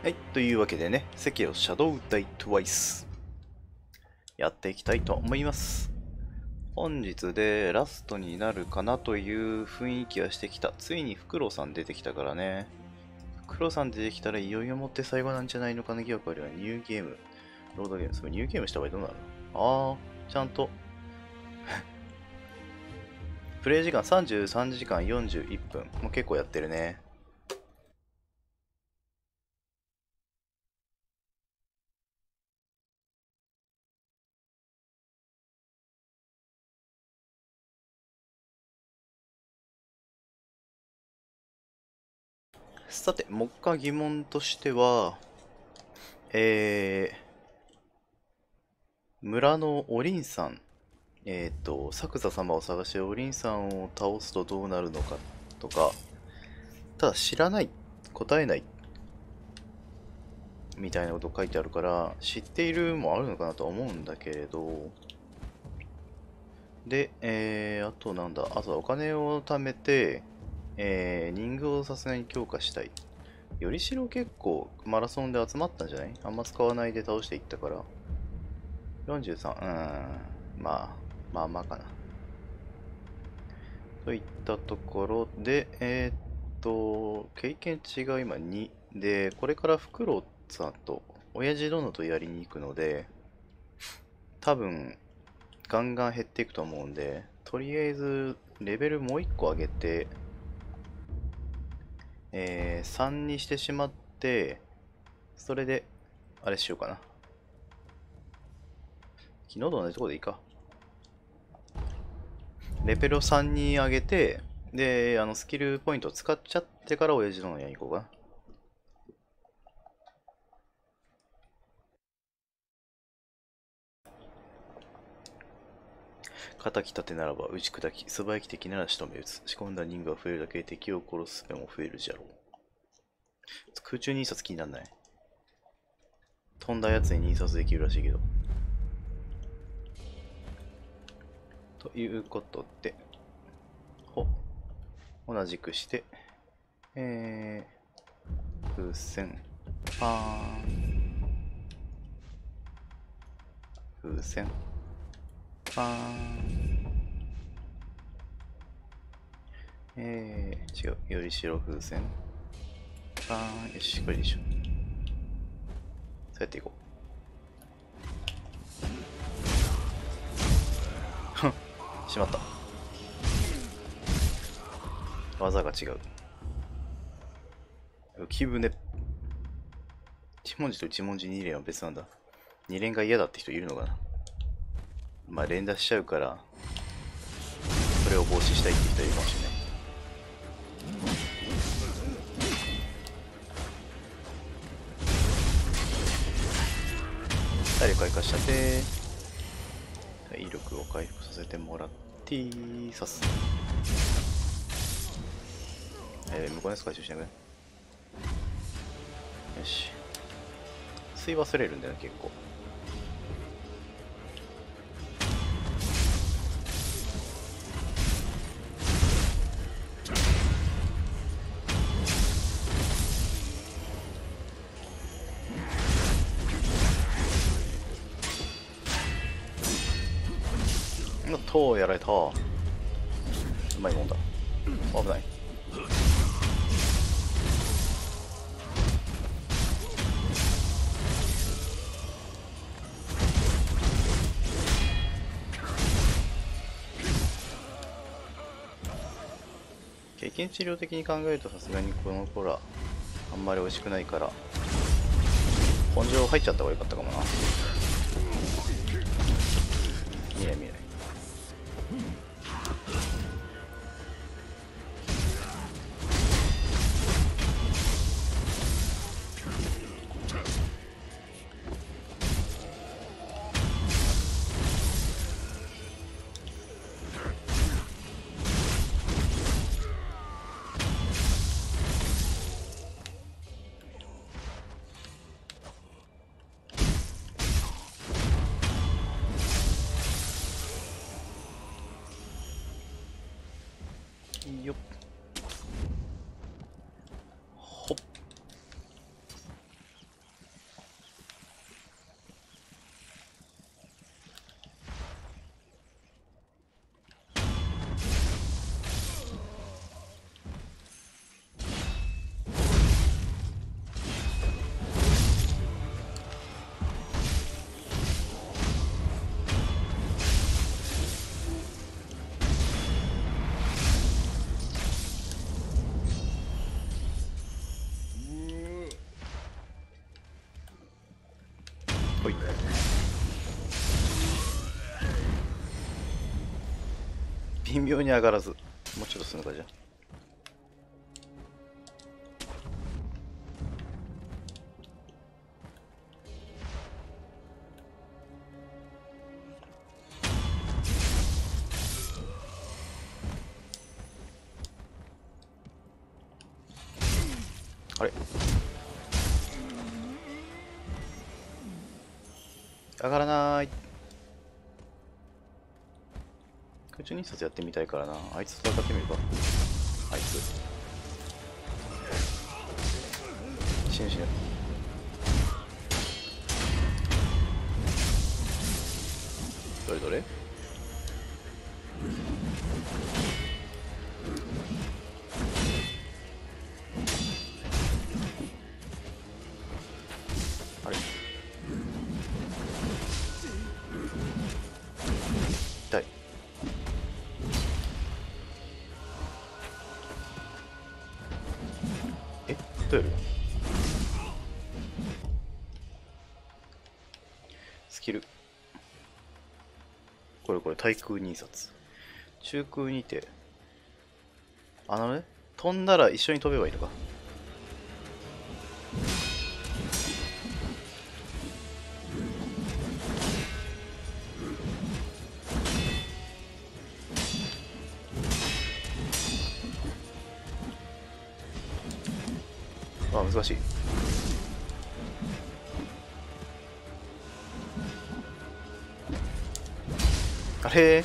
はい、というわけでね、セキロシャドウダイトワイスやっていきたいと思います。本日でラストになるかなという雰囲気がしてきた。ついにフクロウさん出てきたからね。フクロウさん出てきたらいよいよもって最後なんじゃないのかな疑惑あるわ。ニューゲーム。ロードゲーム。それニューゲームした場合どうなるの？ちゃんと。プレイ時間33時間41分。もう結構やってるね。さて、目下疑問としては、村のおりんさん、作座様を探しておりんさんを倒すとどうなるのかとか、ただ知らない、答えない、みたいなこと書いてあるから、知っているもあるのかなとは思うんだけれど、で、あとなんだ、あとはお金を貯めて、人形をさすがに強化したい。よりしろ結構マラソンで集まったんじゃない？あんま使わないで倒していったから。43、まあまあかな。といったところで、経験値が今2で、これからフクロウさんと親父殿とやりに行くので、多分ガンガン減っていくと思うんで、とりあえずレベルもう1個上げて、3にしてしまって、それで、あれしようかな。昨日と同じところでいいか。レベルを3に上げて、で、スキルポイントを使っちゃってから親父殿やりに行こうかな。敵立てならば打ち砕き、素早き敵なら仕留め撃つ。仕込んだ人数が増えるだけで敵を殺す術も増えるじゃろう。空中に印刷気になんない？飛んだやつに印刷できるらしいけど。ということで、同じくして、風船、パーン、風船、パーン、違う、より白風船、パーン、よし、これでしょ。そうやっていこう。しまった。技が違う。浮舟。一文字と一文字二連は別なんだ。二連が嫌だって人いるのかな？まあ連打しちゃうから、それを防止したいって人いるかもしれない。体力回復しちゃって、体力を回復させてもらって、刺す。向こうのやつ回収しなくね。よし。吸い忘れるんだよね、結構。やられた。うまいもんだ。危ない。経験治療的に考えるとさすがにこの子らあんまり美味しくないから根性入っちゃった方がよかったかもな。見えない見えない。よっ。ほっ。微妙に上がらず。もうちょっとするのか、じゃあ。あれ、上がらない。空中印刷やってみたいからな。あいつと戦ってみるか。あいつ。死ぬ死ぬ。どれどれ。あれ、痛い。え、どうやる。スキル。これ対空印刷。中空にて。ね、飛んだら一緒に飛べばいいのか。あ、難しい。あれー。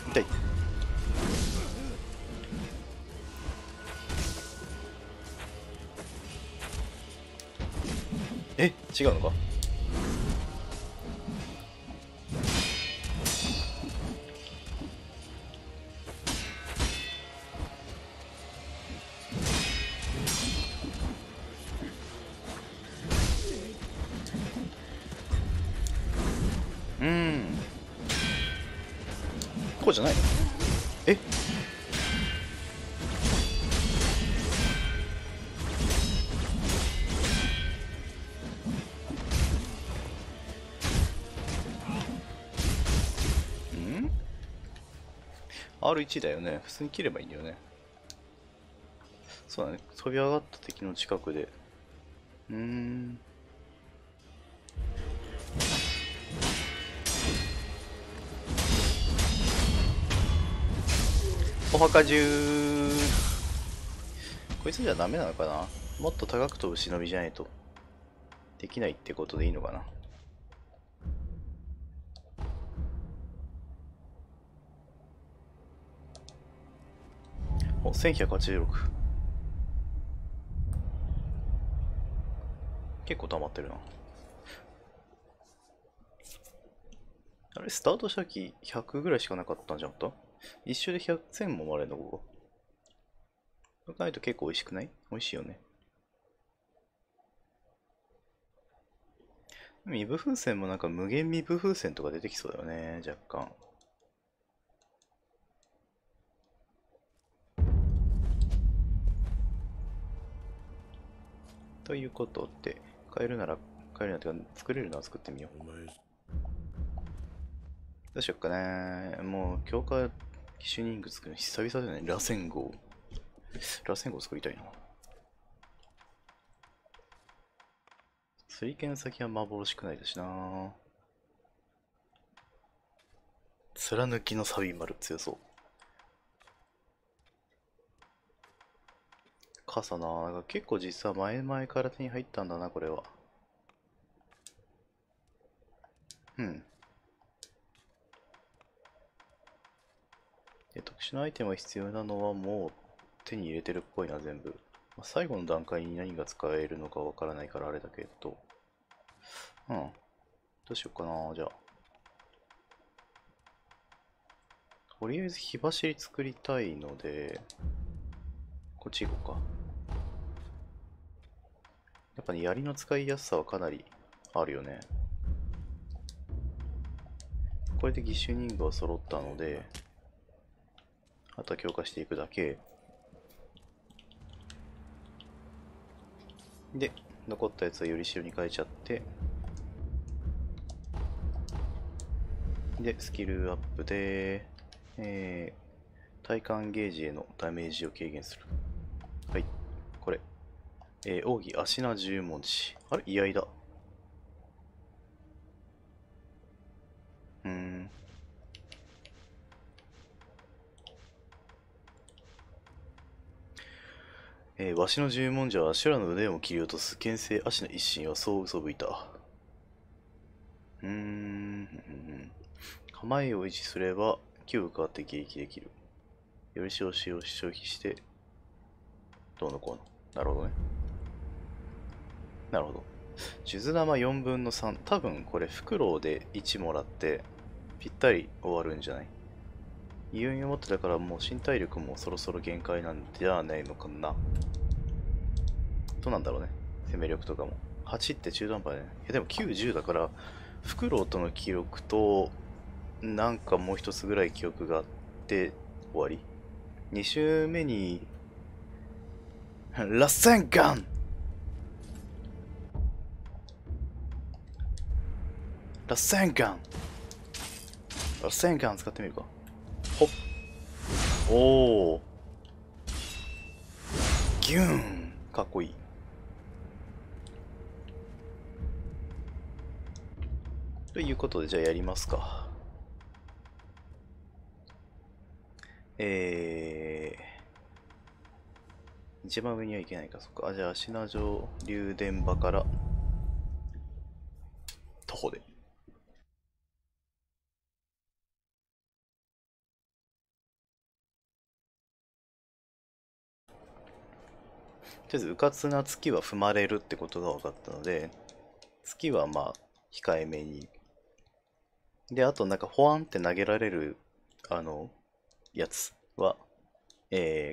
痛い。え、違うのか。こうじゃないの。え、ん ?R1 だよね。普通に切ればいいんだよね。そうだね。飛び上がった敵の近くで。お墓中。こいつじゃダメなのかな。もっと高く飛ぶ忍びじゃないとできないってことでいいのかな。お、1186。結構溜まってるな。あれ、スタートした時100ぐらいしかなかったんじゃなかった。一周で100、1000ももらえるの、ここ。そう考えると結構美味しくない？美味しいよね。未部風船もなんか無限未部風船とか出てきそうだよね、若干。ということで、買えるなら、買えるならてか、作れるのは作ってみよう。どうしよっかね。もう、強化機種人具作るの久々だよね。螺旋号。螺旋号作りたいな。水剣先は幻くないですしな。貫きのサビ丸強そう。傘な。結構実は前々から手に入ったんだな、これは。うん。で、特殊なアイテムが必要なのはもう手に入れてるっぽいな、全部。まあ、最後の段階に何が使えるのかわからないからあれだけど。うん。どうしようかな、じゃあ。とりあえず火走り作りたいので、こっち行こうか。やっぱね、槍の使いやすさはかなりあるよね。これで義手人具は揃ったので、あとは強化していくだけ。で、残ったやつはより代に変えちゃって、で、スキルアップで、体感ゲージへのダメージを軽減する。はい、これ。奥義足名十文字。あれ、居合だ。わしの十文字は修羅の腕を切り落とす剣聖足の一心はそう嘘吹いた。構えを維持すれば気分変わって迎撃できる。より少子を消費して、どうのこうの。なるほどね。なるほど。数珠玉4分の3。多分これ、フクロウで1もらって、ぴったり終わるんじゃない？意運を持ってたからもう身体力もそろそろ限界なんじゃないのかな。どうなんだろうね。攻め力とかも。8って中途半端だね。いやでも9、10だから、フクロウとの記録と、なんかもう一つぐらい記憶があって終わり。2周目に、ラッセンガンラッセンガンラッセンガン使ってみるか。ほっ。おー。ギューンかっこいい。ということで、じゃあやりますか。一番上にはいけないか、そっか。じゃあ、品城竜電場から徒歩で。とりあえず、うかつな月は踏まれるってことが分かったので、月はまあ、控えめに。で、あとなんか、フォワンって投げられる、やつは、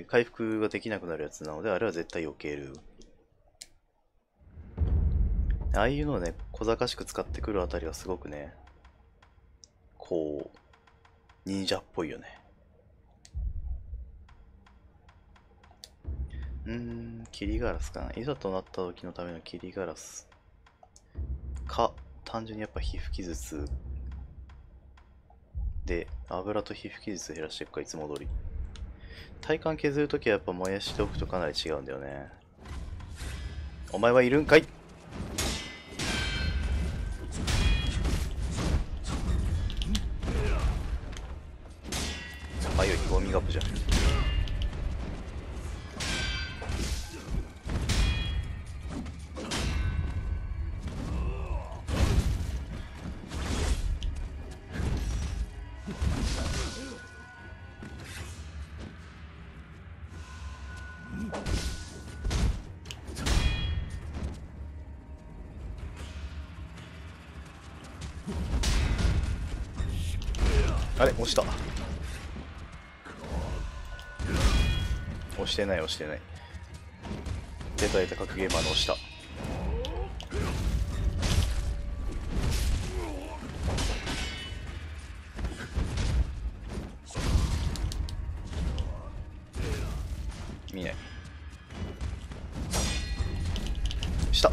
回復ができなくなるやつなので、あれは絶対避ける。ああいうのをね、小賢しく使ってくるあたりはすごくね、こう、忍者っぽいよね。キリガラスかな。いざとなった時のためのキリガラス。か、単純にやっぱ皮膚傷つで、油と皮膚傷つ減らしていくか、いつも通り。体幹削るときはやっぱ燃やしておくとかなり違うんだよね。お前はいるんかい？あ、よい、ウォーミングアップじゃん。あれ、押した。押してない、押してない。出た格ゲーマーの押した。見ない。した。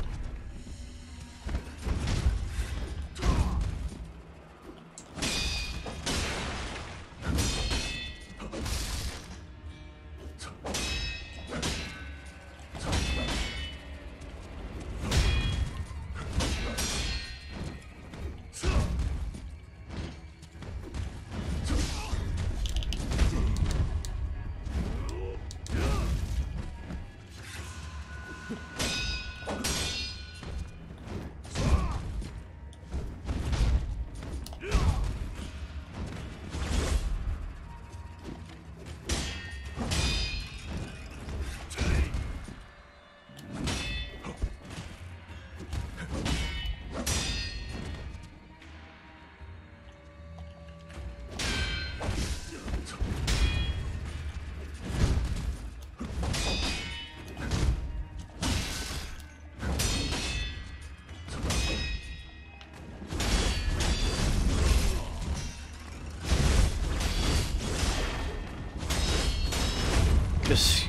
よし。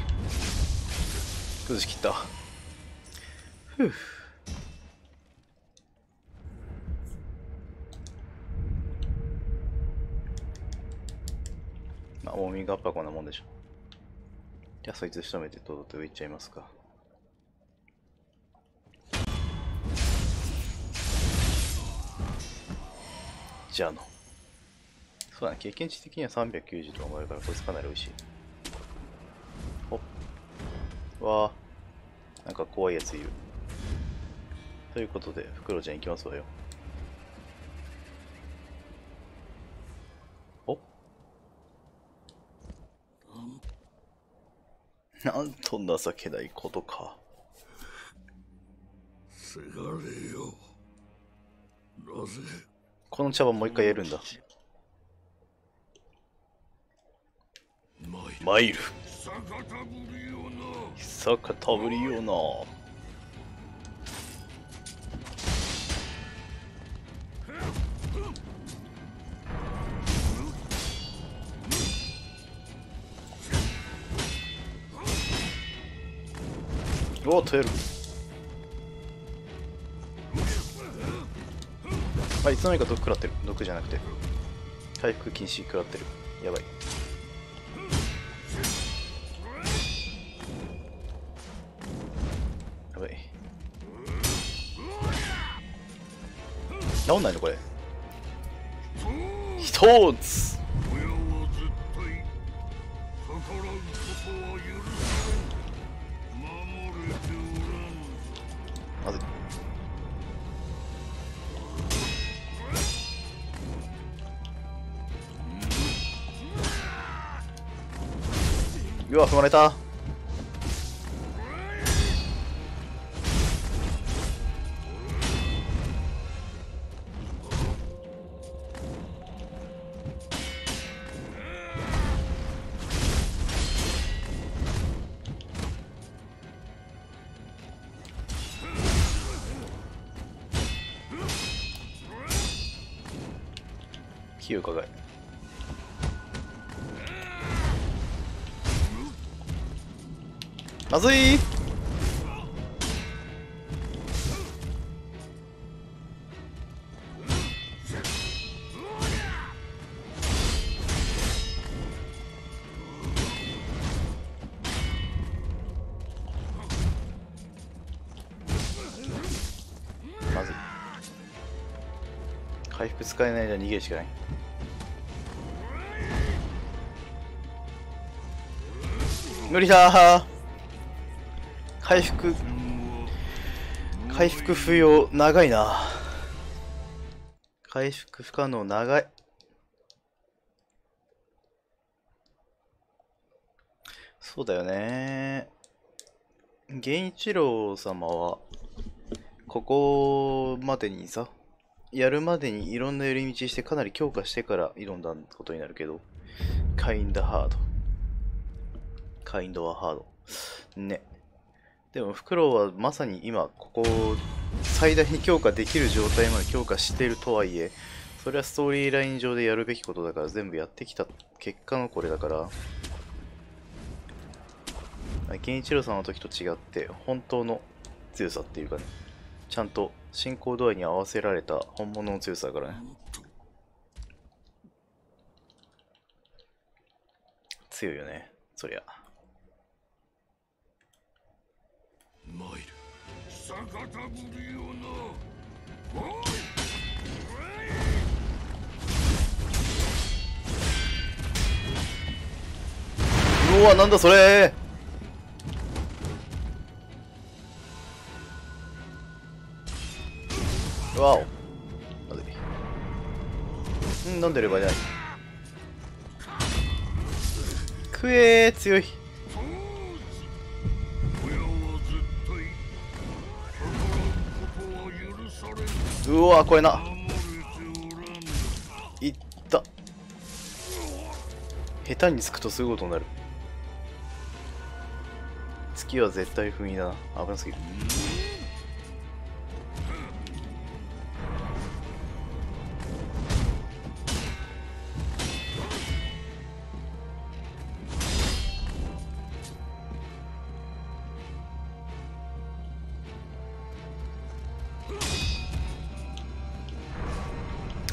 崩し切った。ふう。まあ、ウォーミングアップはこんなもんでしょ。じゃあそいつ仕留めてとうとう上行っちゃいますか。じゃあの。そうだね、経験値的には390とかもあるからこいつかなり美味しい。おっ。わあ、なんか怖いやついる。ということで、フクロウちゃん行きますわよ。お、なんと情けないことか。せがれよ。なぜこの茶碗もう一回やるんだ。マイル。久方ぶりよな。久方ぶりよな。おっとやる。あ、いつの間にか毒食らってる。毒じゃなくて回復禁止食らってる。やばい。やばい。治んないのこれ。一つ。親は絶対逆らうことは許さん。守れておらん。まずい。うわ、踏まれた。火をかがえ。まずい。まずい。回復使えない間逃げるしかない。無理だー。回復不要。長いな。回復不可能長い。そうだよね。源一郎様はここまでにさ、やるまでにいろんな寄り道してかなり強化してから挑んだことになるけど、カインドハード。カインドはハード。ね。でもフクロウはまさに今ここ最大に強化できる状態まで強化しているとはいえ、それはストーリーライン上でやるべきことだから全部やってきた結果のこれだから、健一郎さんの時と違って本当の強さっていうかね、ちゃんと進行度合いに合わせられた本物の強さだからね。強いよね、そりゃ。マイル。久方ぶりよな。うわ、なんだそれ。わお。まずい。飲んでればいない。くえー、強い。うわ、これな。いった。下手につくとすぐことになる。月は絶対不意だな。危なすぎる。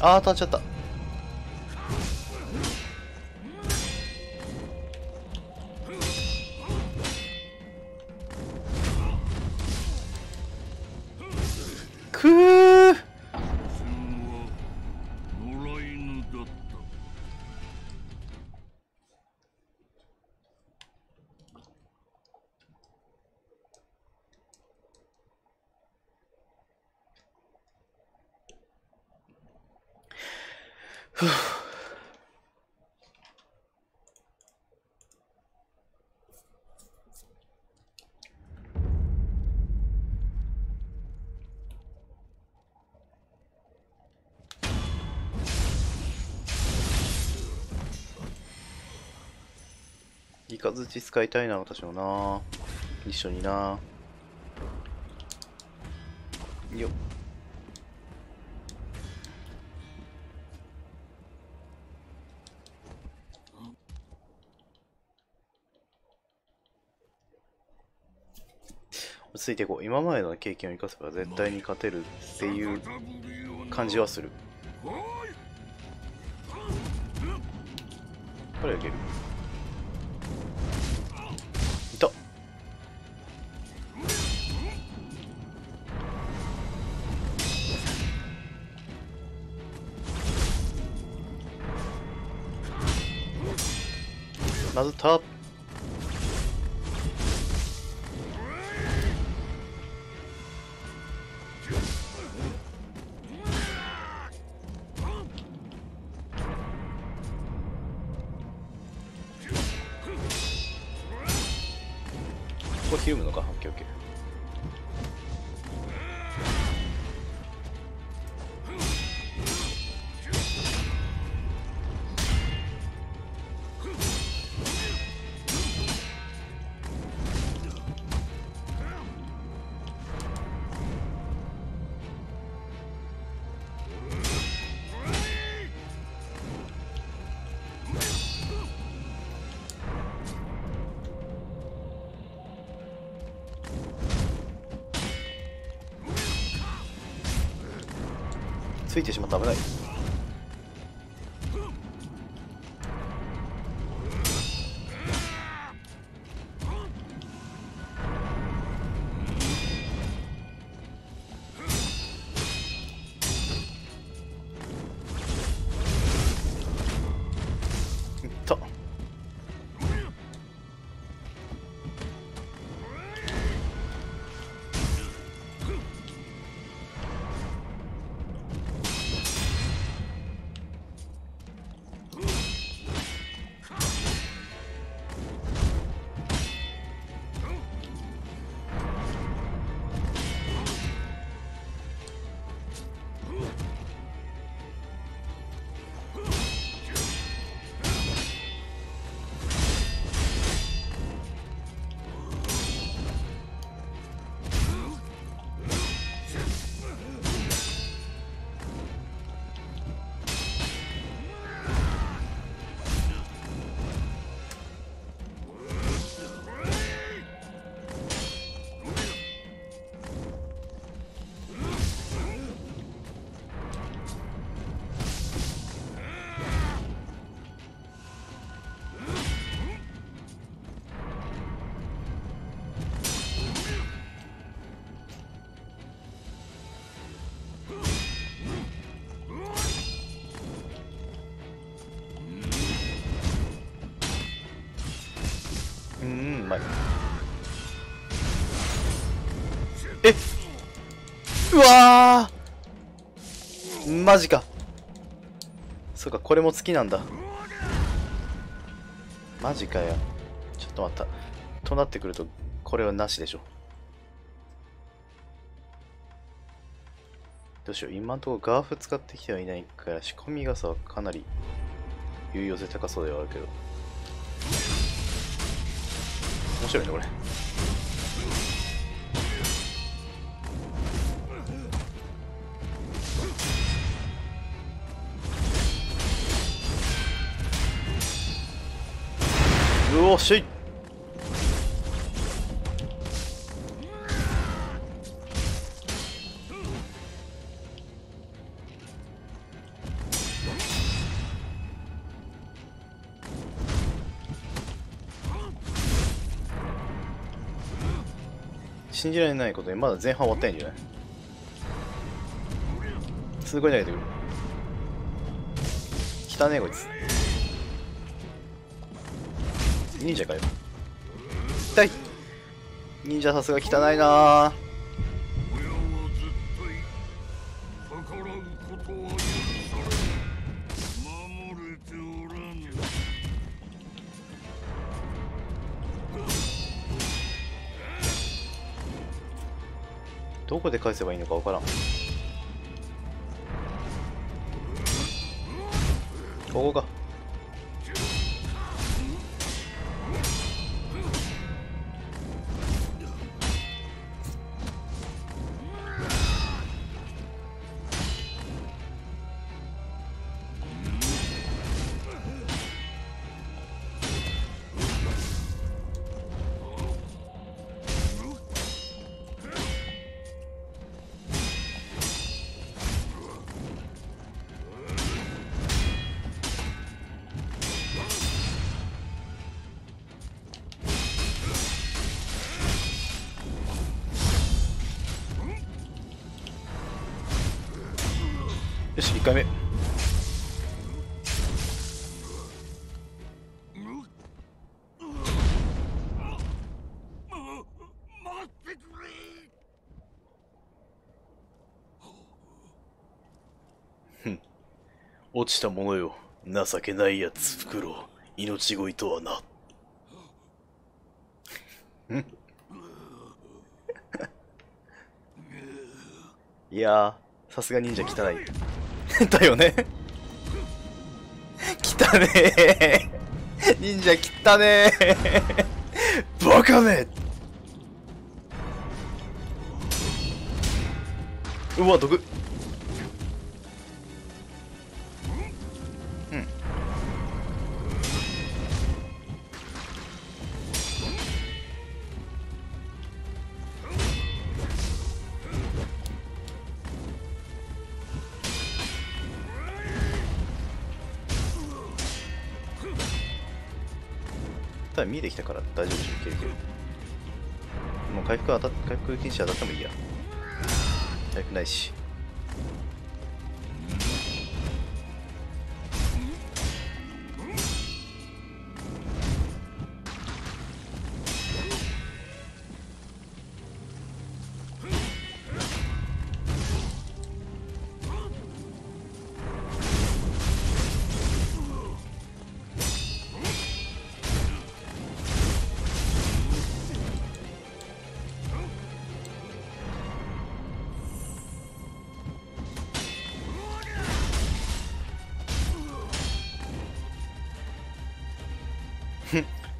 あー、当たっちゃった。くー。野良犬だった。イカズチ使いたいな、私もな。一緒にな。よっ。落ち着いていこう。今までの経験を生かせば絶対に勝てるっていう感じはする。これはいける。いた。まずた。ここひるむのか。オッケーオッケー。ついてしまった。危ない。いった。うまい。え、うわー、マジか。そうか、これも好きなんだ。マジかよ。ちょっと待った。となってくるとこれはなしでしょ。どうしよう。今のところガーフ使ってきてはいないから仕込み傘はかなり有用性高そうではあるけど、面白いねこれ。うおっしゃい。信じられないことにまだ前半終わってないんじゃない？すごい投げてくる。汚ねえこいつ。忍者かよ。痛い。忍者さすが汚いな。親は絶対逆らうことは許され守れておらぬ。どこで返せばいいのかわからん。ここか。よし、1回目。待ってくれ。落ちたものよ。情けないやつ、フクロウ。命乞いとはな。いやー、さすが忍者汚い。だよね。汚ねえ。忍者汚ねえ。バカめ。うわ、毒。うん。ただ見えてきたから大丈夫でしょ。いけるいける。もう回復禁止当たってもいいや。回復ないし。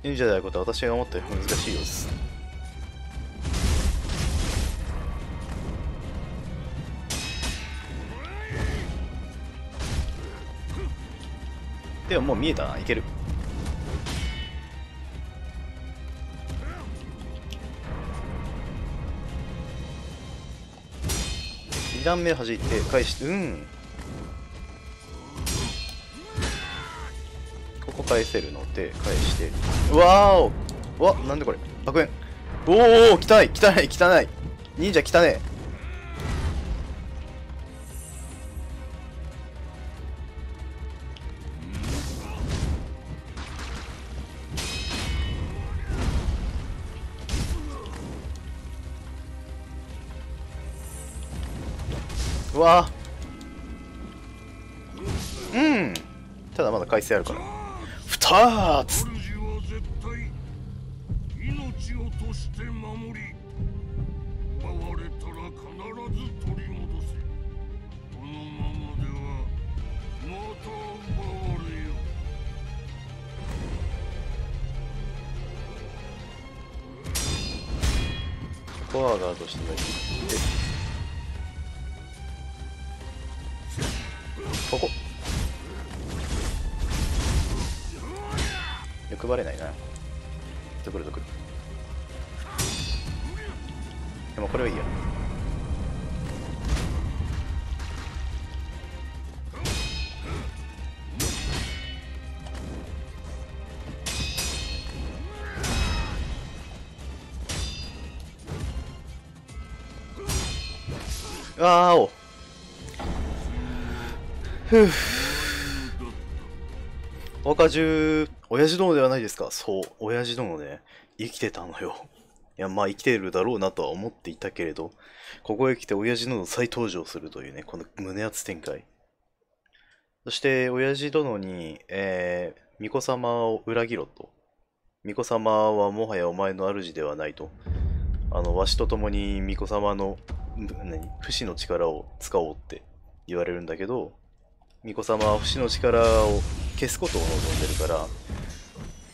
忍者であることは私が思ったより難しいようです。でももう見えたな。いける。2段目弾いて返して、ここ返せるので返して、うわーお、うわ、なんでこれ白煙。おお、汚い汚い汚い。忍者汚ねえ。うわー、ただまだ回数あるから。2つ。主は絶対命をとして守り、奪われたら必ず取り戻せ。このままではまた奪われよ。ここはガードしていって、ここ欲張れないな。どくるどくる。でもこれはいいや。あーおふう若獣、親父殿ではないですか。そう、親父殿ね、生きてたのよ。いや、まあ生きてるだろうなとは思っていたけれど、ここへ来て親父殿再登場するというね、この胸熱展開。そして、親父殿に、巫女様を裏切ろと。巫女様はもはやお前の主ではないと。わしと共に巫女様の、不死の力を使おうって言われるんだけど、巫女様は不死の力を消すことを望んでるから、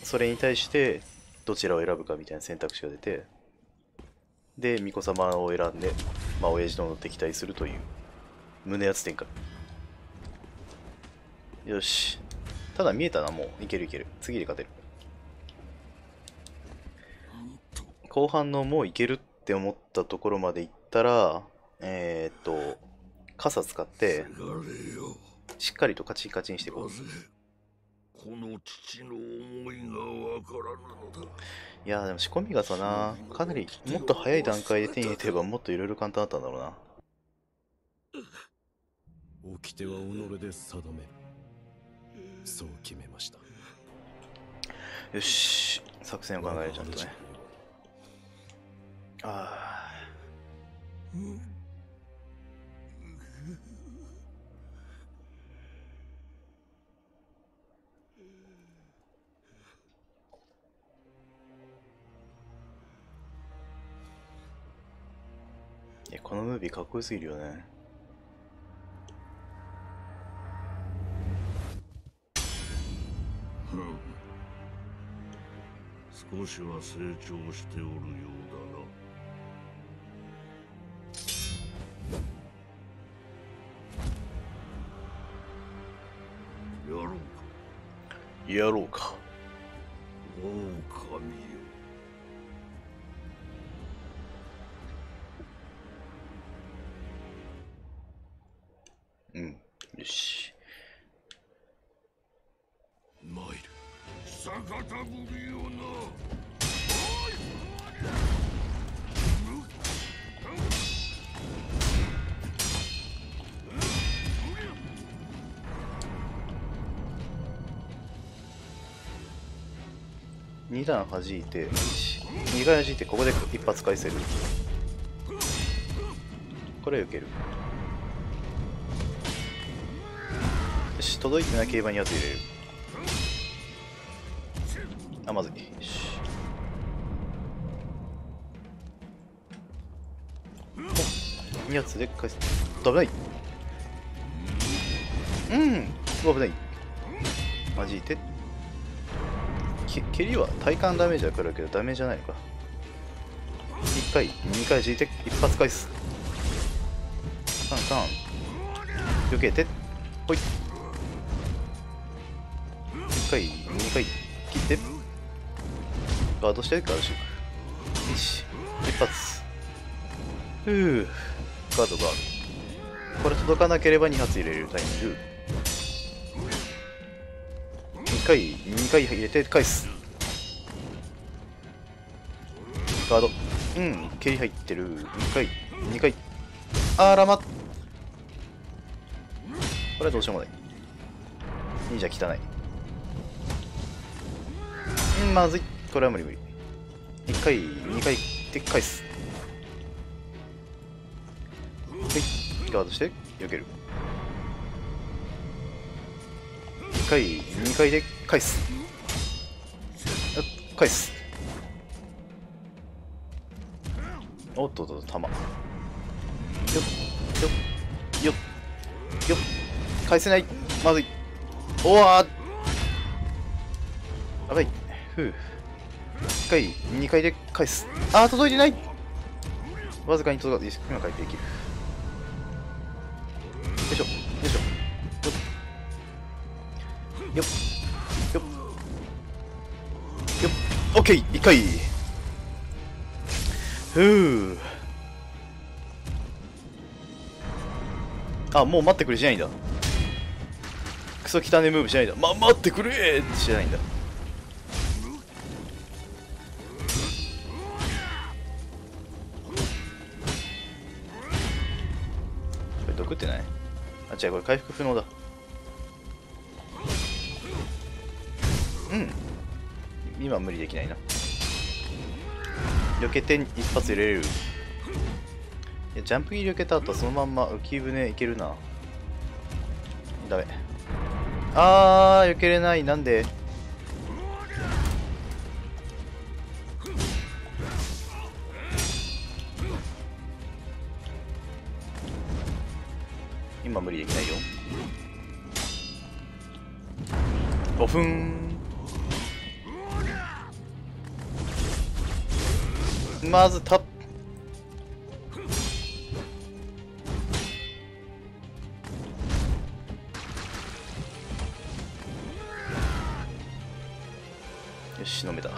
それに対してどちらを選ぶかみたいな選択肢が出て、で、巫女様を選んで、まあ、親父殿と敵対するという胸熱展開。よし。ただ見えたな、もう。いけるいける。次で勝てる。後半のもういけるって思ったところまで行ったら、傘使って、しっかりとカチンカチンしていこう。この父の思いがわからぬのだ。いやーでも仕込み傘な、かなりもっと早い段階で手に入れてればもっといろいろ簡単だったんだろうな。掟は己で定める。そう決めました。よし、作戦を考えるちゃんとね。ああ。いや、このムービーかっこよすぎるよね。少しは成長しておるようだな。やろうか。やろうか。狼よ。うん、よし。参る。逆たぶりよな。2段弾いて、2回弾いて、ここで一発返せる。これ受ける。よし、届いてなければ2発入れる。あ、まずい。よし。2発で返す。危ない。うん、危ない。弾いて。蹴りは体感ダメージは来るけどダメージじゃないのか。1回、2回弾いて、一発返す。タンタン。避けて。ほい。1回、2回、切って。ガードして、ガードして。よし。一発。ガードガード。これ届かなければ2発入れるタイミング。2回入れて返す。ガード。うん、蹴り入ってる。2回。あらま。これはどうしようもない。忍者汚い。うん、まずい。これは無理。1回、2回で返す。はい、ガードして、避ける。1回、2回で返す。返す。おっとっと、弾。よっ。返せない。まずい。おわー。やばい。1回、2回で返す。あー、届いてない。わずかに届かず、今回できる。よいしょ。よっ。オッケー、1回。あ、もう待ってくれしないんだ。クソ汚ねムーブしないんだ。待ってくれーってしないんだ。食ってない？あ、違う、これ回復不能だ。うん。今無理できないな。避けて一発入れれる。いや、ジャンプ切り避けた後そのまんま浮き船いけるな。ダメ。あー、避けれない。なんで？今無理できないよ。5分。まずタップ。よし、飲めた。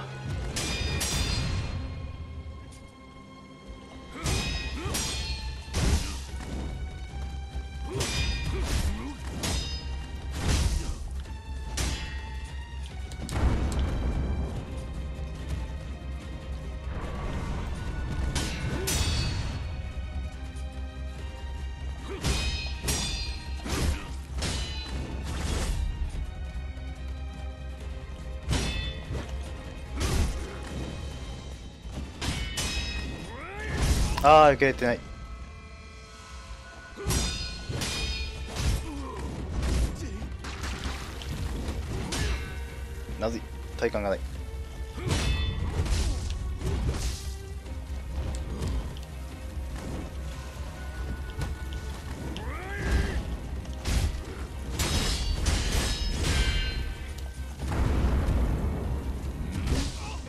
ああ、避けれてない。まずい。体感がない。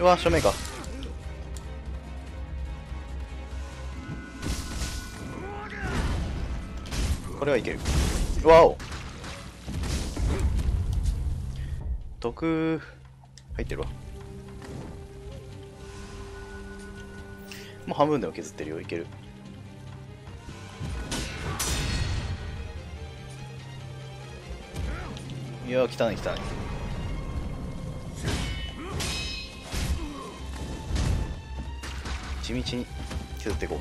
うわ、正面か。これはいける。わお。毒入ってるわ。もう半分でも削ってるよ。いける。いやー、汚い汚い。地道に削っていこう。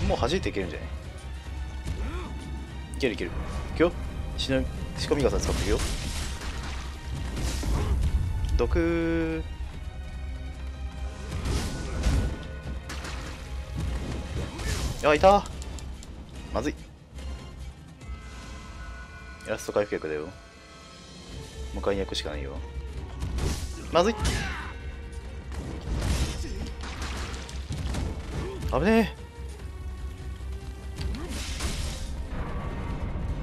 もう弾いていけるんじゃない？いけるいける。いくよ。仕込み傘使っていくよ。毒あ、いた。まずい。ラスト回復薬だよ。迎えに行くしかないよ。まずい。危ねえ。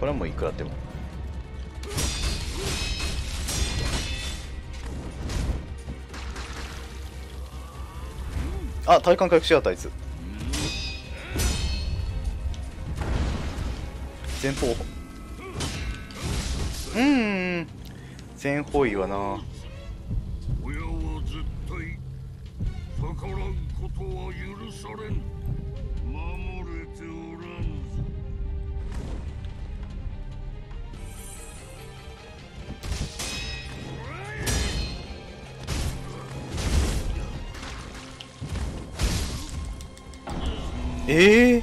これはもういくらあっても。あ、体幹回復しやがったあいつ。前方。全方位はな。親は絶対逆らうことは許されん。守れておらんぞ。ええ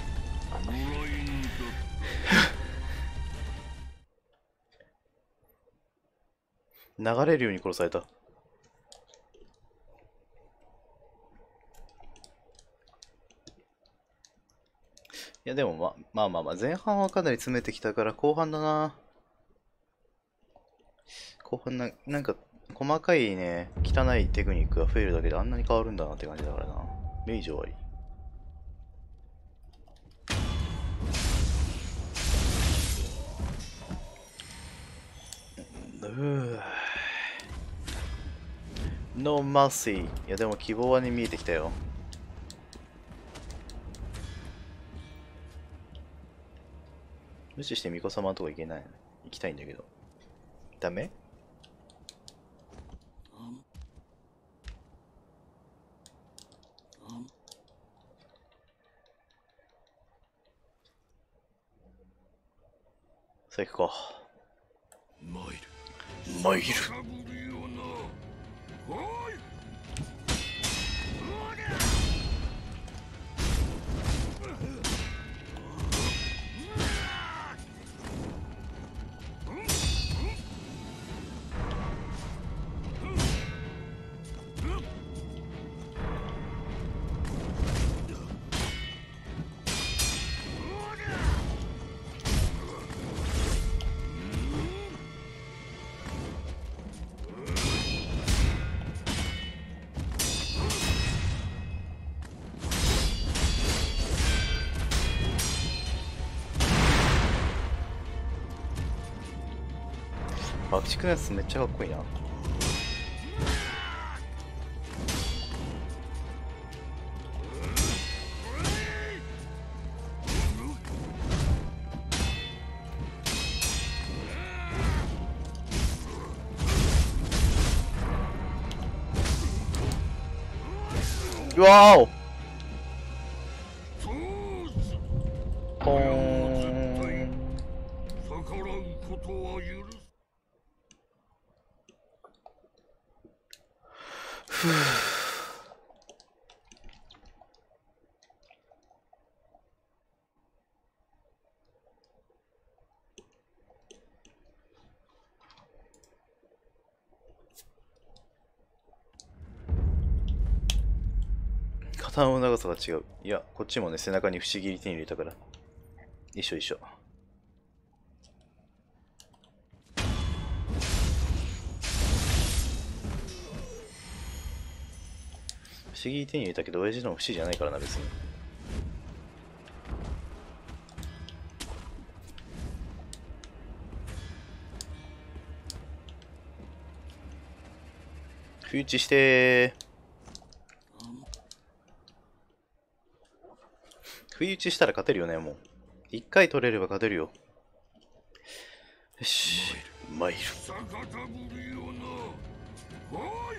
流れるように殺された。いやでもまあ前半はかなり詰めてきたから後半だな。後半なんか細かいね汚いテクニックが増えるだけであんなに変わるんだなって感じだからな。レイジ終わり。ノーマーシー。いやでも希望はね見えてきたよ。無視して巫女様のとこ行けない。行きたいんだけど。ダメ？さあ行くか。参る。爆竹のやつめっちゃかっこいいな。うわーおポーン。逆らうことは許す。刀の長さが違う。いや、こっちもね、背中に不思議に手に入れたから。一緒一緒。不思議に手に入れたけど、親父の不思議じゃないからな、別に。不意打ちしてー。不意打ちしたら勝てるよね、もう。一回取れれば勝てるよ。よし、参る。逆たぶりよな。おい。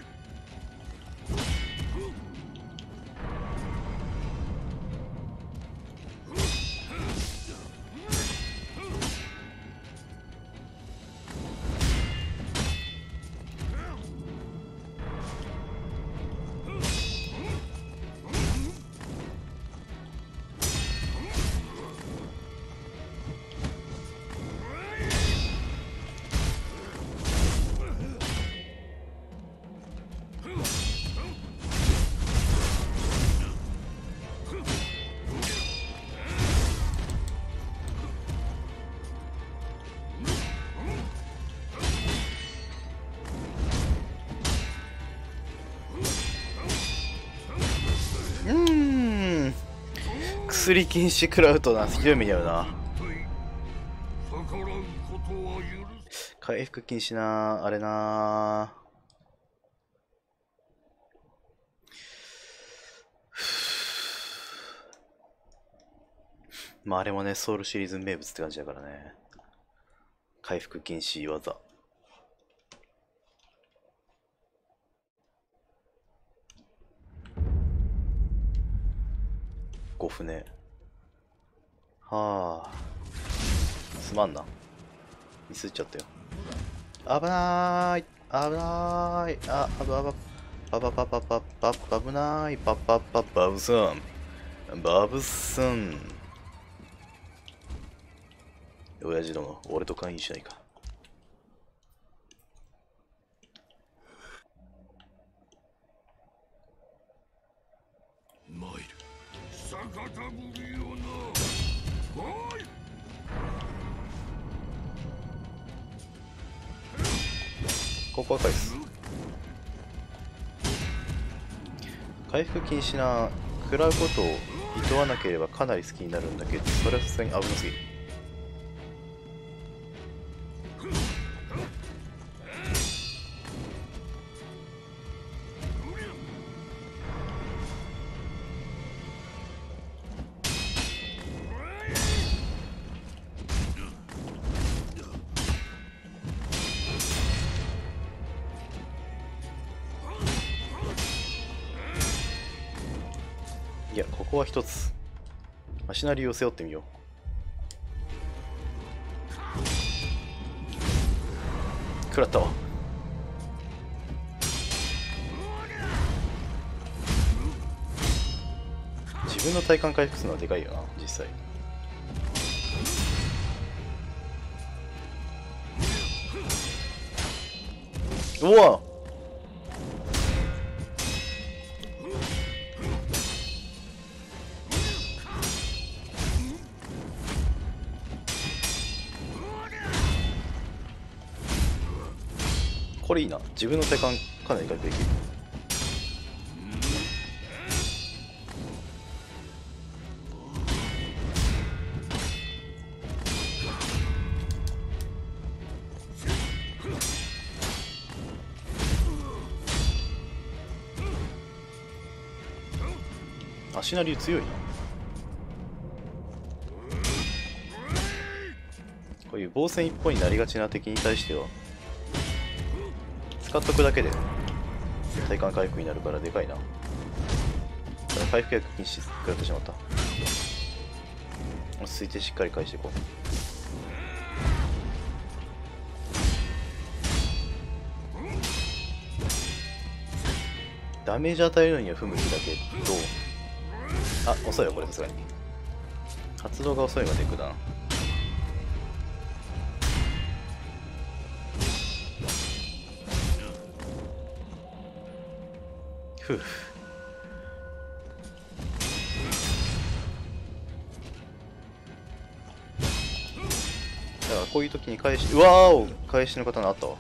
薬禁止食らうとな、ひどい目に遭うな。逆らうことは許す。回復禁止な、あれな。まああれもね、ソウルシリーズ名物って感じだからね。回復禁止技。5船。はあ。すまんな。ミスっちゃったよ。危なーい。危なーい。あ、危ない。バブスン。バブスン。親父ども、俺と勧誘しないか。参る。逆たぶりよな。おい。ここは返す。回復禁止な。食らうことを厭わなければかなり好きになるんだけど、それはさすがに危なすぎる。いや、ここは一つ。足なりを背負ってみよう。食らったわ。自分の体感回復するのはでかいよな、実際。うわっ、これいいな。自分の体感かなり回復できる。足なり強いな。こういう防戦一方になりがちな敵に対しては使っとくだけで体感回復になるからでかいな。ただ回復薬禁止食らってしまった。落ち着いてしっかり返していこう。ダメージ与えるのには不向きだけど、あ、遅いよこれさすがに。発動が遅いのがデクだな。ふう。だからこういう時に返し、うわーお、返しの刀あったわ。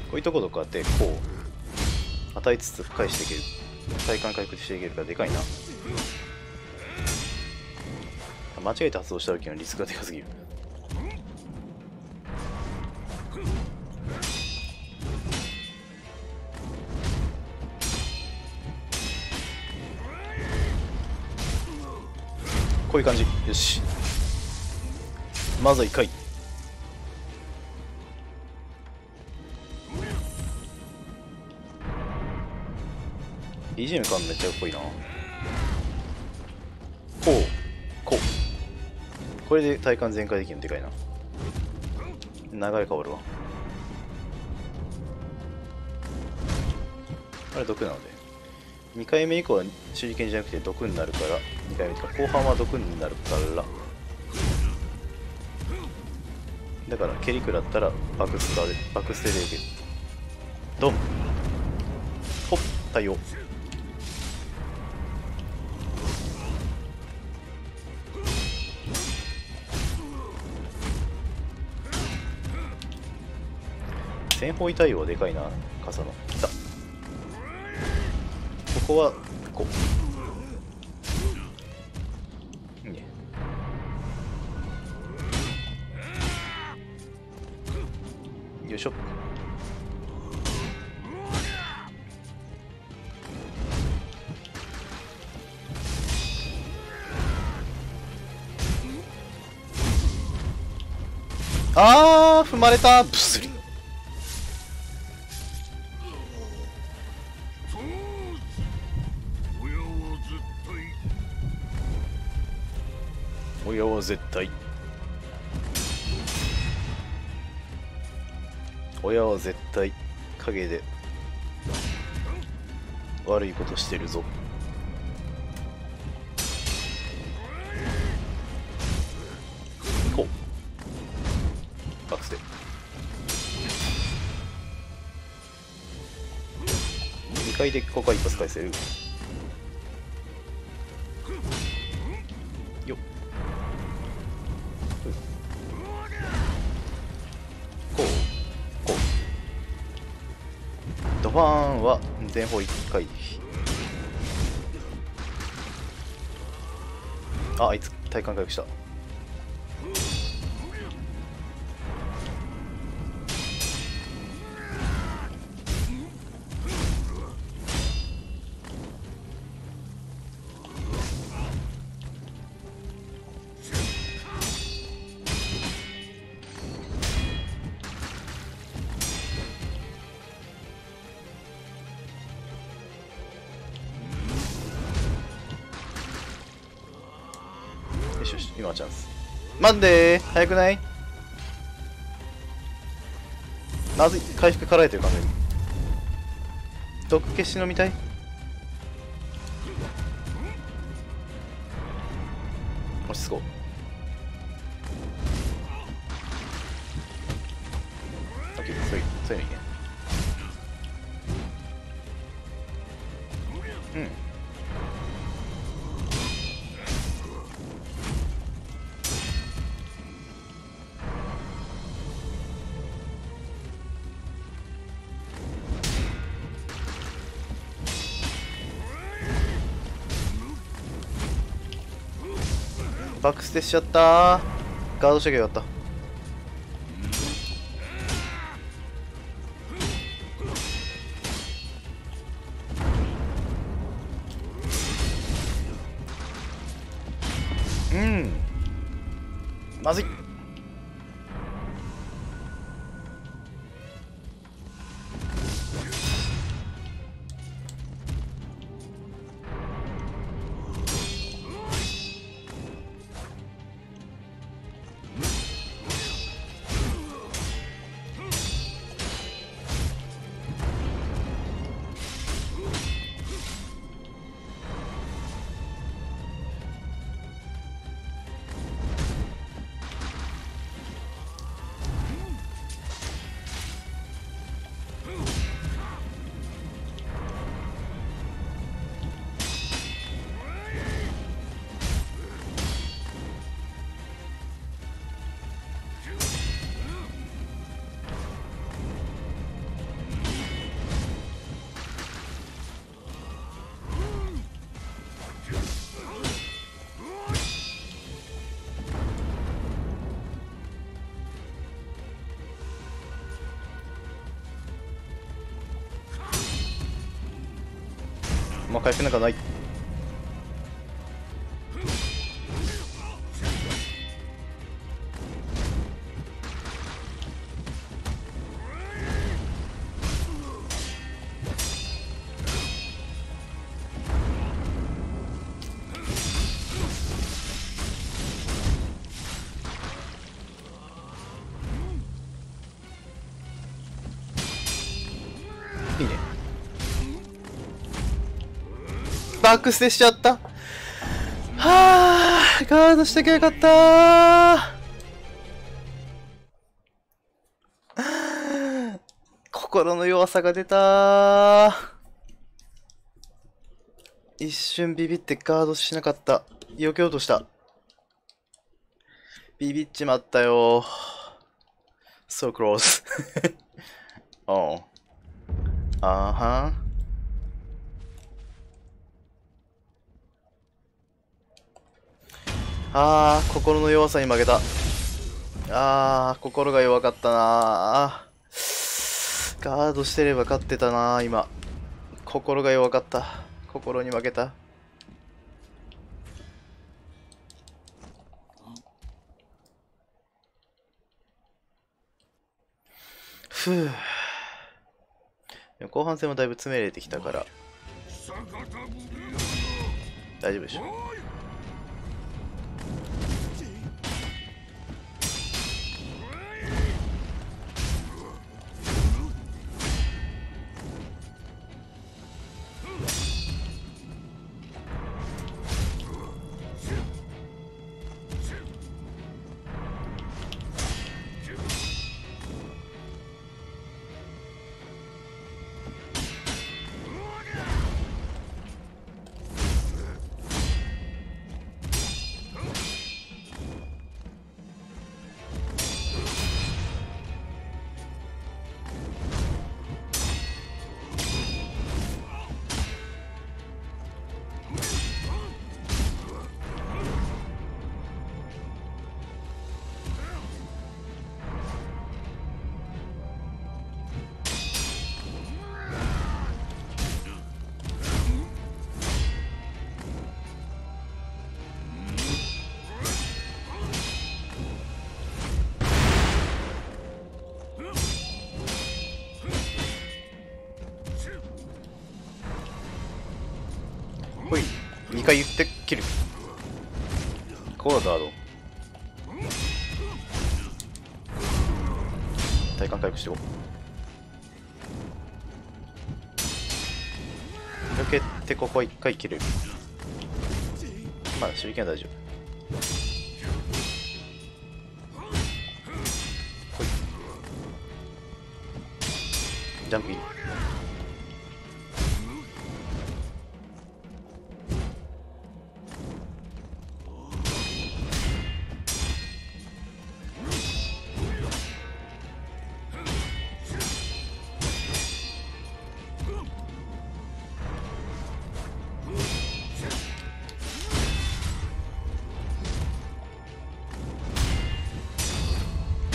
こういうとことかでこう与えつつ返していける、体感回復していけるからでかいな。間違えて発動した時のリスクがでかすぎる。こういう感じ。よし、まずは1回。BGM 感めっちゃかっこいいな。こうこれで体感全開できるのでかいな。流れ変わるわ。あれ毒なので2回目以降は手裏剣じゃなくて毒になるから、2回目とか後半は毒になるからだから蹴り食らったらバクステでいける。ドンポッ対応。全方位対応はでかいな。傘の来た。ここはこういいね。よいしょ。あー踏まれた。ブスリ。親は絶対、親は絶対陰で悪いことしてるぞ。こうバックスで2回でここは一発返せるよっ。こうドファーンは前方1回。あいつ体感回復した。よしよし、今はチャンス。待ってー、早くない？まずい、回復からえてる完全に。毒消し飲みたい？落ち着こう。オッケー、そういうのいいね。うん。バックステしちゃったー。ガードしとけばよかった。まずい。もう回復なんかない。いいね。バックステしちゃった。はあ、ガードしてきゃよかったー。心の弱さが出たー。一瞬ビビってガードしなかった。避けようとした。ビビっちまったよー。So close おう。あーはん。あー、心の弱さに負けた。あー、心が弱かったなー。ガードしてれば勝ってたなー、今。心が弱かった。心に負けた。ふぅ。でも後半戦もだいぶ詰めれてきたから、大丈夫でしょ。ほい、2回言って切る。こうだガード。体感回復しておこう。避けてここ1回切れる。まあ手裏剣は大丈夫。ほい、ジャンプいい。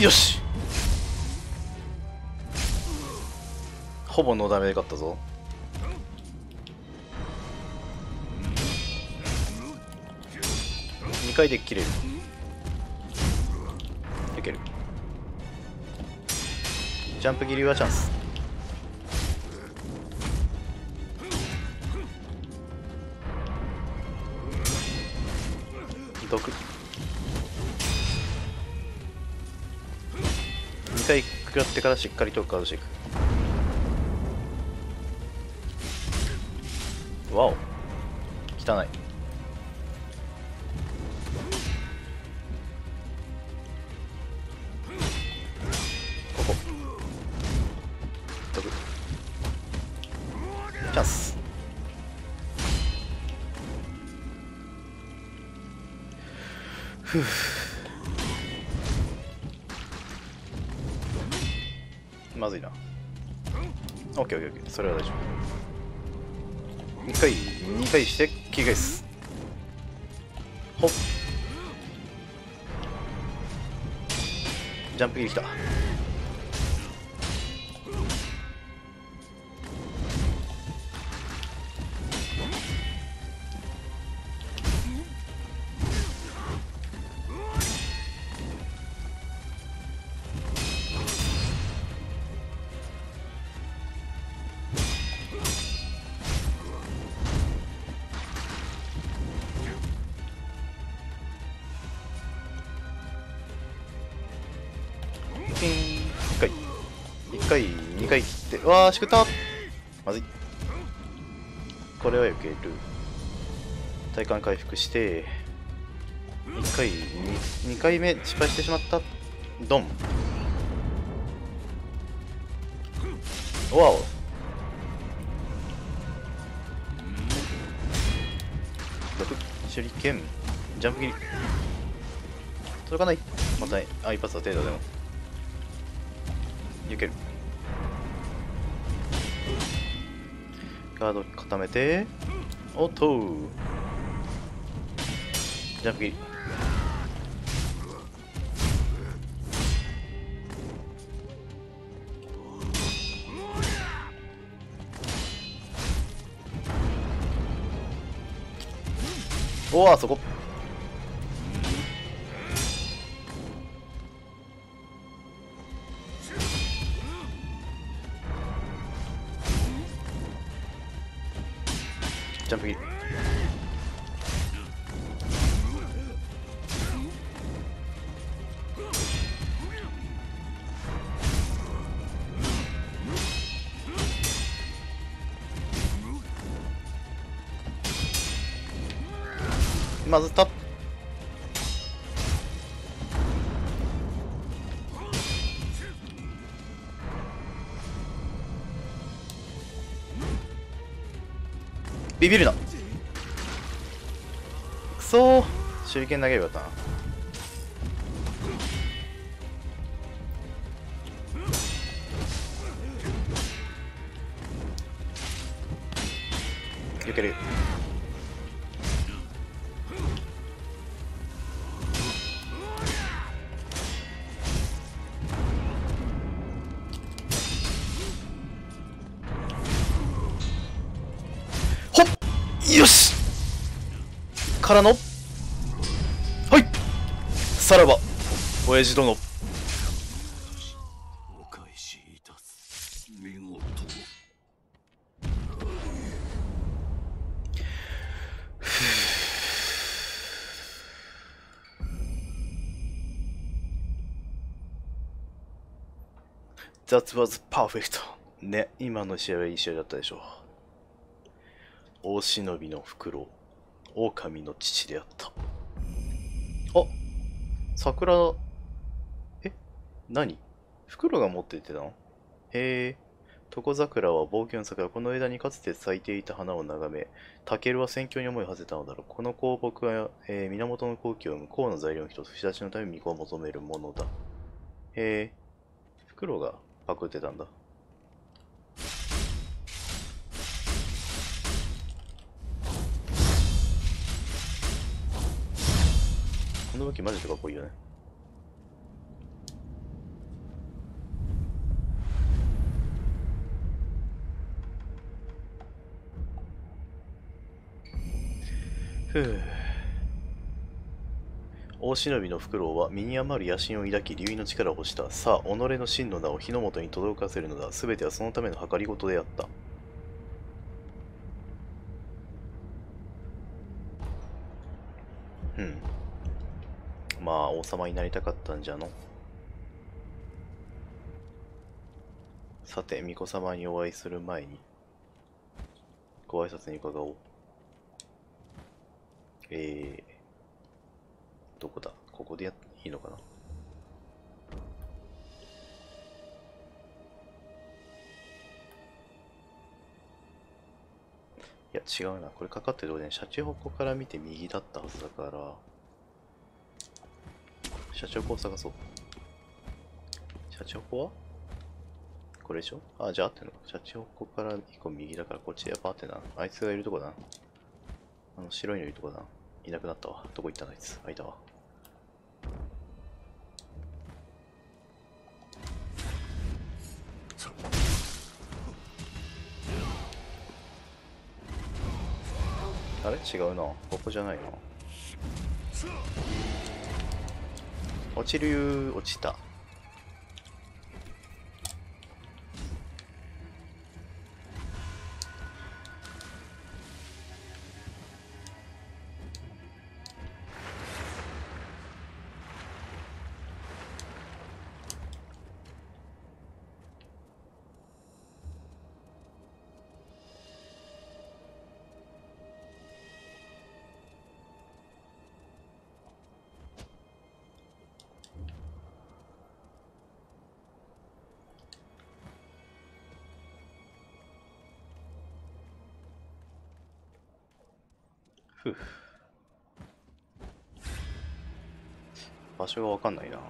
よし、ほぼノーダメで勝ったぞ。2回で切れる。いける。ジャンプ切りはチャンス。毒。2回食らってからしっかりとガードしていく。わお、汚い。ここ毒チャンス。ふう、まずいな。オッケーオッケーオッケー、それは大丈夫。2回して切り返す。ほっ、ジャンプ切りきた。1回2回切って、うわーしくった。まずい。これは避ける。体幹回復して1回 2回目失敗してしまった。ドン。わお、手裏剣ジャンプ切り届かない。また一発は程度でもいける。ガード固めて、おっとジャンプ切り。おお、あそこ。ジャンプ切り。まずった。ビビるな。くそー、手裏剣投げればよかったな。避ける。ほっ、よしからの、はい、さらば親父殿。お返しいたす。見事。That was perfect. ね、今の試合はいい試合だったでしょう。大忍びのフクロウ、狼の父であった。あ、桜、何？フクロウが持ってってたの？へえ。床桜は冒険の桜。この枝にかつて咲いていた花を眺め、タケルは戦況に思いを馳せたのだろう。この香木は、源の好機を生む香の材料の一つ、日立ちのために御子を求めるものだ。へえ。フクロウがパクってたんだ。この武器マジでかっこいいよね。ふう。大忍びのフクロウは身に余る野心を抱き、竜の力を欲した。さあ、己の真の名を火の元に轟かせるのだ。すべてはそのための計りごとであった。うん。まあ、王様になりたかったんじゃの。さて、巫女様にお会いする前に、ご挨拶に伺おう。どこだ？ここでやっていいのかな？いや、違うな。これかかってるとこね、シャチホコから見て右だったはずだから、シャチホコを探そう。シャチホコはこれでしょ？あ、じゃあ合ってんのか。シャチホコから1個右だからこっちでやっぱ合ってんな。あいつがいるとこだな。白いのいるとこだな。いなくなったわ。どこ行ったのあいつ。あいたわ。あれ違うな。ここじゃないな。落ちる。落ちた。ふう。場所がわかんないな。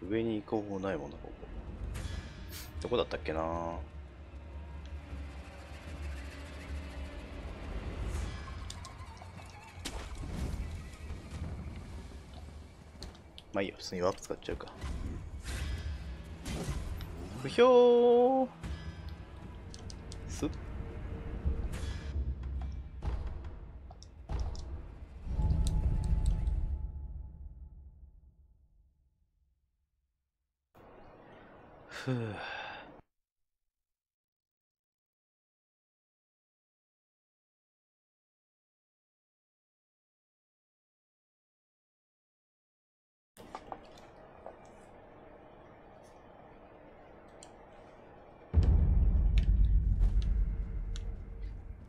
上に行こうもないもんな、ここ。どこだったっけな。まあいいよ、普通にワープ使っちゃうか。ふひょーすっ。ふぅ。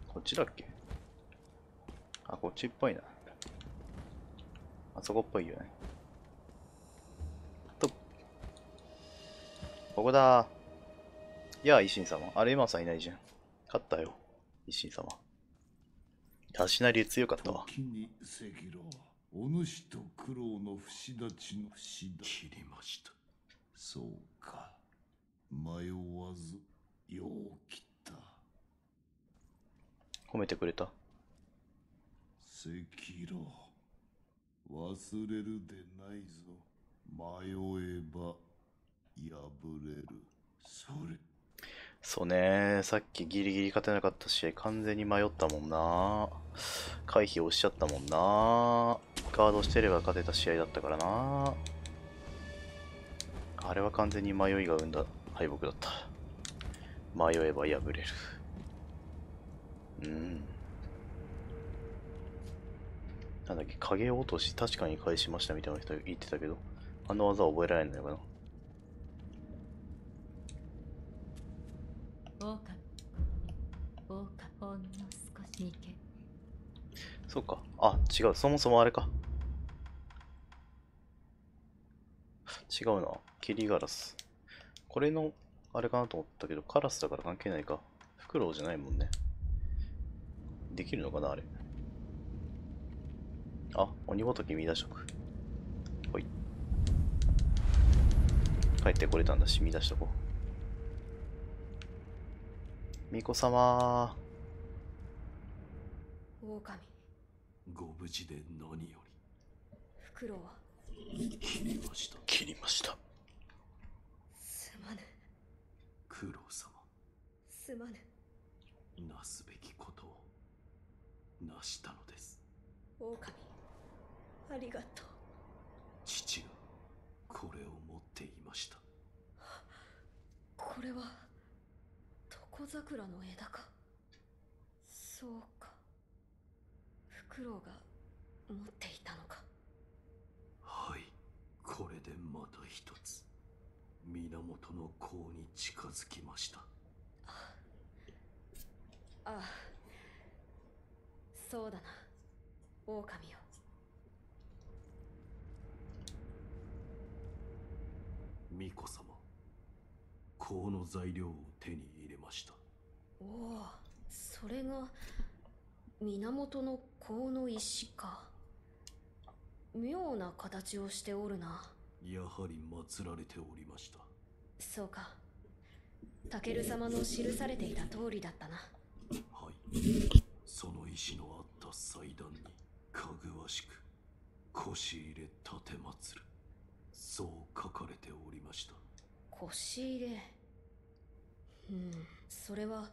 こっちだっけ？あ、こっちっぽいな。あそこっぽいよね。と、ここだー。いや、維新様。あれ、エマさんいないじゃん。勝ったよ、維新様。たしなり強かったわ。時に赤狼、お主と苦労の不死立ちの死だ。切りました。そうか。迷わず、よう切った。褒めてくれた。赤狼、忘れるでないぞ。迷えば、破れる。それ。そうね、さっきギリギリ勝てなかった試合完全に迷ったもんな。回避押しちゃったもんな。ガードしてれば勝てた試合だったからな。あれは完全に迷いが生んだ敗北だった。迷えば破れる。なんだっけ、影落とし確かに返しましたみたいな人言ってたけど、あの技覚えられないのかな。ほんの少しにけ。そうか。あ、違う。そもそもあれか。違うな。キリガラス。これの、あれかなと思ったけど、カラスだから関係ないか。フクロウじゃないもんね。できるのかなあれ。あ、鬼ごとき見出しとく。ほい。帰ってこれたんだし、見出しとこう。巫女様狼、ご無事で何より。フクロウは切りました。切りました。すまぬ。苦労様。すまぬ。なすべきことを。成したのです。狼、ありがとう。父がこれを持っていました。これは床桜の枝か。そうか、フクロウが持っていたのか。はい、これでまた一つ源の甲に近づきました。ああ、そうだな、狼よ。巫女様、甲の材料を手に入れました。おお、それが源の甲の石か。妙な形をしておるな。やはり祀られておりました。そうか、タケル様の記されていた通りだったな。はい、その石のあった祭壇にかぐわしく腰入れ立て祀る、そう書かれておりました。腰入れ。それは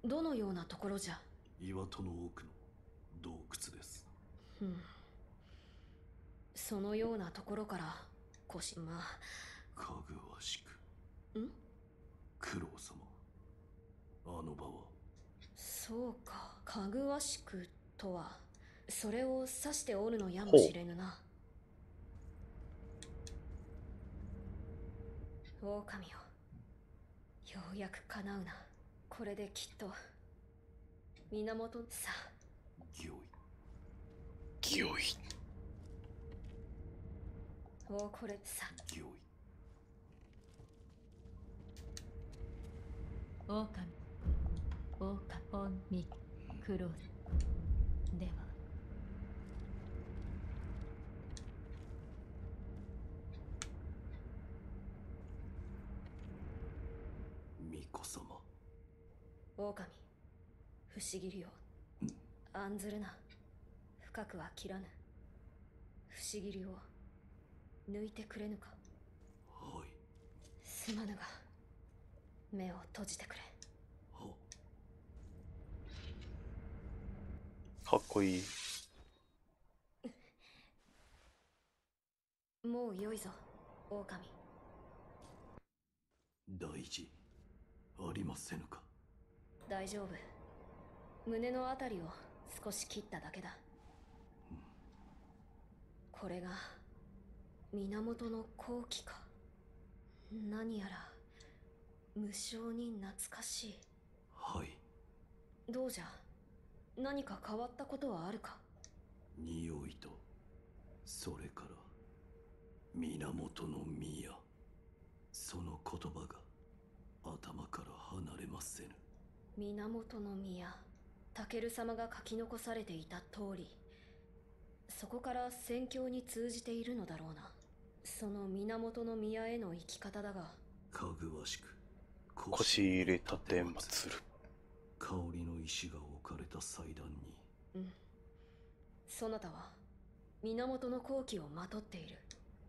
どのようなところじゃ。岩戸の奥の洞窟です。そのようなところから腰、まあかぐわしく。九郎様、あの場は。そうか、かぐわしくとはそれを指しておるのやもしれぬな。狼よ、ようやく叶うな。これできっと源さ。御意。御意。おこれさ。御意。狼、狼、クローでは。巫女様。狼、不思議よ。案ずるな。深くは切らぬ。不思議を抜いてくれぬか。はい。すまぬが、目を閉じてくれ。かっこいい。もう良いぞ、狼。大事ありませぬか。大丈夫。胸のあたりを少し切っただけだ。これが源の好機か。何やら無性に懐かしい。はい。どうじゃ、何か変わったことはあるか。匂いと、それから源の宮、その言葉が頭から離れませぬ。源の宮、タケル様が書き残されていた通り、そこから宣教に通じているのだろうな。その源の宮への生き方だが、かぐわしく腰入れ立て祭る。香りの石が置かれた祭壇に。そなたは源の好機をまとっている。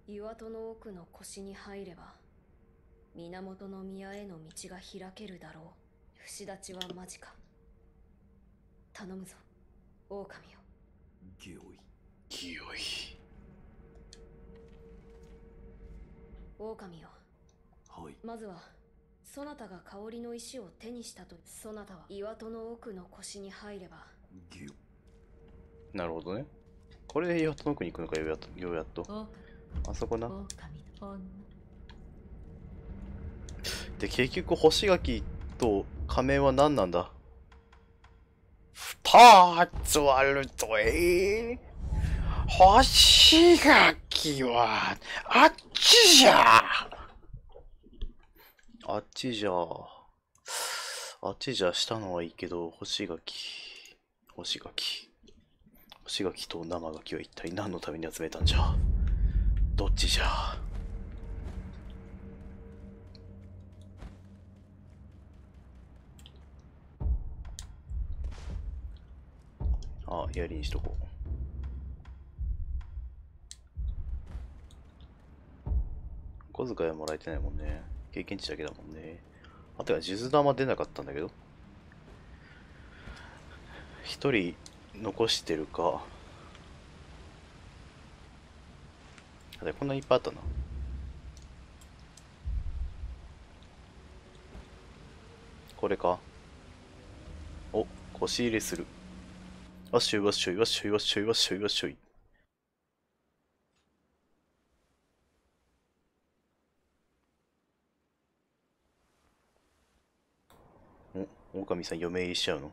岩戸の奥の腰に入れば源の宮への道が開けるだろう。節立ちは間近。頼むぞ、狼よ。御意。御意。狼よ。はい。まずはそなたが香りの石を手にしたと。そなたは岩戸の奥の腰に入れば。なるほどね。これで岩戸の奥に行くのか、ようやっと。あそこな。で、結局星垣と仮面は何なんだ。2つあると星垣はあっちじゃ。あっちじゃ。あっちじゃしたのはいいけど、星垣と生垣は一体何のために集めたんじゃ。どっちじゃ。あ、槍にしとこう。小遣いはもらえてないもんね。経験値だけだもんね。あとは数珠玉出なかったんだけど。一人残してるか。あれ、こんなにいっぱいあったな。これか。お、腰入れする。わっしょいわっしょいわっしょいわっしょいわっしょいわっしょい。お、狼さん嫁入りしちゃうの？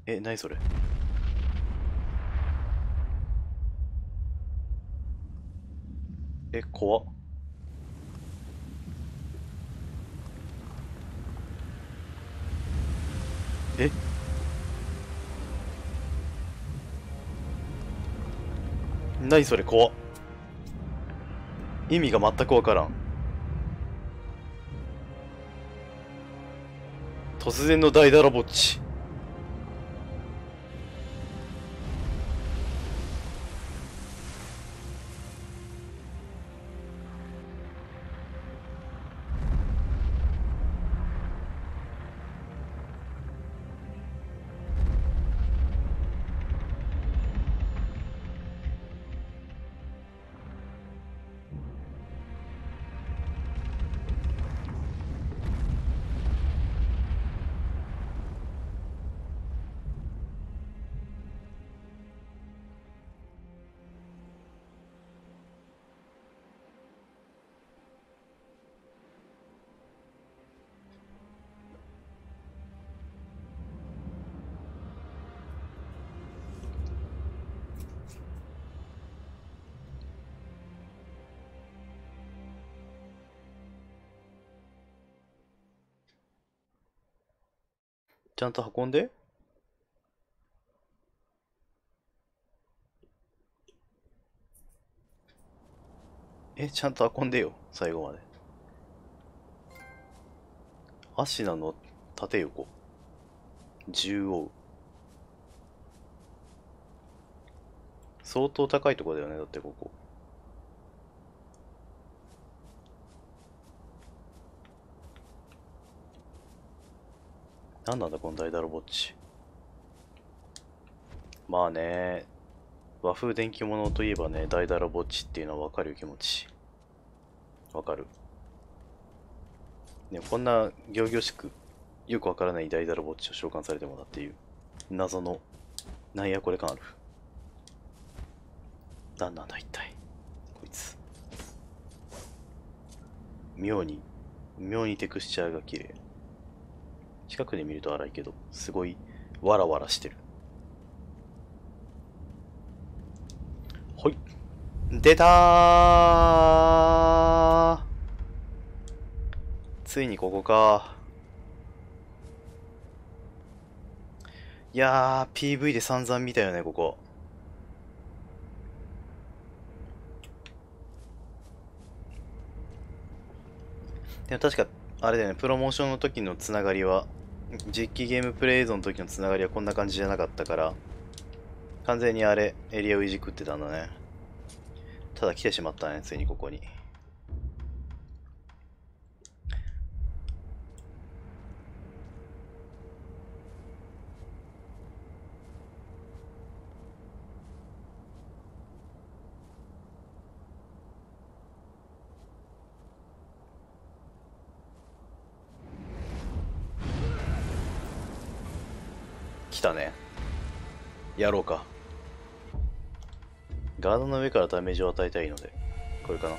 ええ、何それ？え、怖っ。え、何それ？怖っ。意味が全くわからん。突然の大だらぼっち。ちゃんと運んで。え、ちゃんと運んでよ、最後まで。アシナの縦横。縦横。相当高いところだよね、だってここ。なんなんだこの大だろぼっち。まあね、和風電気物といえばね、大だろぼっちっていうのはわかるよ、気持ち。わかる。ね、こんな仰々しく、よくわからない大だろぼっちを召喚されてもだっていう、謎の、なんやこれ感ある。なんなんだ一体、こいつ。妙にテクスチャーが綺麗。近くで見ると荒いけど、すごい、わらわらしてる。ほい。出たー。ついにここか。いやー、PV で散々見たよね、ここ。でも確か、あれだよね、プロモーションの時のつながりは、実機ゲームプレイ映像の時のつながりはこんな感じじゃなかったから、完全にあれ、エリアをいじくってたんだね。ただ来てしまったね、ついにここに。来たね。やろうか。ガードの上からダメージを与えたいので、これかな。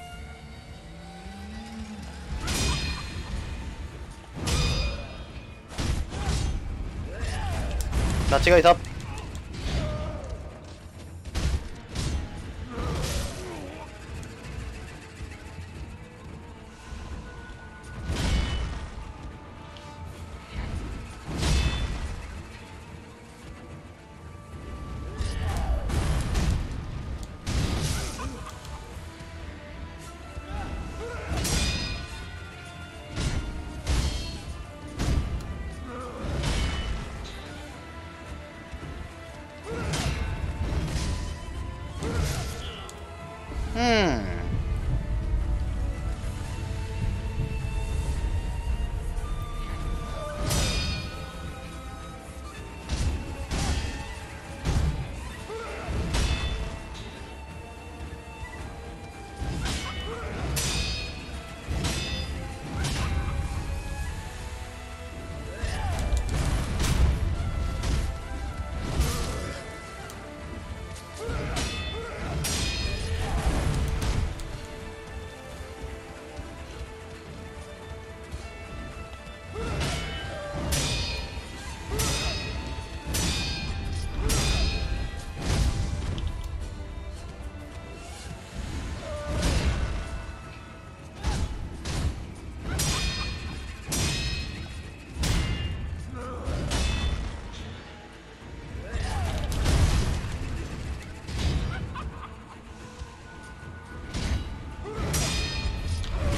間違えた。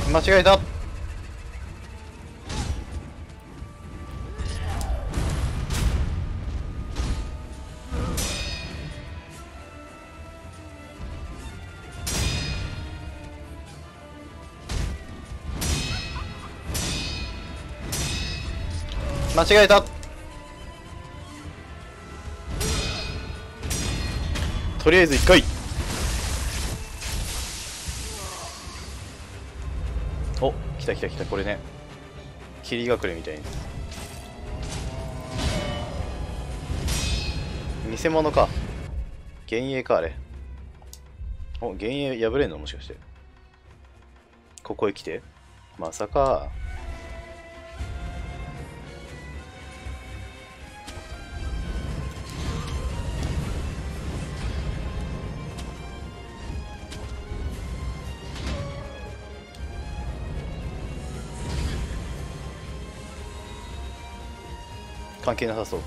間違えた。間違えた。とりあえず1回。お、来た来た来た。これね、霧隠れみたいです。偽物か。幻影かあれ。お、幻影破れんのもしかして。ここへ来てまさか。関係なさそう。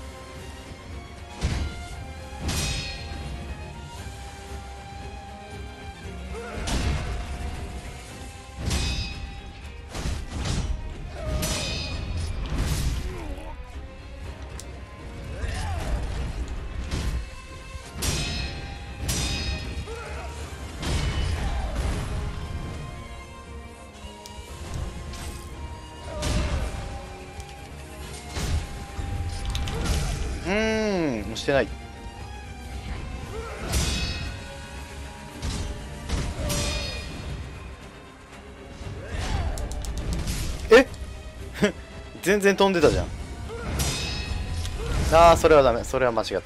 もうしてない。え全然飛んでたじゃん。ああ、それはダメ。それは間違ってる。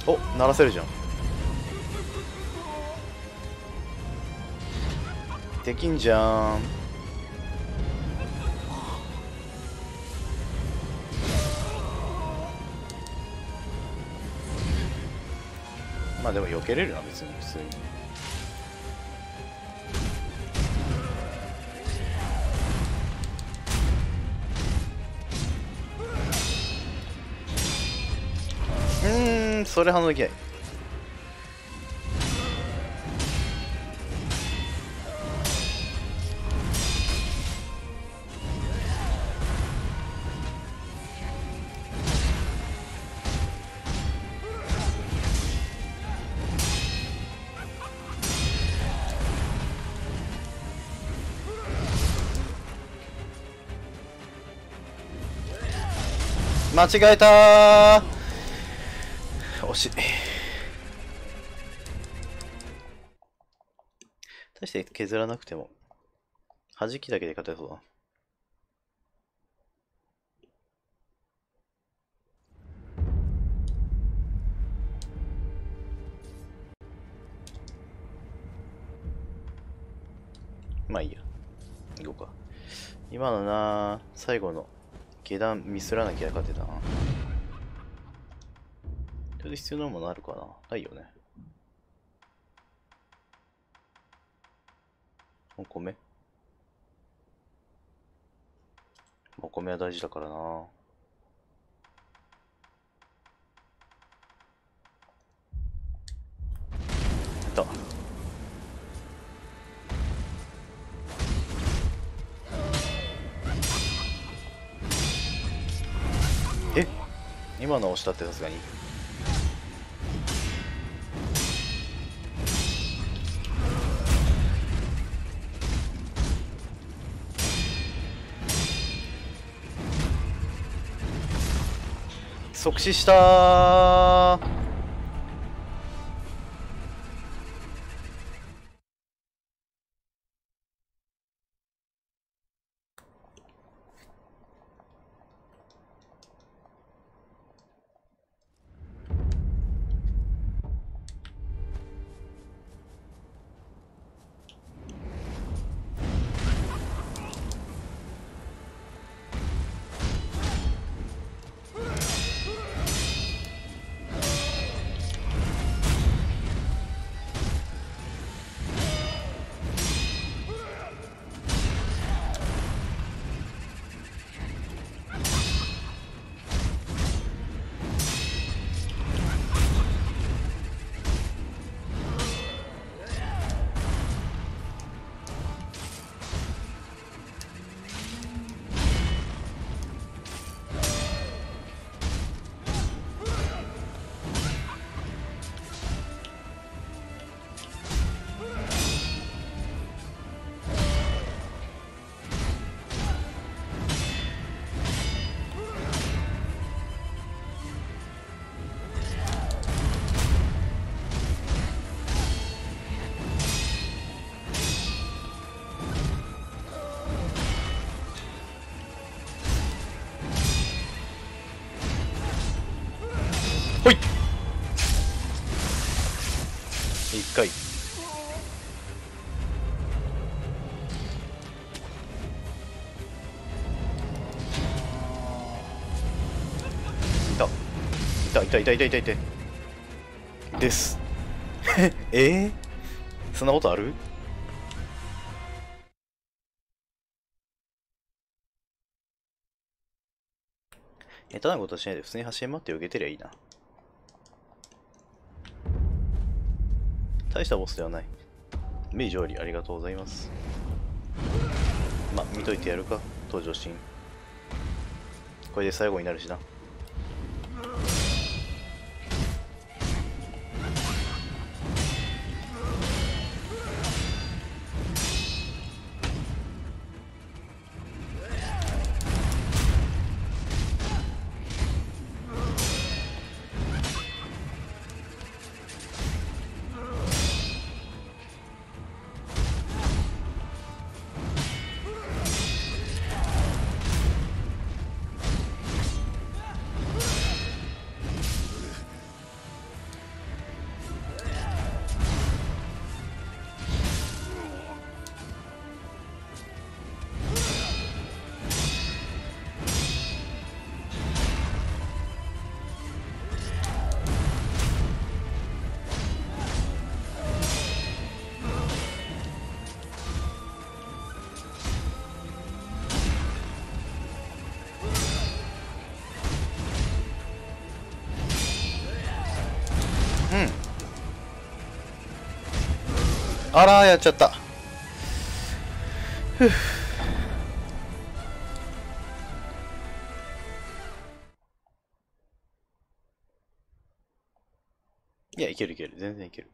お、鳴らせるじゃん。できんじゃん。まあでも避けれるな、別に普通に。それ反応できない。間違えたー。惜しい。大して削らなくても弾きだけで勝てそうだ。まあいいや、行こうか。今のな、最後の下段ミスらなきゃ勝てたな。それで必要なものあるかな。ないよね。お米。お米は大事だからな。やった。今の押したってさすがに。即死したー。ほい。一回。いたですそんなことある？下手なことしないで普通に走り回って避けてりゃいいな。大したボスではない。メイジョーリありがとうございます。ま、見といてやるか、登場シーン。これで最後になるしな。あらー、やっちゃった。ふう。いや、いけるいける。全然いける。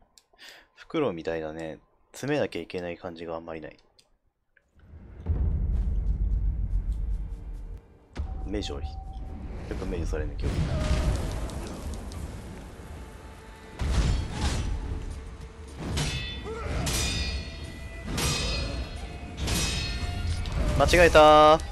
フクロウみたいなね、詰めなきゃいけない感じがあんまりない。メジョリ。よくメジされるね、今日。間違えたー。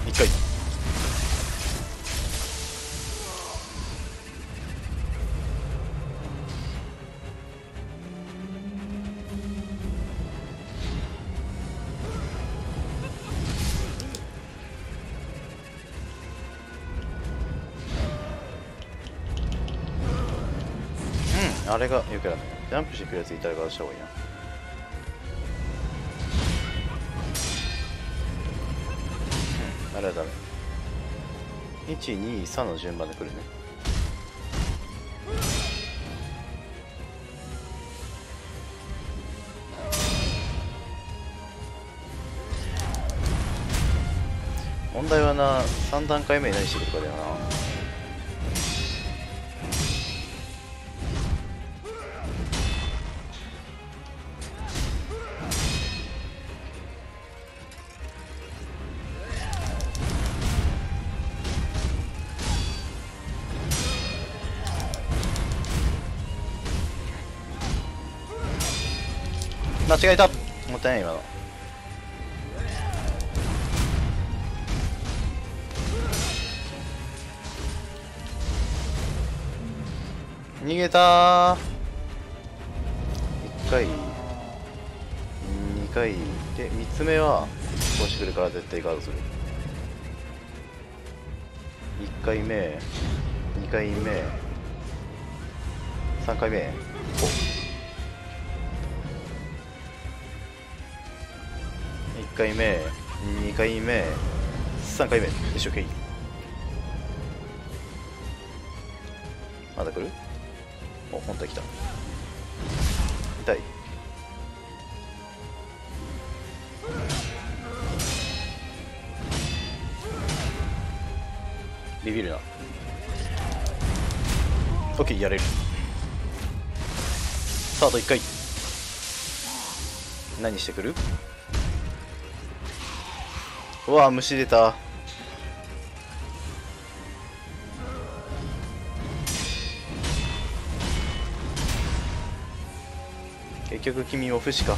一回。うん、あれがよくやらない。ジャンプしてくるやついたらからした方がいいな。あれはダメ。1、2、3の順番で来るね。問題はな、3段階目に何してくるかだよな。間違えた。もったいない今の。逃げたー。1回2回で3つ目はこうしてくるから絶対ガードする。1回目2回目3回目1回目2回目3回目。一生懸命まだ来る。お、本体来た。痛い。ビビるな。オッケー、やれる。さあ、あと1回。何してくる。うわ、虫出た。結局君も不死か。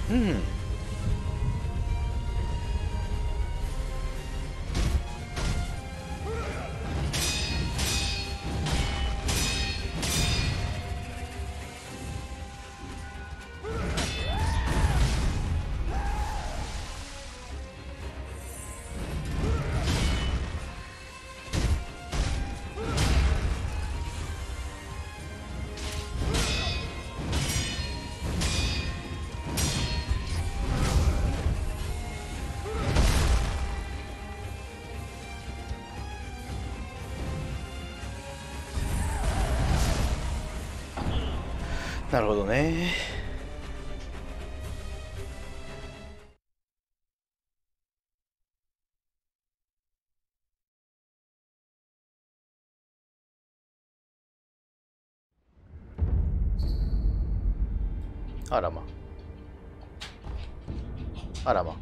うん。なるほどね。あらま。あらま。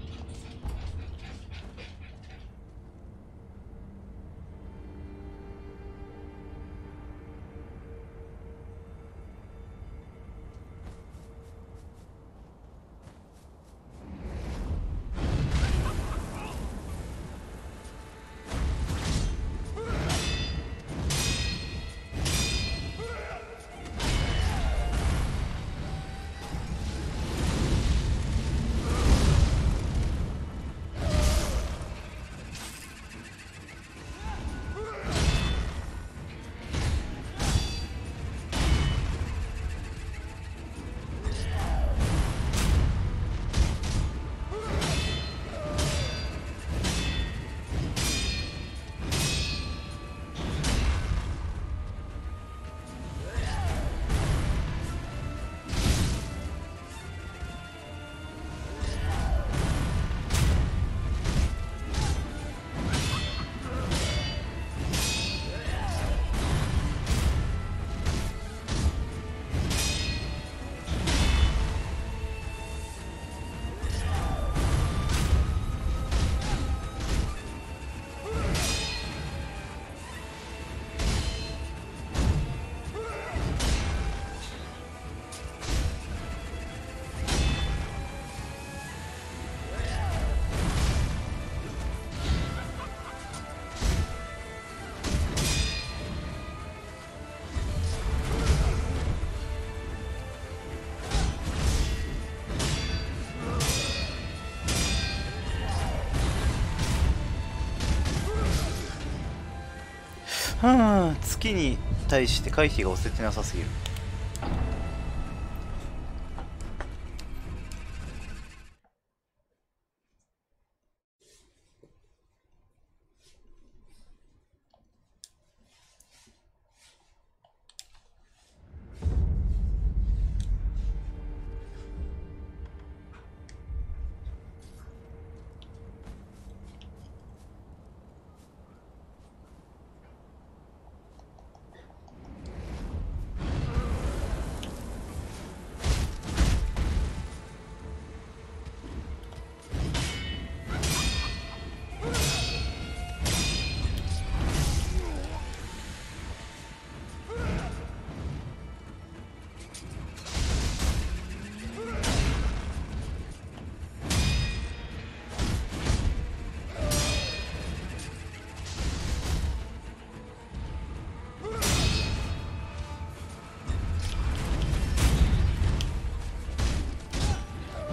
はあ、月に対して回避が押せてなさすぎる。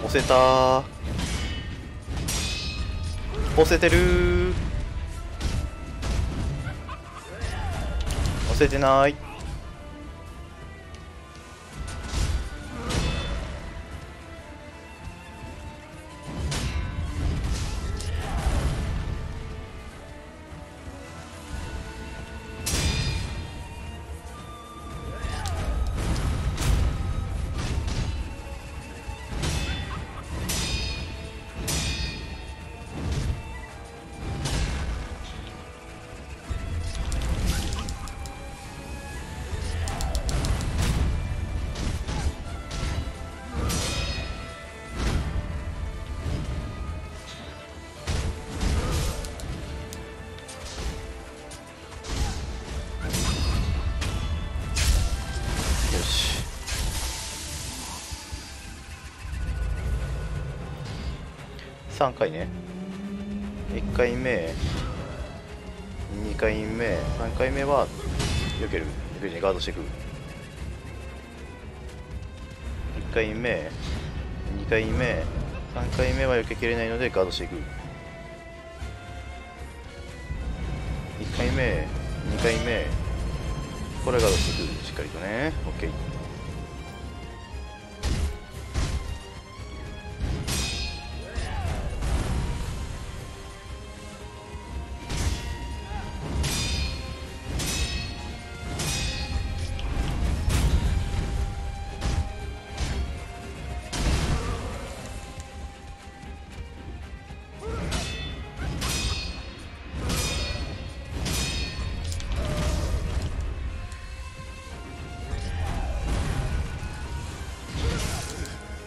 押せたー。押せてるー。押せてない。3回ね。1回目、2回目、3回目は避ける。避けるにガードしていく。1回目、2回目、3回目は避けきれないのでガードしていく。1回目、2回目、これガードしていく。しっかりとね。OK。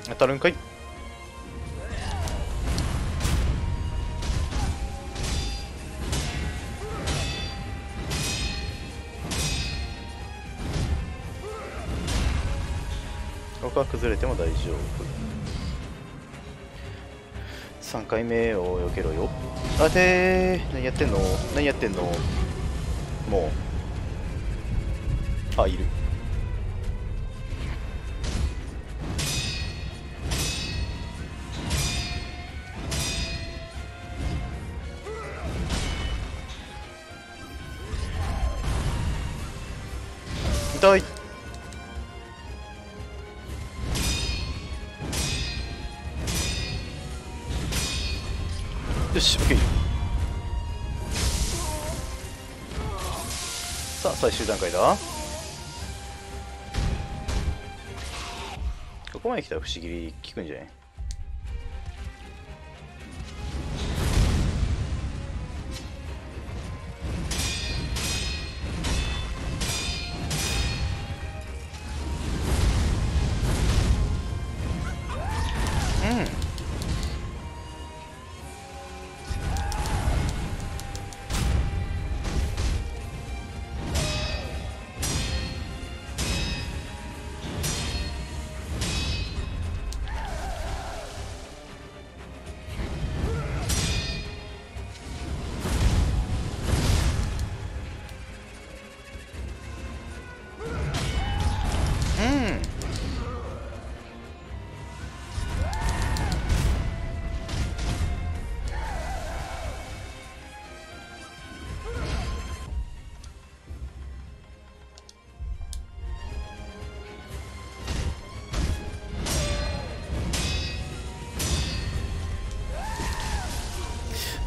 当たるんかい。ここは崩れても大丈夫。3回目を避けろよ。あてー、何やってんの、何やってんの。もう、あ、いる。痛い。よし、OK。さあ、最終段階だ。ここまで来たら不思議効くんじゃない？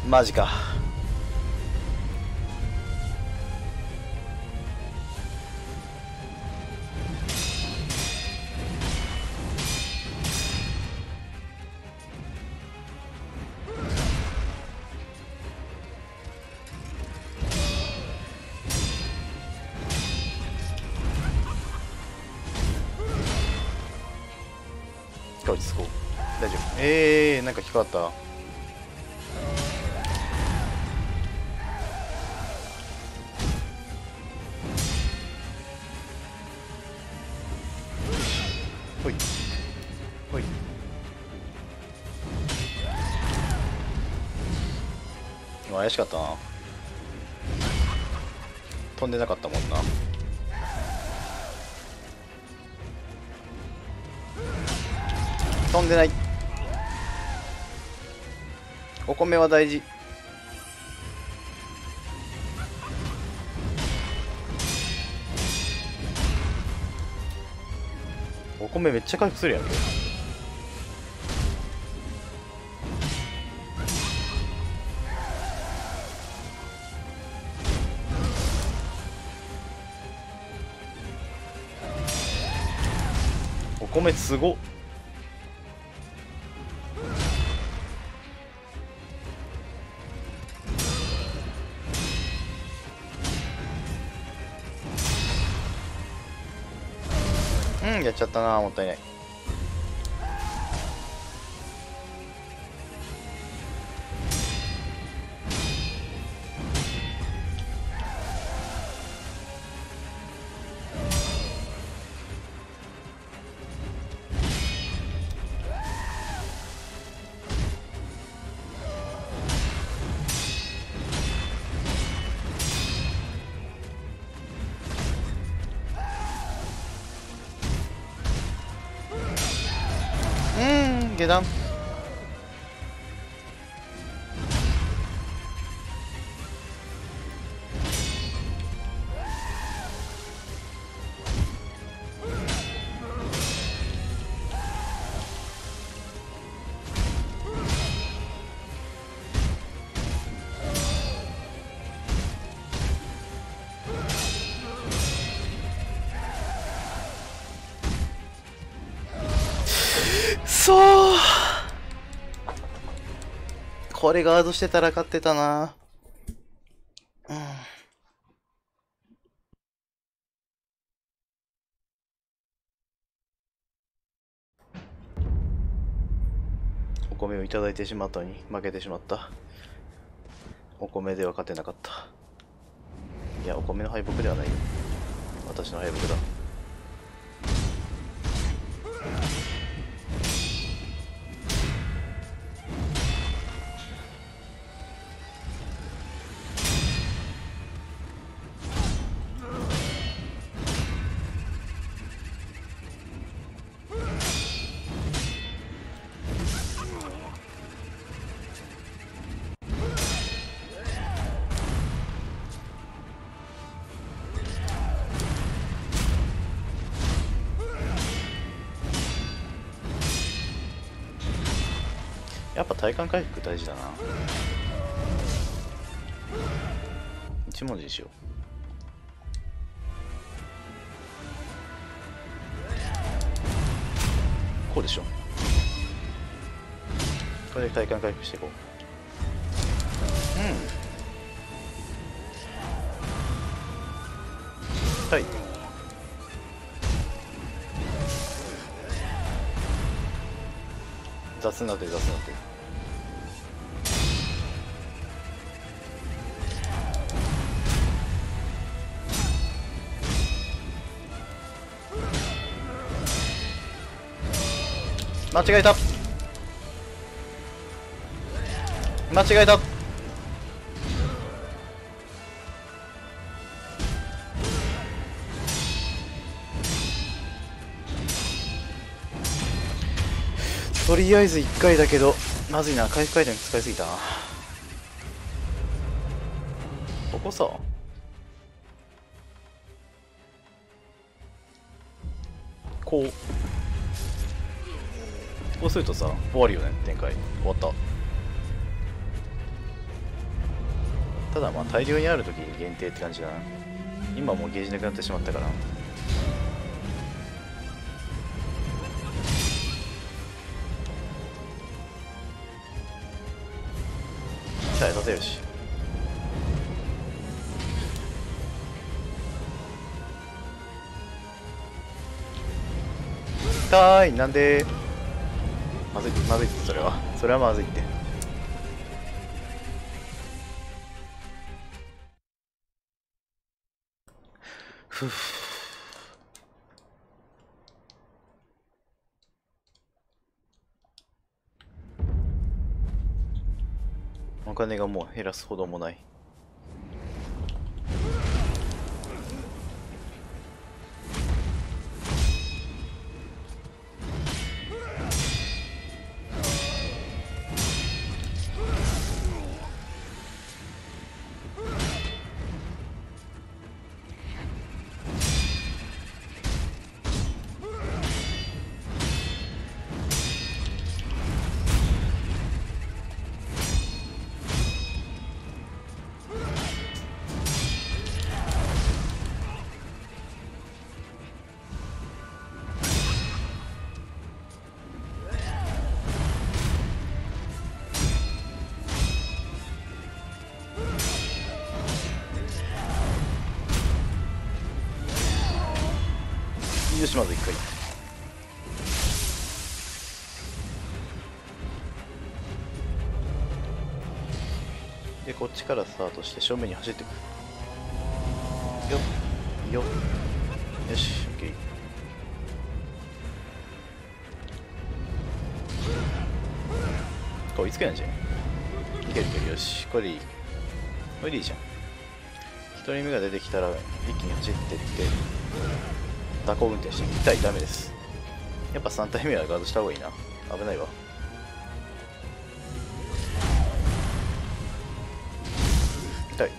マジか。落ち着こう。大丈夫。なんか引っかかった。ほいほい。今怪しかったな。飛んでなかったもんな。飛んでない。お米は大事。お米めっちゃ回復するやんけ。お米すごっ。やっちゃったな。もったいない。下段。そう、これガードしてたら勝ってたな。お米をいただいてしまったのに負けてしまった。お米では勝てなかった。いや、お米の敗北ではないよ。私の敗北だ。やっぱ体幹回復大事だな。一文字にしよう。こうでしょ。これで体幹回復していこう。はい。雑なって雑なって。間違えた。間違えた。とりあえず1回だけどまずいな。回復アイテム使いすぎたな。ここさ、こうするとさ終わるよね。展開終わった。ただまあ大量にある時に限定って感じだな。今もうゲージなくなってしまったから。さあ立てるし。痛い。なんでまずいまずいって。それはまずいって。ふう。お金がもう減らすほどもない。よし、まず1回。で、こっちからスタートして正面に走ってくよっよっ。よし、オッケー。追いつけないじゃん。いけるいける。よし、これでいい。これでいいじゃん。1人目が出てきたら一気に走ってって蛇行運転して痛い。ダメです。やっぱ3体目はガードした方がいいな。危ないわ。痛い。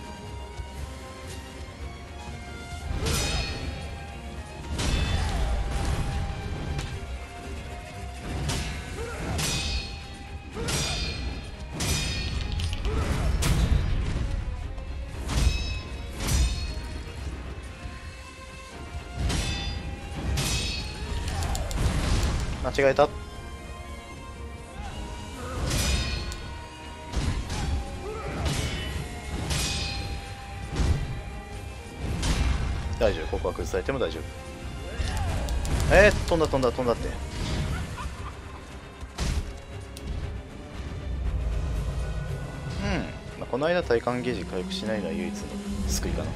間違えた。大丈夫。ここは崩されても大丈夫。飛んだ飛んだ飛んだって。まあ、この間体感ゲージ回復しないのは唯一の救いかな。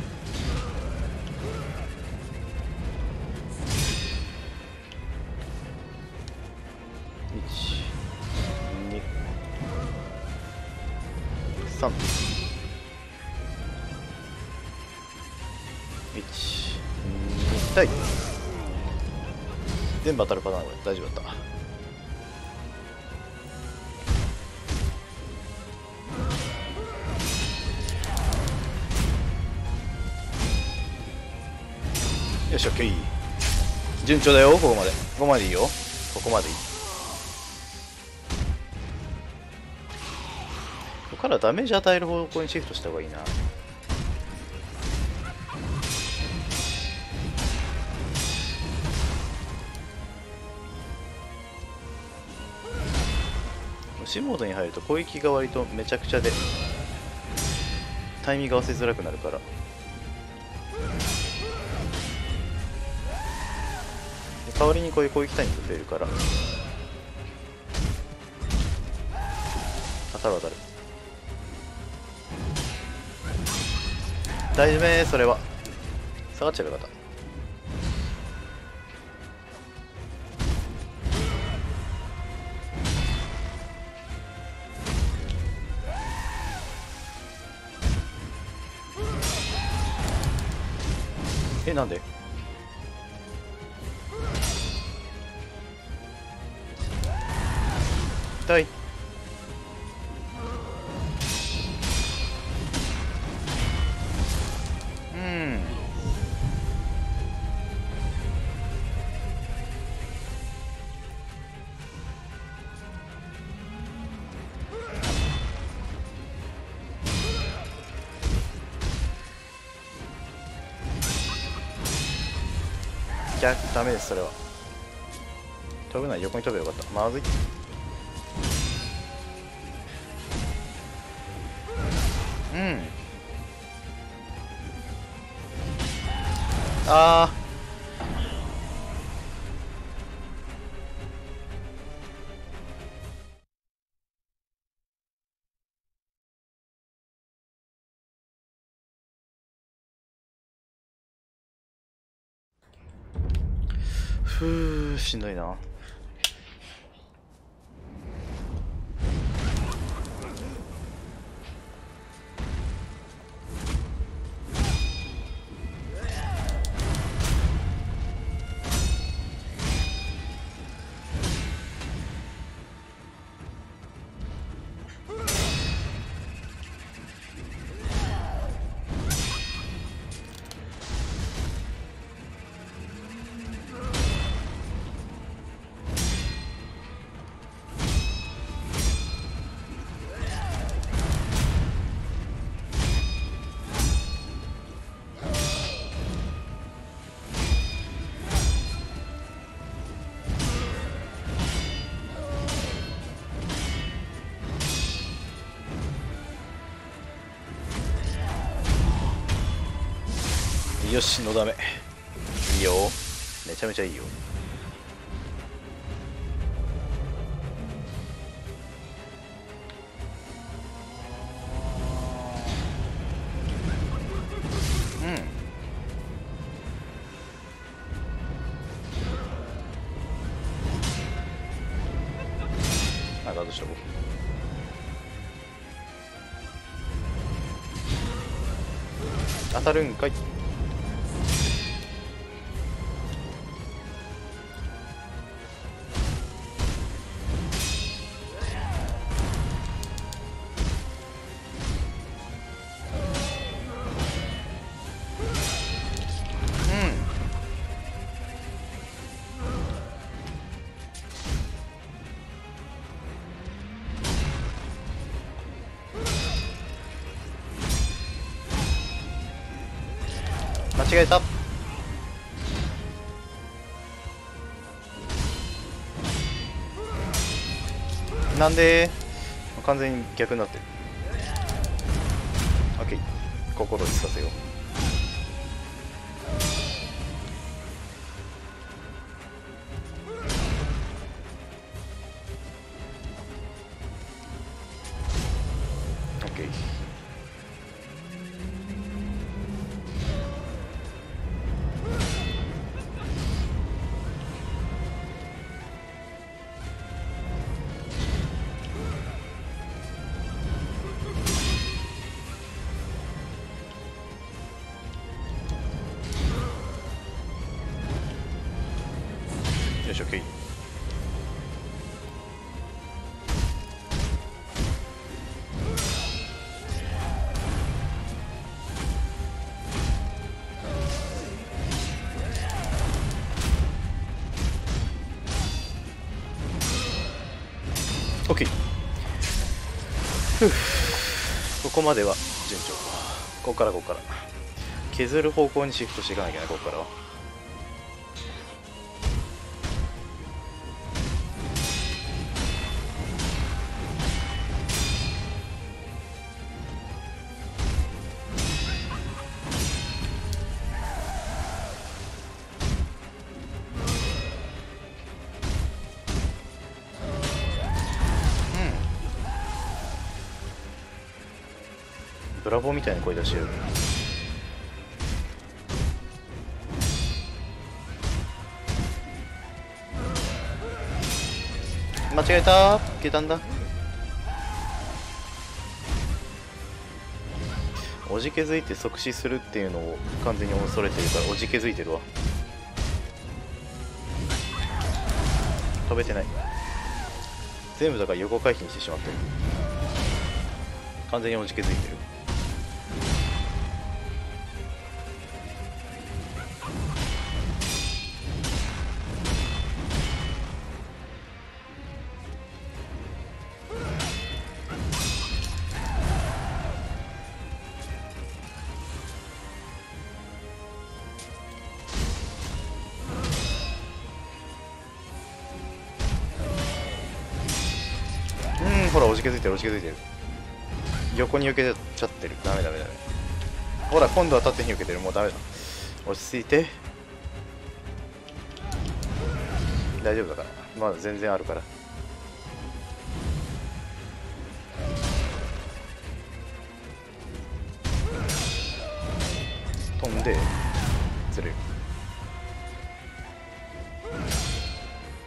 3 1 2対全部当たるパターン。これ大丈夫だった。よし、オッケー。順調だよ。ここまでいいよ。ここまでいい。ここからダメージ与える方向にシフトした方がいいな。無視モードに入ると攻撃が割とめちゃくちゃでタイミング合わせづらくなるから。代わりにこういう攻撃タイミング増えるから当たる当たる。大丈夫。それは下がっちゃうよかった。なんで痛い。ダメです、それは。飛ぶなら横に飛べばよかった。まずい。うん。ああ。ふう、しんどいな。よし、のだめ。いいよ。めちゃめちゃいいよ。うん。ガードしとこう。当たるんかい。間違えた。なんで完全に逆になってる。オッケー、心落ちさせよう。オッケー。よし、オッケー。オッケー。ここまでは順調。ここから削る方向にシフトしていかなきゃね、ここからは。ブラボーみたいな声出してる。間違えた。下段だ。おじけづいて即死するっていうのを完全に恐れてるからおじけづいてるわ。飛べてない。全部だから横回避にしてしまってる。完全におじけづいてる。おじけづいてる、おじけづいてる。横に避けちゃってる。ダメダメダメ。ほら、今度は縦に避けてる。もうダメだ。落ち着いて。大丈夫だから。まだ全然あるから。飛んで、ずれる。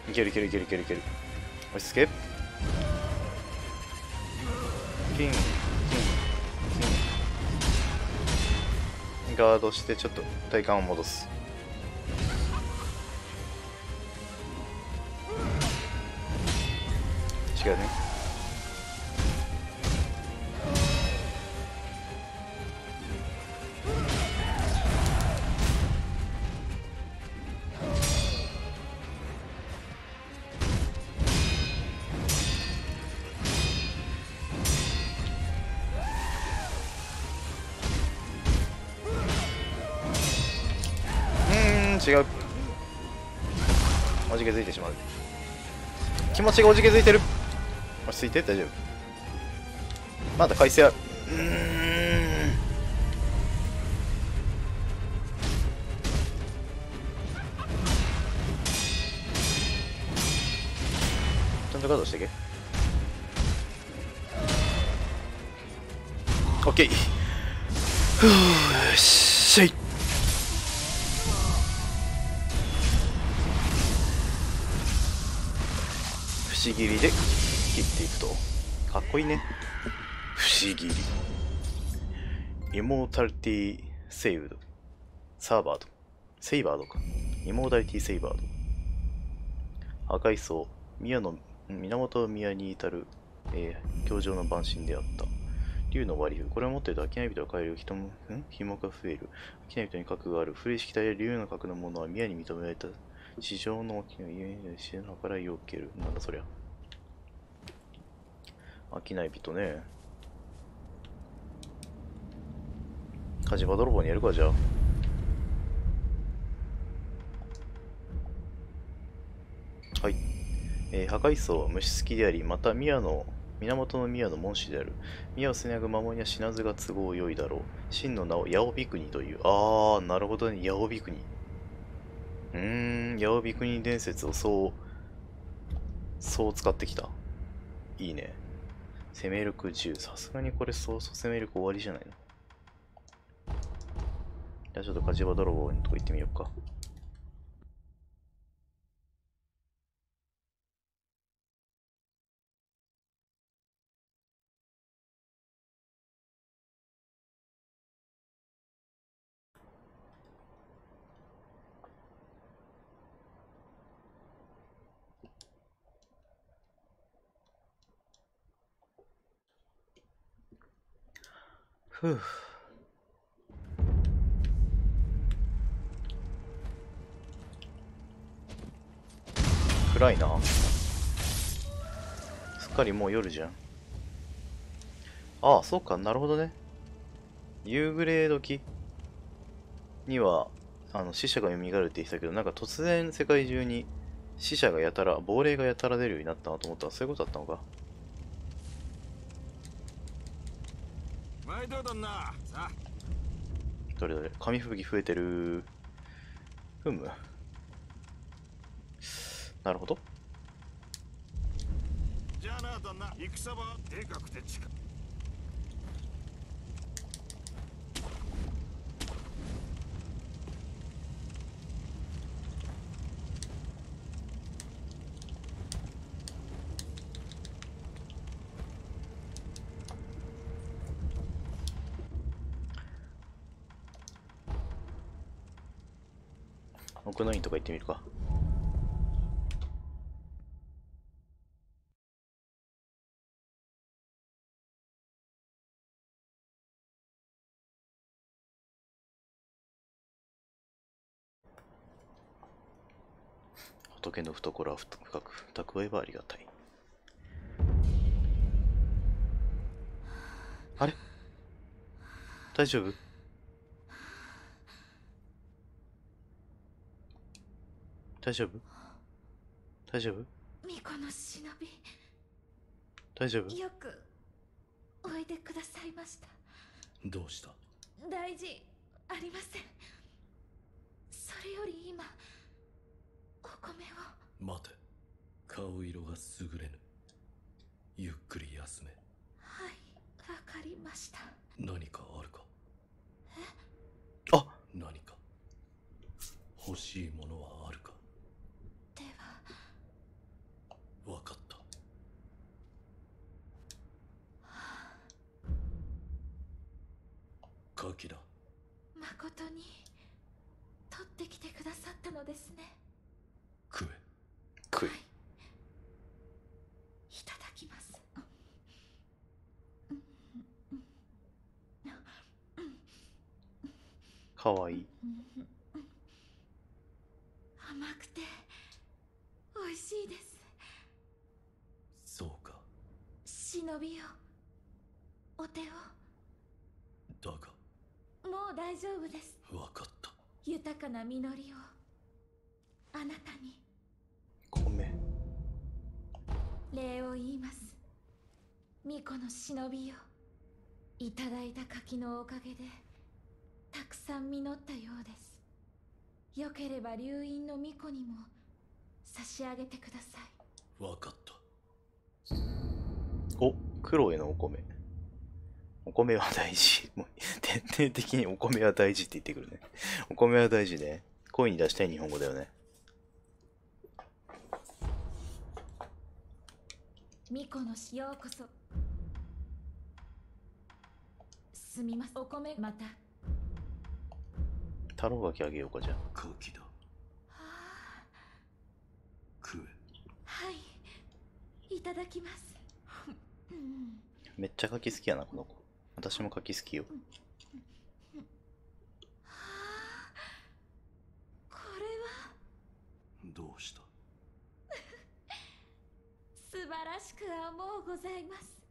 いけるいけるいけるいけるいける。落ち着け。ピン、ピン、ピン。ガードして、ちょっと体幹を戻す。違うね。違う。おじけづいてしまう。気持ちがおじけづいてる。落ち着いて、大丈夫。まだ回生ある。ちゃんとガードしてけ。オッケー。ふぅしゃい。不思議りで切っていくとかっこいいね。不思議りイモータリティセイブドサーバードセイバードか。イモータリティセイバード破壊層源宮に至る、教場の万神であった。竜の割り符。これを持っていると商い人が買える紐が増える。商い人に核がある。古い式体や竜の核のものは宮に認められた。市場の大きな家に自然の計らいを受ける。なんだそりゃ。商い人ね。火事場泥棒にやるか、じゃあ。はい。破壊層は虫好きであり、また源宮の門主である。宮を捨てなく守りには死なずが都合良いだろう。真の名を八尾比国という。あー、なるほどね。八尾比国。八尾比国伝説をそう使ってきた。いいね。攻め力10。さすがにこれそう攻め力終わりじゃないの。じゃあちょっと火事場泥棒のとこ行ってみようか。ふぅ。暗いな。すっかりもう夜じゃん。ああ、そうか、なるほどね。夕暮れ時には、死者が蘇るって言ってたけど、なんか突然世界中に死者がやたら、亡霊がやたら出るようになったなと思ったら、そういうことだったのか。毎度だな。さあ。どれどれ、紙吹雪増えてる。ふむ。なるほど。じゃあな、旦那。戦場でかくて近い。奥の院とか行ってみるか。仏の懐は深く、蓄えばありがたい。あれ大丈夫大丈夫大丈夫巫女の忍び。大丈夫？よくおいでくださいました。どうした？大事ありません。それより今お米を。待て。顔色が優れぬ。ゆっくり休め。はい、わかりました。何かあるか？あ、何か欲しいものはあるか？では。わかった。柿だ。誠に取ってきてくださったのですね。食え。食い。いただきます。かわいい。甘くて美味しいです。そうか。忍びよ、お手を。だがもう大丈夫です。わかった。豊かな実りをあなたに。米。礼を言います。巫女の忍びよ、いただいた柿のおかげでたくさん実ったようです。よければ流院の巫女にも差し上げてください。わかった。お、黒へのお米。お米は大事。もう徹底的にお米は大事って言ってくるね。お米は大事ね。声に出したい日本語だよね。巫女のようこそ。すみます。お米また。太郎柿あげようか、じゃあ。柿だ。はあ、食え。はい、いただきます。めっちゃ柿好きやな、この子。私も柿好きよ。はあ、これはどうした？素晴らしく甘うございます。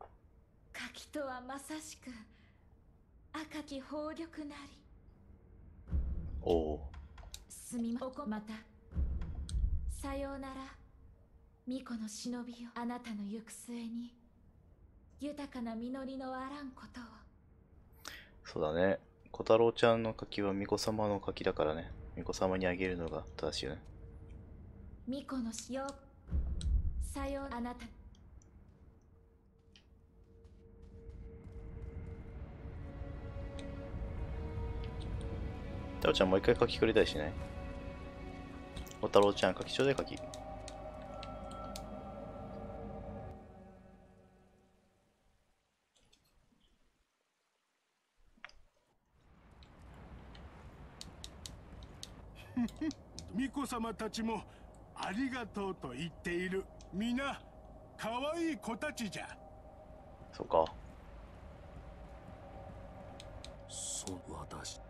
柿とはまさしく赤き宝玉なり。おお。すみまおこまた。さようなら、巫女の忍びよ。あなたの行く末に豊かな実りのあらんことを。そうだね。小太郎ちゃんの柿は巫女様の柿だからね。巫女様にあげるのが正しいよね。巫女のよさようあなた。太郎ちゃんもう一回柿くれたいしね。小太郎ちゃん柿ちょうだい柿。巫女様たちもありがとうと言っている。皆可愛い子たちじゃ。そうか。私。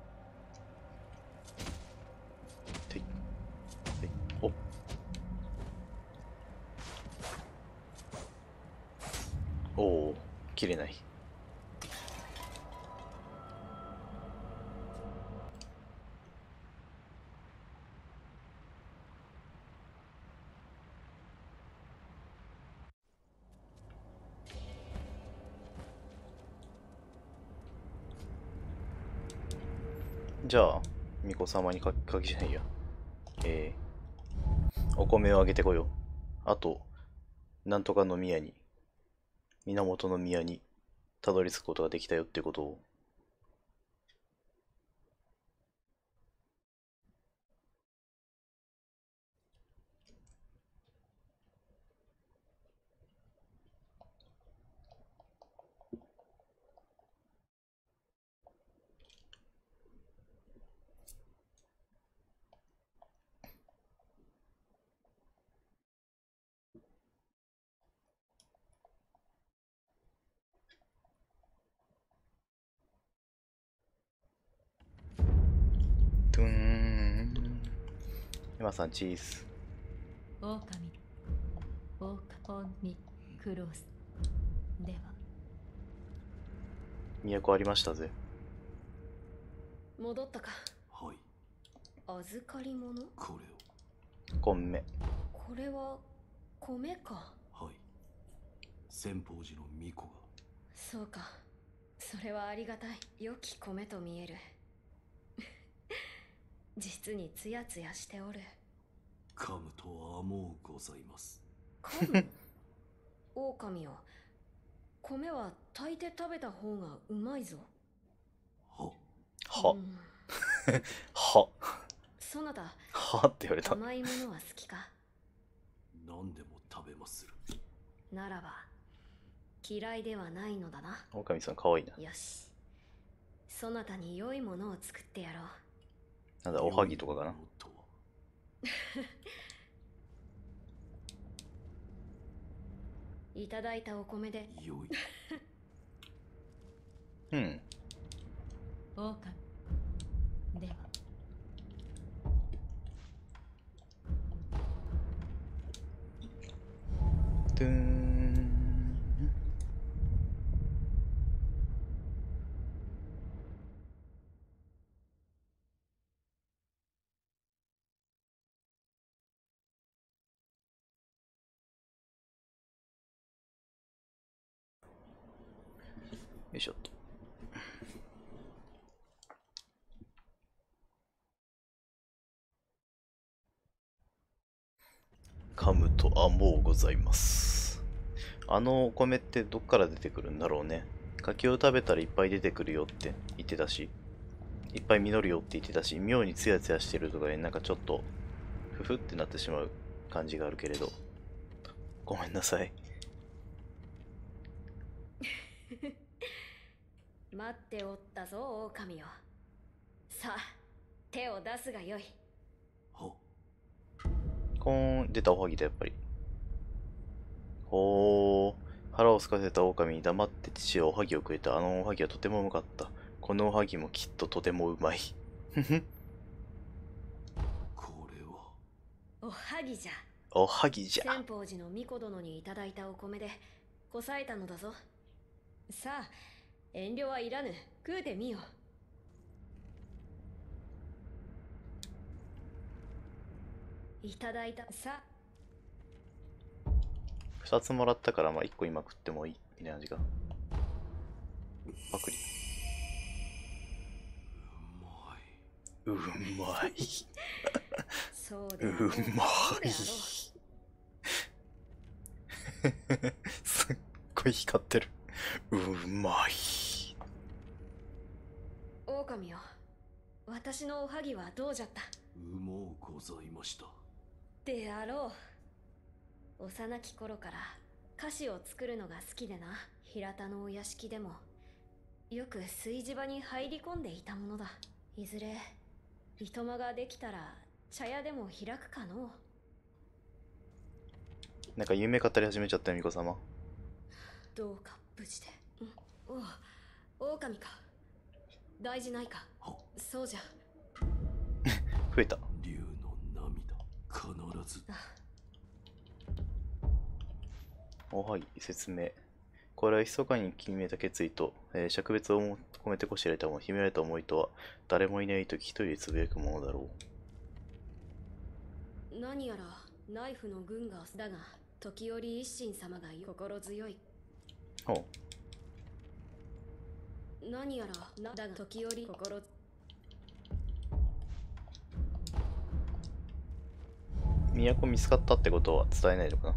てい。てい。お。おお、切れない。じゃあ、巫女様に柿じゃないや。お米をあげてこよう。あと、なんとかの宮に、源の宮にたどり着くことができたよってことを。トゥーン。山さん、チーズ。狼オオカポンミクロスでは。都ありましたぜ。戻ったか。はい。預かり物？これ米。これは米か。を。はい。先方寺の巫女が。そうか。それはありがたい。良き米と見える。実にツヤツヤしておる。噛むとはもうございます。噛む？狼よ。米は炊いて食べた方がうまいぞ。はは、うん、は、そなた、はって言われた。甘いものは好きか？何でも食べまする。ならば嫌いではないのだな。狼さんかわいいな。よし、そなたに良いものを作ってやろう。なんだ、おはぎとかかな。とはいただいたお米で。良い。うん。狼では。トゥーン。よいしょっと。噛むともうございます。あのお米ってどっから出てくるんだろうね。柿を食べたらいっぱい出てくるよって言ってたし、いっぱい実るよって言ってたし、妙にツヤツヤしてるとかでなんかちょっとふふってなってしまう感じがあるけれど、ごめんなさい。待っておったぞ、狼よ。さあ、手を出すがよい。はコーン、出たおはぎだ、やっぱり。ほー。腹を空かせた狼に黙って父はおはぎをくれた。あのおはぎはとてもうまかった。このおはぎもきっととてもうまい。ふふ。これはおはぎじゃ。おはぎじゃ。先方寺の巫女殿にいただいたお米でこさえたのだぞ。さあ、遠慮はいらぬ。食うてみよ。いただいた。さ2つもらったからまあ1個今食ってもいいみたいな感じか。パクリ。うまい。うまい。そうであろう。うまそうでい。あろすっごい光ってる。うまい。う。狼よ。私のおはぎはどうじゃった？もうございました。であろう。幼き頃から菓子を作るのが好きでな。平田のお屋敷でもよく炊事場に入り込んでいたものだ。いずれいとまができたら茶屋でも開くかの。なんか夢語り始めちゃったよ、みこ様。どうか無事で。おう、狼か。大事ないか。そうじゃ。増えた。竜の涙、必ず。おはぎ、説明。これは密かに決めた決意と、灼熱を込めてこしらえたもの、秘められた思いとは、誰もいないとき一人でつぶやくものだろう。何やらナイフの軍がだが、時折一心様が心強い。ほう。何やらだが時折心。都見つかったってことは伝えないのかな。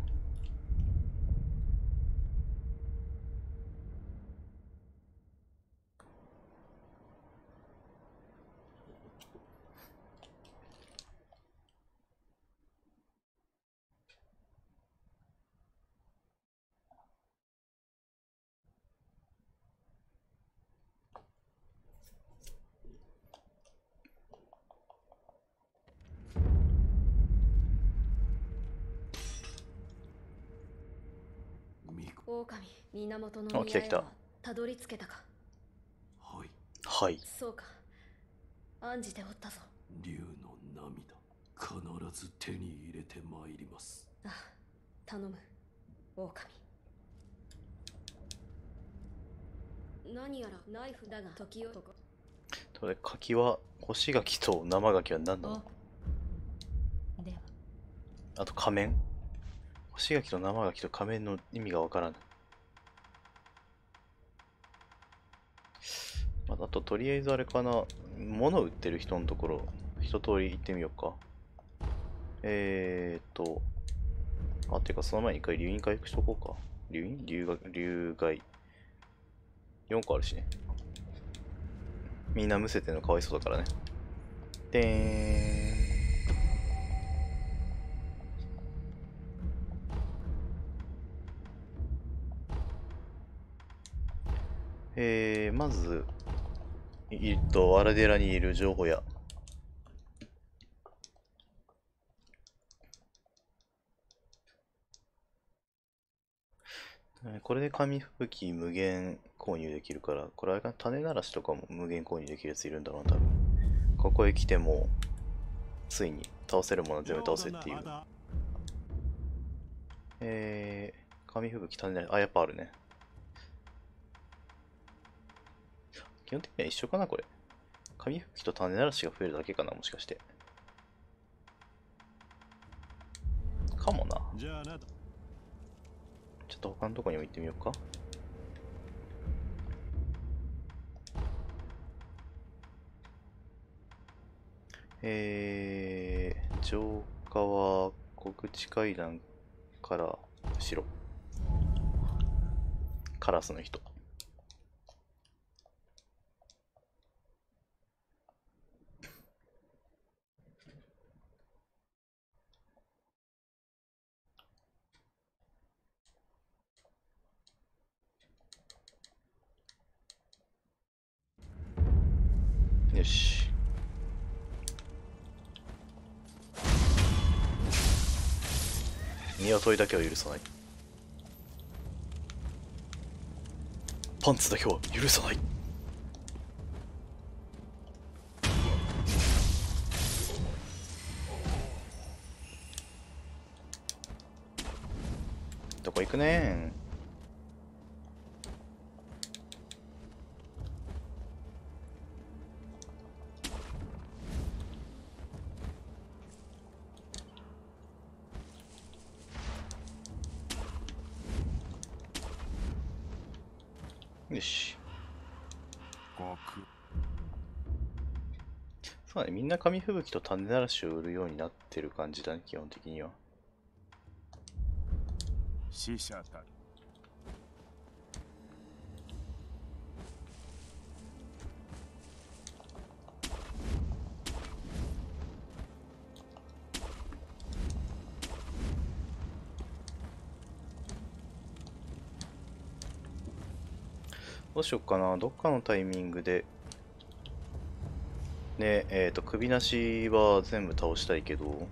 狼、源の宮へはたどり着けたか。はい。はい。そうか。案じておったぞ。竜の涙、必ず手に入れてまいります。あ、頼む、狼。何やらナイフだが時をとこ。それ柿は干し柿と生柿は何なの？では。あと仮面。干し柿と生柿と仮面の意味がわからぬ。あととりあえずあれかな、物売ってる人のところ、一通り行ってみようか。てかその前に一回留飲回復しとこうか。留害。4個あるしね。みんなむせてるのかわいそうだからね。でーん。まず、アラデラにいる情報や。これで紙吹雪無限購入できるから、これあれかな、種ならしとかも無限購入できるやついるんだろうな、多分。ここへ来ても、ついに倒せるもの全部倒せっていう。紙吹雪種ならし、あ、やっぱあるね。基本的には一緒かな、これ。紙吹きと種ならしが増えるだけかな、もしかして。かもな。ちょっと他のとこにも行ってみようか。浄化は小口階段から後ろ。カラスの人。よし。鶏だけは許さない。パンツだけは許さない。どこ行くねー。よし。そうだね、みんな紙吹雪と種ならしを売るようになってる感じだね、基本的には。死者たる。どうしよっかな、どっかのタイミングで。ね、首なしは全部倒したいけど。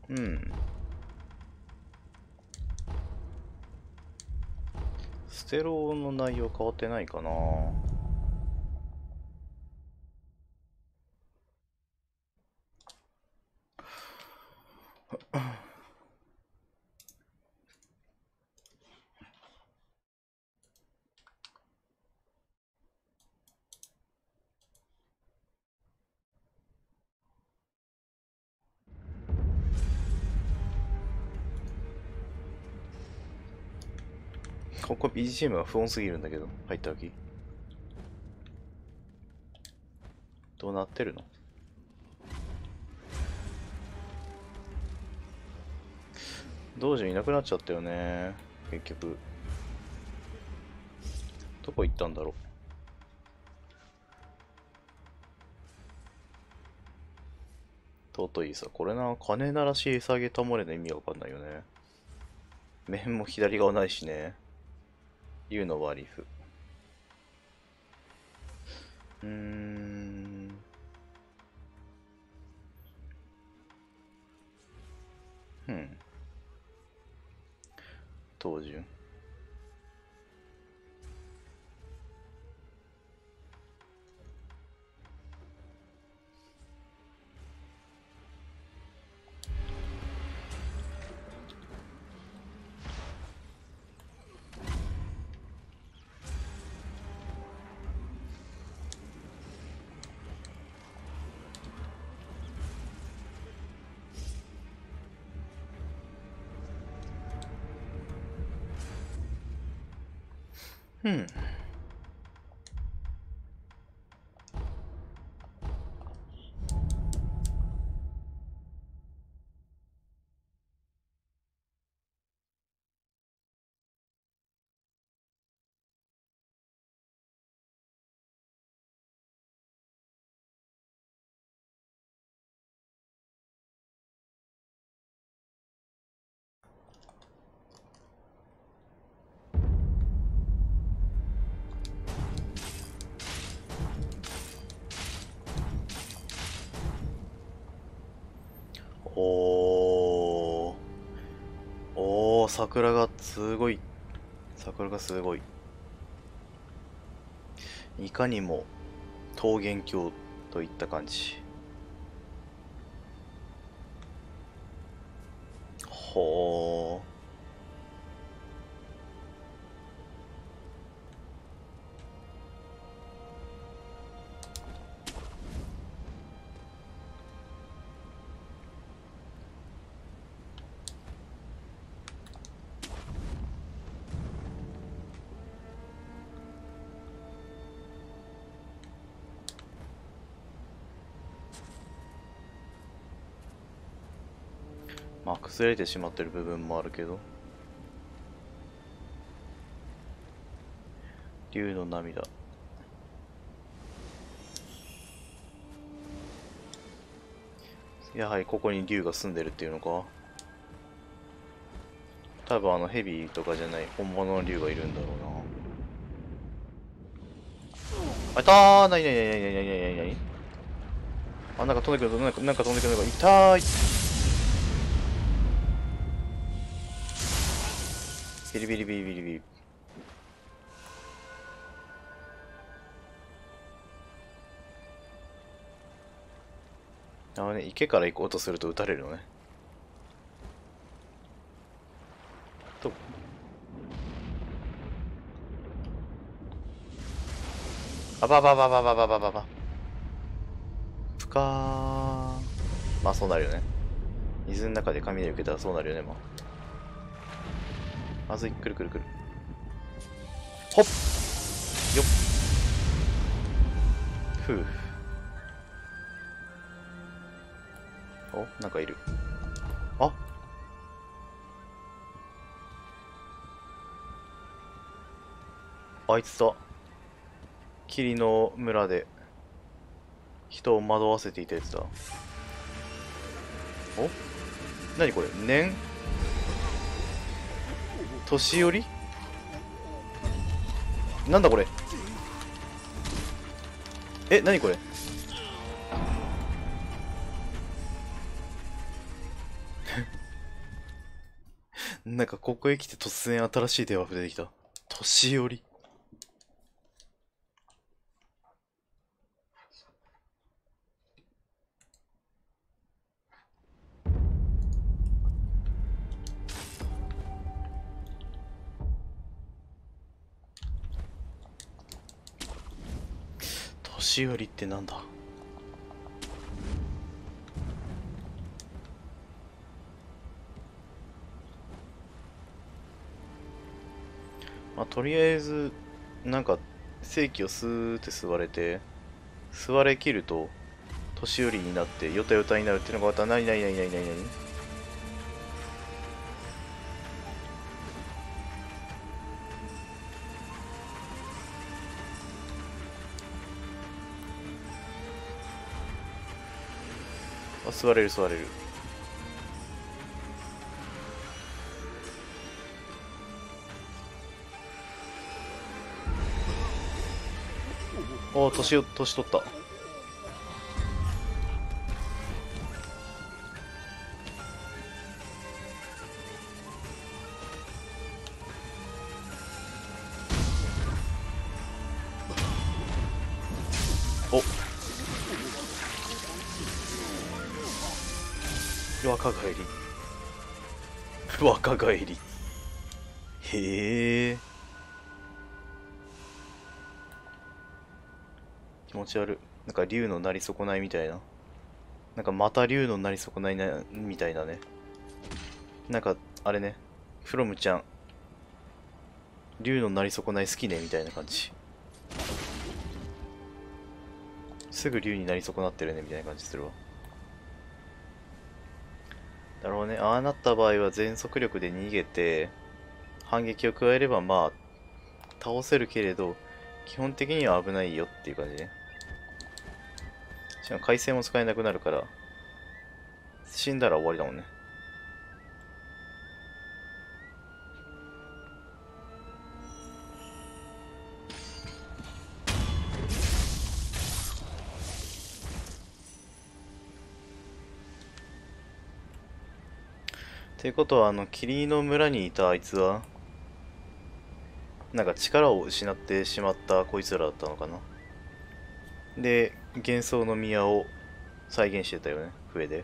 うん。ステロの内容変わってないかな。ここ BGM が不穏すぎるんだけど、入った時。どうなってるの？道場いなくなっちゃったよね、結局。どこ行ったんだろう。尊いさ、これな、金ならし餌げたもれの意味がわかんないよね。面も左側ないしね。U のワリフ。東順。おー。おー、桜がすごい。桜がすごい。いかにも桃源郷といった感じ。ほー。まあ崩れてしまってる部分もあるけど。竜の涙。やはりここに竜が住んでるっていうのか。多分ヘビとかじゃない本物の竜がいるんだろうな。あいたー。なになになになになになになに。あ、なんか飛んでくる、なんか飛んでくるのが痛い。ビリビリビリビリビリ。ね、池から行こうとすると撃たれるのね。と。あばばばばばばばばば。ぷかー。まあそうなるよね。水の中で雷受けたらそうなるよね、まあ。まずい、くるくるくる。ほっよっ。ふう。お、なんかいる。あ、あいつだ。霧の村で人を惑わせていたやつだ。お、なにこれ、年年寄りなんだこれ。え、なにこれ。なんかここへ来て突然新しいデバフ出てきた。年寄り。年寄りってなんだ。まあ、とりあえずなんか正気をスーって吸われて、吸われ切ると年寄りになってヨタヨタになるっていうのがまた何何何何何何。あ、吸われる吸われる。おお、年取った。お、若返り。若返り。へえ。気持ち悪い。なんか竜のなり損ないみたいな。なんかまた竜のなり損ないなみたいなね。なんかあれね、フロムちゃん竜のなり損ない好きねみたいな感じ。すぐ竜になり損なってるねみたいな感じするわ。だろうね。ああなった場合は全速力で逃げて反撃を加えればまあ倒せるけれど、基本的には危ないよっていう感じね。しかも回線も使えなくなるから、死んだら終わりだもんね。ていうことは、霧の村にいたあいつは、なんか力を失ってしまったこいつらだったのかな。で、幻想の宮を再現してたよね、笛で。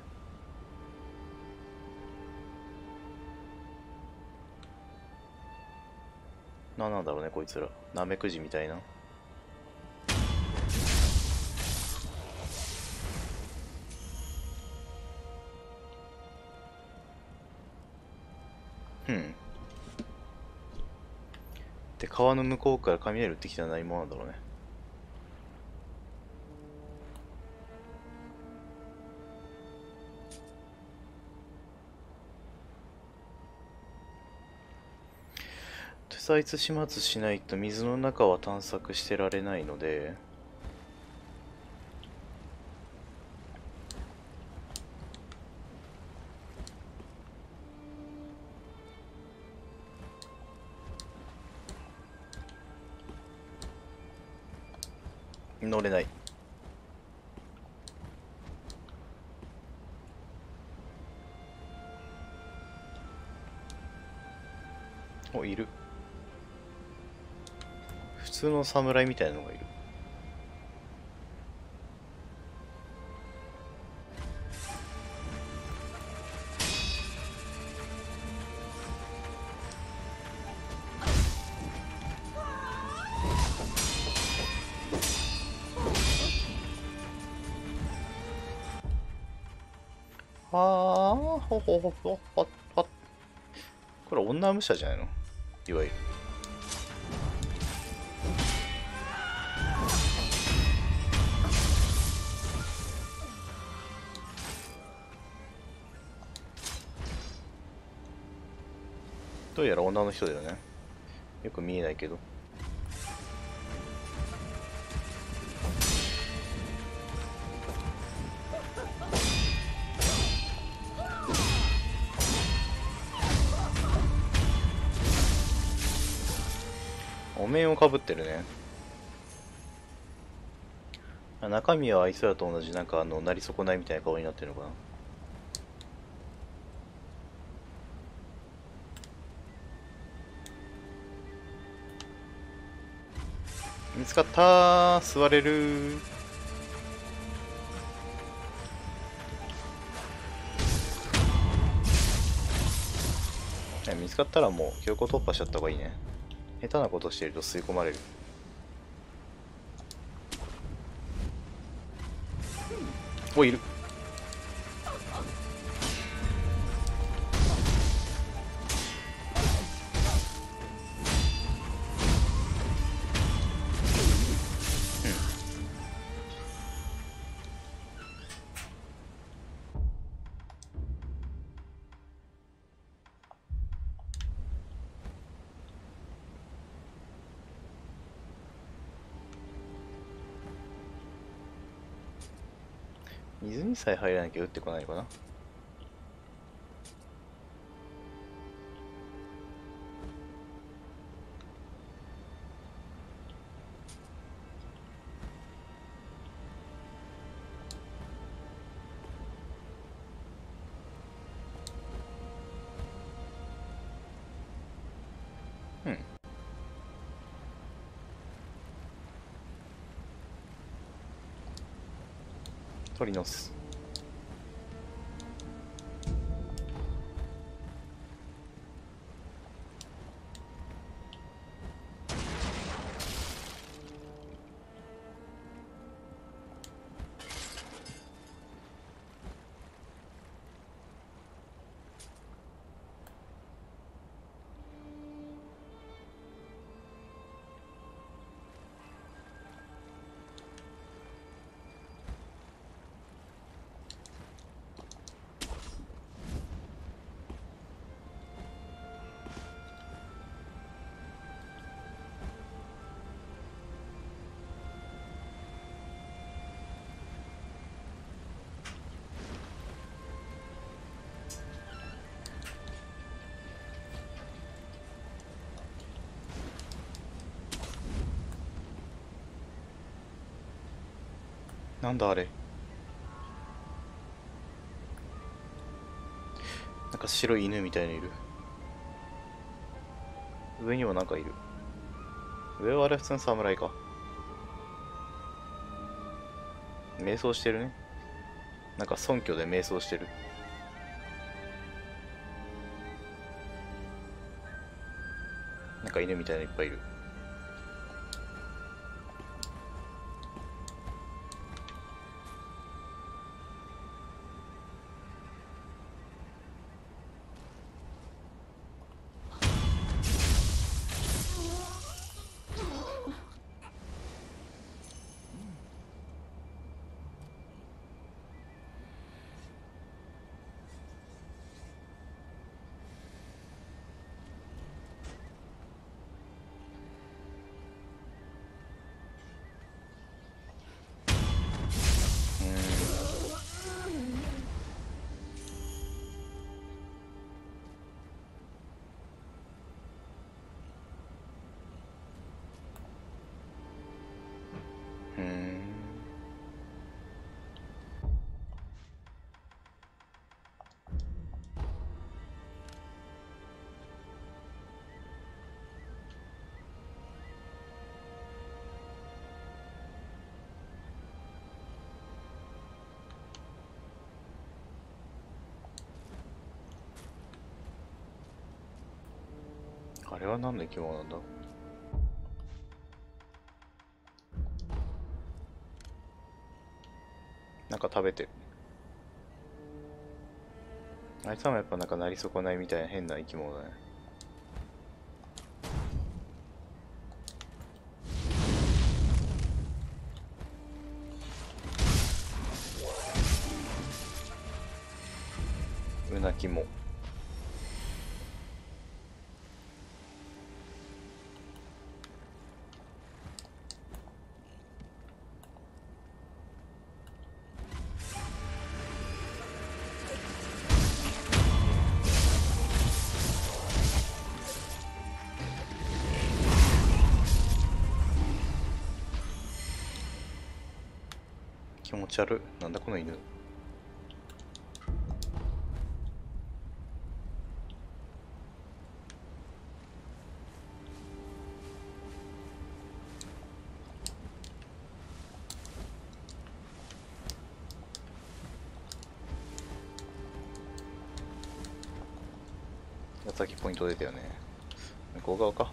なんなんだろうね、こいつら。ナメクジみたいな。で、川の向こうから雷打ってきたのは何者なんだろうね。とりあえず始末しないと水の中は探索してられないので、乗れない。お、いる。普通の侍みたいなのがいる。ほほほほほほ。これ女武者じゃないの、いわゆる。どうやら女の人だよね。よく見えないけど。お面をかぶってるね。中身はあいつらと同じ、なんかなり損ないみたいな顔になってるのかな。見つかったー。座れるー。見つかったらもう強行突破しちゃった方がいいね。下手なことしてると吸い込まれる。お、いる。水にさえ入らなきゃ撃ってこないのかな。うん。鳥の巣。なんだあれ。なんか白い犬みたいのいる。上にもなんかいる。上はあれ普通の侍か。瞑想してるね。なんか尊虚で瞑想してる。なんか犬みたいなのいっぱいいる。あれは何の生き物なんだ。なんか食べてる。あいつはやっぱなんかなり損ないみたいな変な生き物だね。うなきも。気持ち悪い。なんだこの犬。さっきポイント出たよね。向こう側か。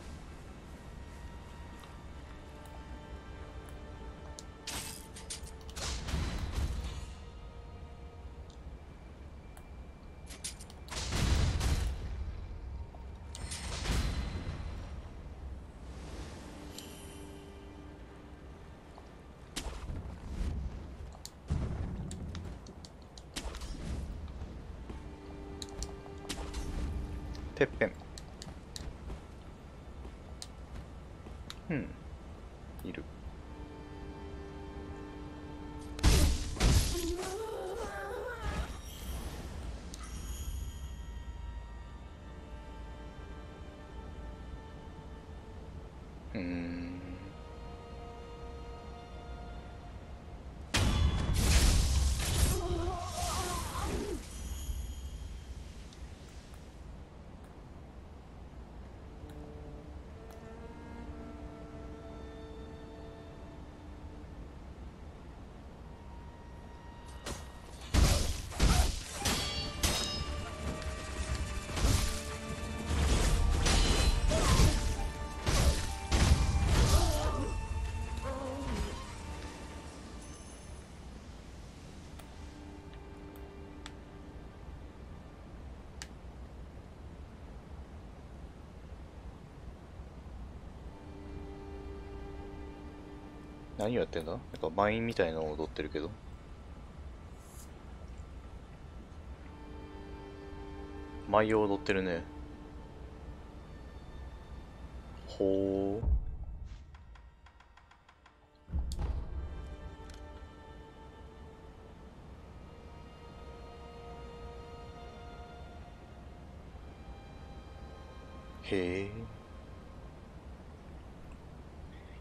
てっぺん。いる。何をやってんだ。なんか満員みたいなのを踊ってるけど。舞を踊ってるね。ほー。へ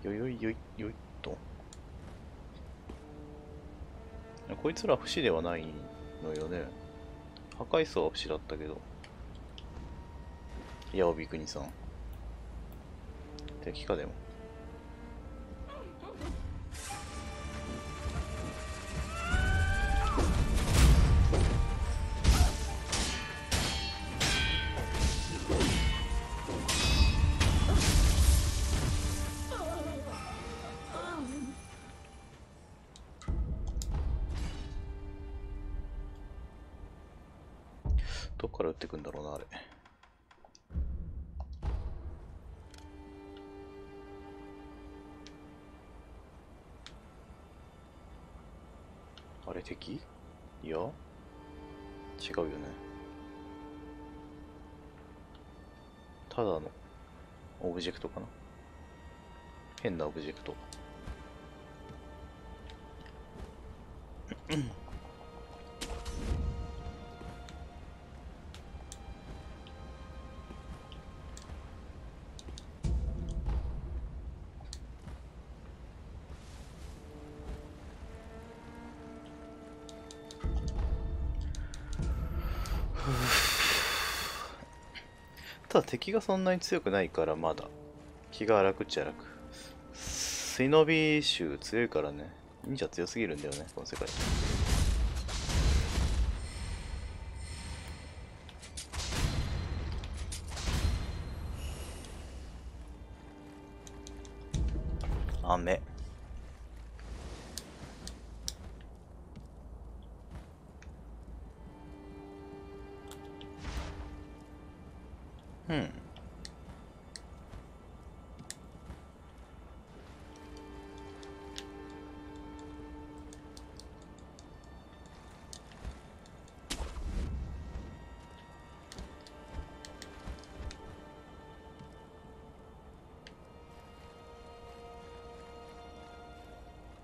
え。よいよいよいよいっと。こいつら不死ではないのよね。破壊層は不死だったけど。八帯国さん。敵かでも。どっから撃ってくんだろうな、あれ。あれ敵？いや、違うよね。ただのオブジェクトかな。変なオブジェクト。ただ敵がそんなに強くないからまだ気が楽っちゃ楽。水の美衆強いからね。忍者強すぎるんだよね、この世界。雨。うん。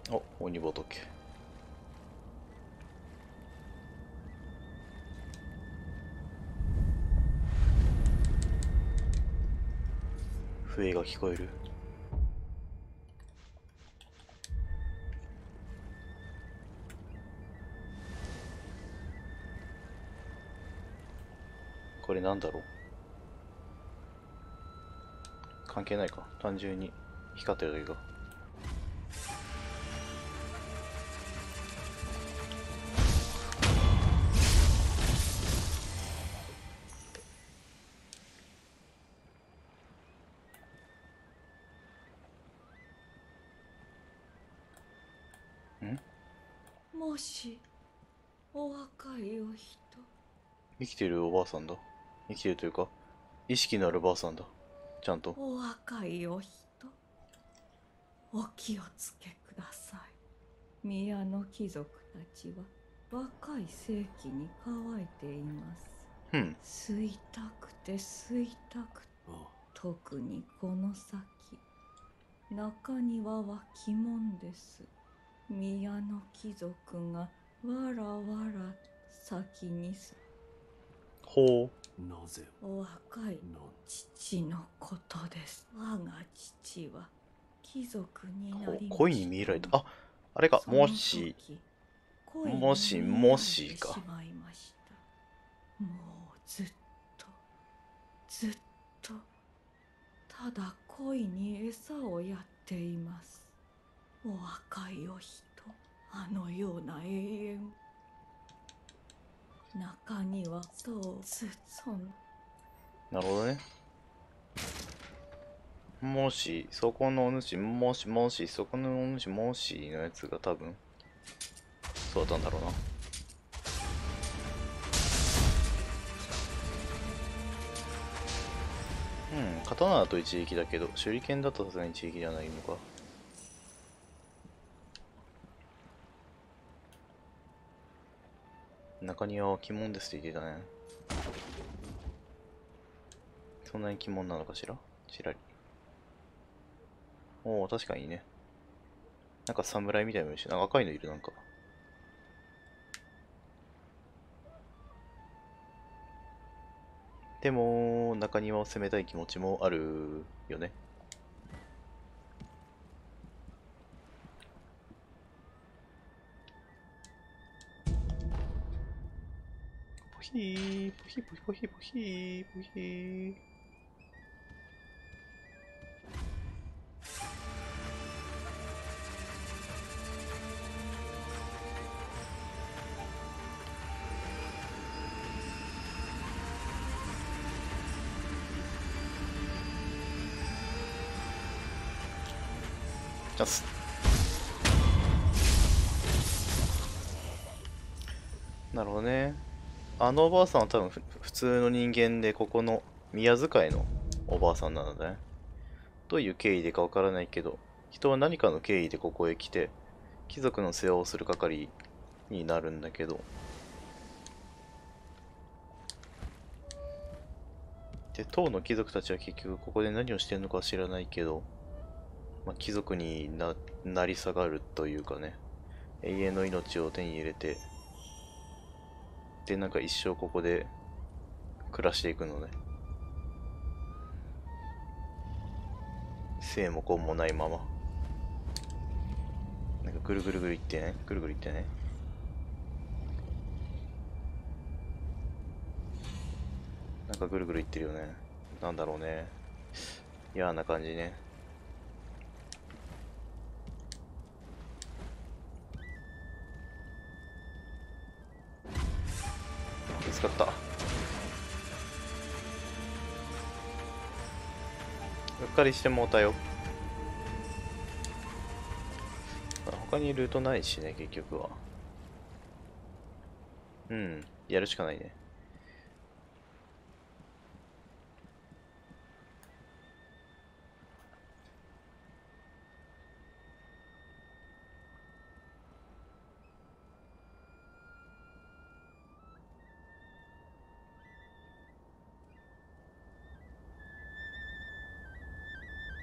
お、鬼仏。笛が聞こえる。これなんだろう。関係ないか。単純に光ってるだけか。もしお若いお人。生きてるおばあさんだ。生きてるというか、意識のあるばあさんだ。ちゃんと。お若いお人、お気をつけください。宮の貴族たちは若い世紀に乾いています。吸いたくて吸いたくて、特にこの先中庭は鬼門です。宮の貴族がわらわら先にほう。なぜお若い父のことです。我が父は貴族になりました。恋に見えられた。あ、あれか。もしか。もうずっとただ恋に餌をやっています。お若いお人、あのような永遠。中にはなるほどね。もし、そこのお主、もし、そこのお主、もしのやつが多分、そうだったんだろうな。刀だと一撃だけど、手裏剣だとさすがに一撃じゃないのか。中庭は鬼門ですって言ってたね。そんなに鬼門なのかしら？ちらり。おお、確かにね。なんか侍みたいなのいるし、なんか赤いのいる、なんか。でも、中庭を攻めたい気持ちもあるよね。ポヒー、ポヒポヒポヒポヒー、ポヒー。チャンス。なるほどね。あのおばあさんは多分普通の人間で、ここの宮遣いのおばあさんなのね。どういう経緯でかわからないけど、人は何かの経緯でここへ来て、貴族の世話をする係になるんだけど、で、当の貴族たちは結局ここで何をしてるのかは知らないけど、まあ、貴族になり下がるというかね、永遠の命を手に入れて、で、なんか一生ここで暮らしていくのね。生も根もないまま。なんかぐるぐるぐるいってね、ぐるぐるいってね。なんかぐるぐるいってるよね。なんだろうね。嫌な感じね。見つかった。うっかりしてもうたよ。他にルートないしね、結局は。うん、やるしかないね。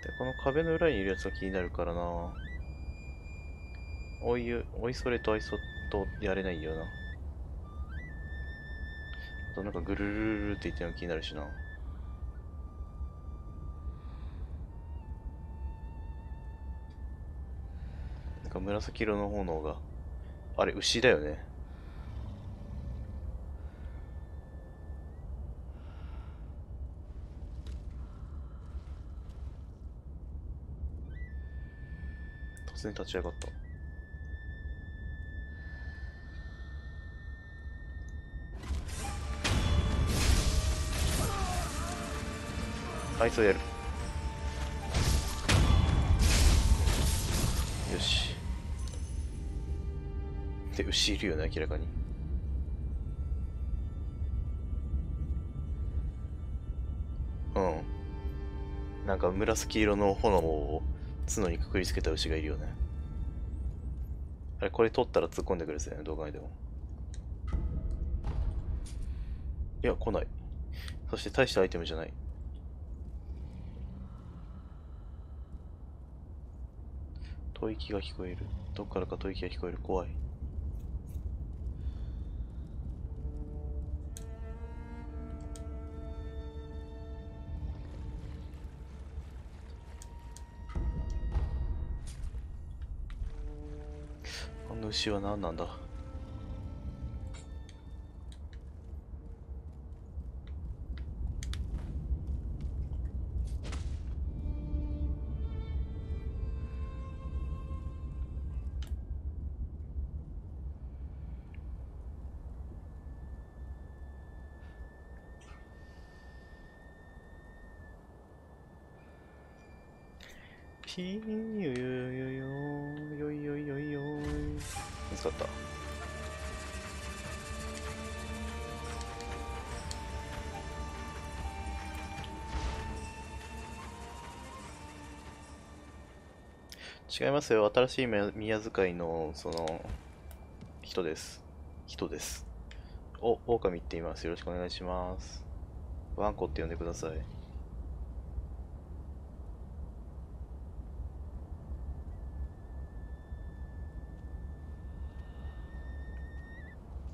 で、この壁の裏にいるやつが気になるからな。おいそれとあいそとやれないよな。あとなんかぐるるるるって言ってるの気になるしな。なんか紫色の炎が。あれ、牛だよね。突然立ち上がった。あいつをやる。よし。で、牛いるよね、明らかに。うん。なんか紫色の炎を角にくくりつけた牛がいるよね。あれ、これ取ったら突っ込んでくるんですよね、動画でも。いや、来ない。そして大したアイテムじゃない。吐息が聞こえる。どっからか吐息が聞こえる。怖い。あの牛は何なんだ。ピーよよよよよいよいよいよい。見つかった。違いますよ。新しい宮遣いの、人です。人です。狼って言います。よろしくお願いします。ワンコって呼んでください。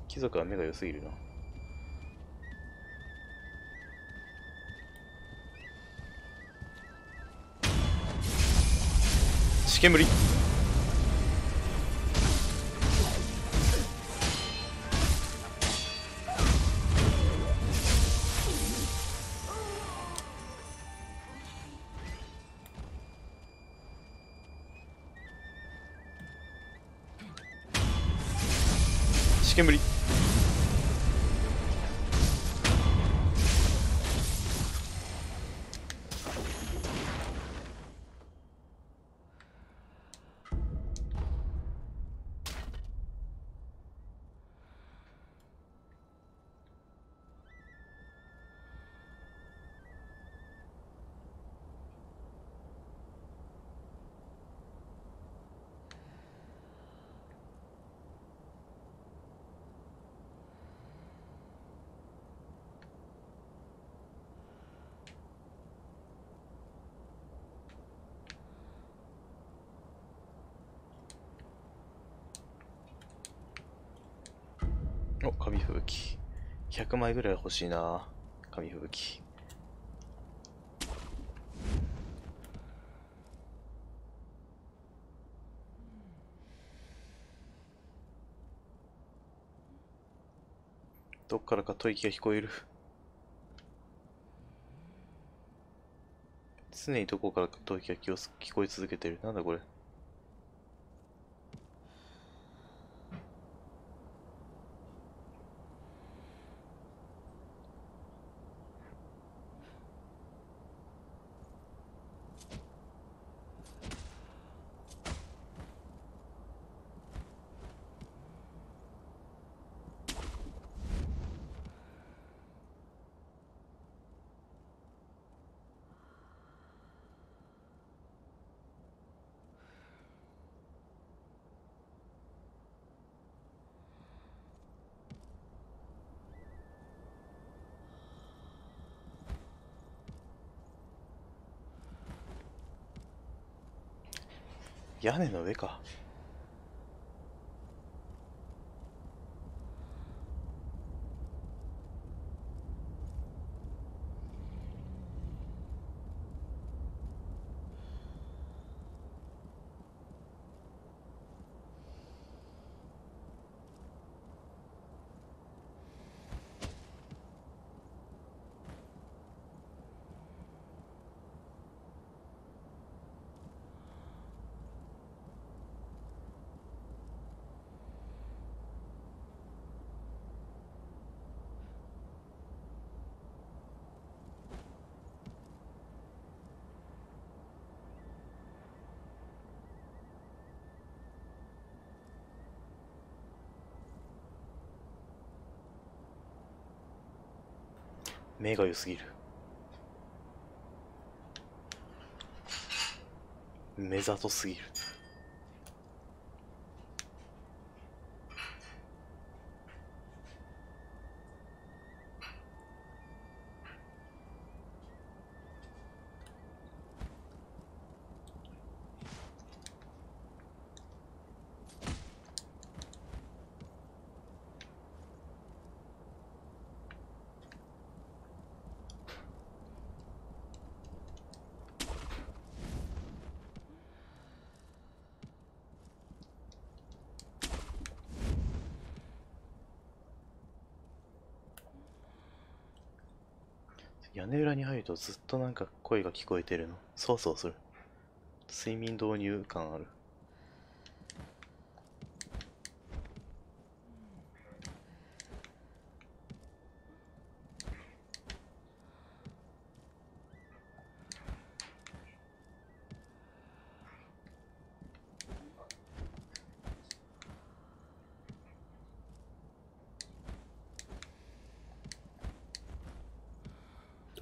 貴族は目が良すぎるな。しけむり。しけむり。お、紙吹雪。100枚ぐらい欲しいな。紙吹雪。どっからか吐息が聞こえる。常にどこからか吐息が聞こえ続けてる。なんだこれ。屋根の上か。目が良すぎる。目ざとすぎる。屋根裏に入るとずっとなんか声が聞こえてるの。そうそうする。睡眠導入感ある。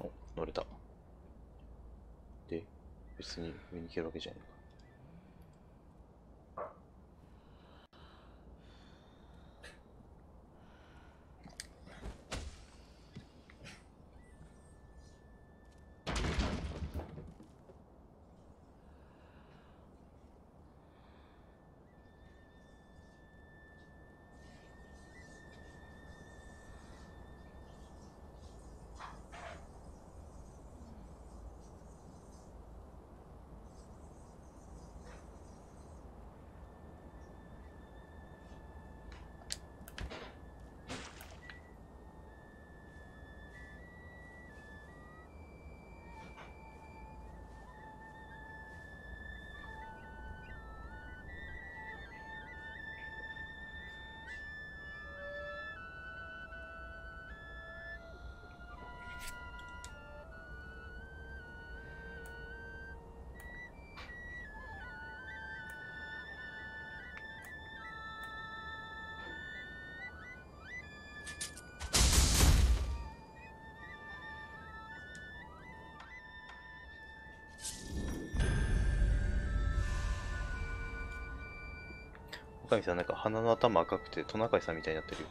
お、乗れた。で、別に上に行けるわけじゃないのか。おかみさんなんか鼻の頭赤くてトナカイさんみたいになってるよ。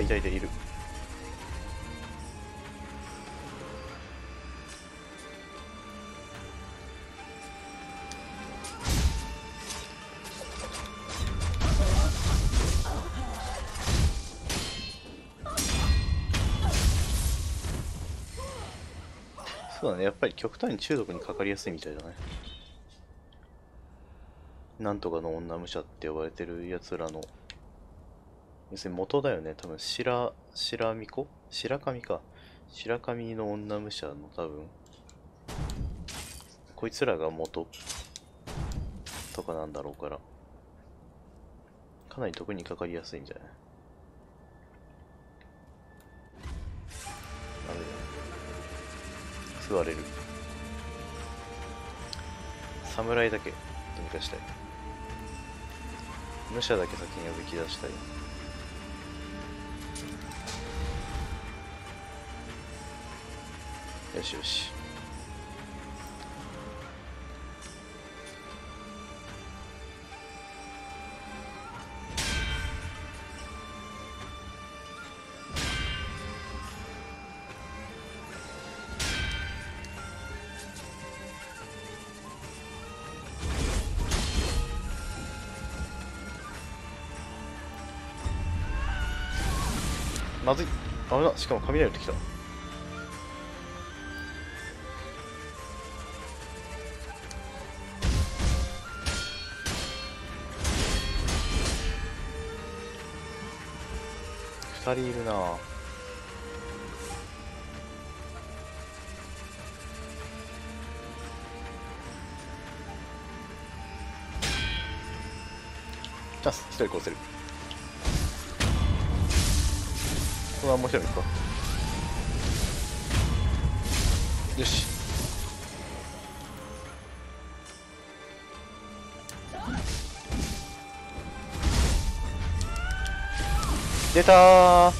たいたいたいる。そうだね、やっぱり極端に中毒にかかりやすいみたいだね。なんとかの女武者って呼ばれてるやつらの、要するに元だよね。多分白神か。白神の女武者の多分、こいつらが元とかなんだろうから、かなり毒にかかりやすいんじゃない？ダメだ。吸われる。侍だけどうにかしたい。武者だけ先におびき出したい。よしよし。まずい。危な。しかも雷打ってきた。2人いるなぁ。チャンス。1人殺せる。このままもう1人いくか。よし。出たー。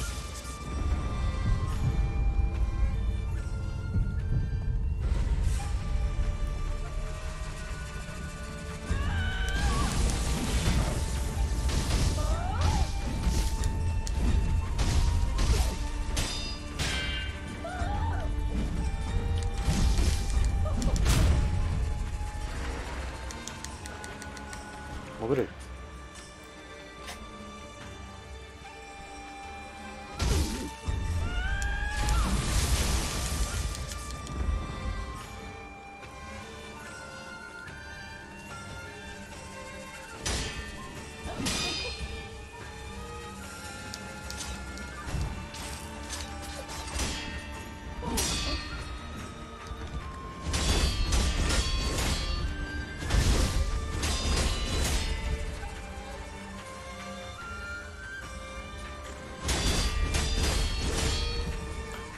潜れる。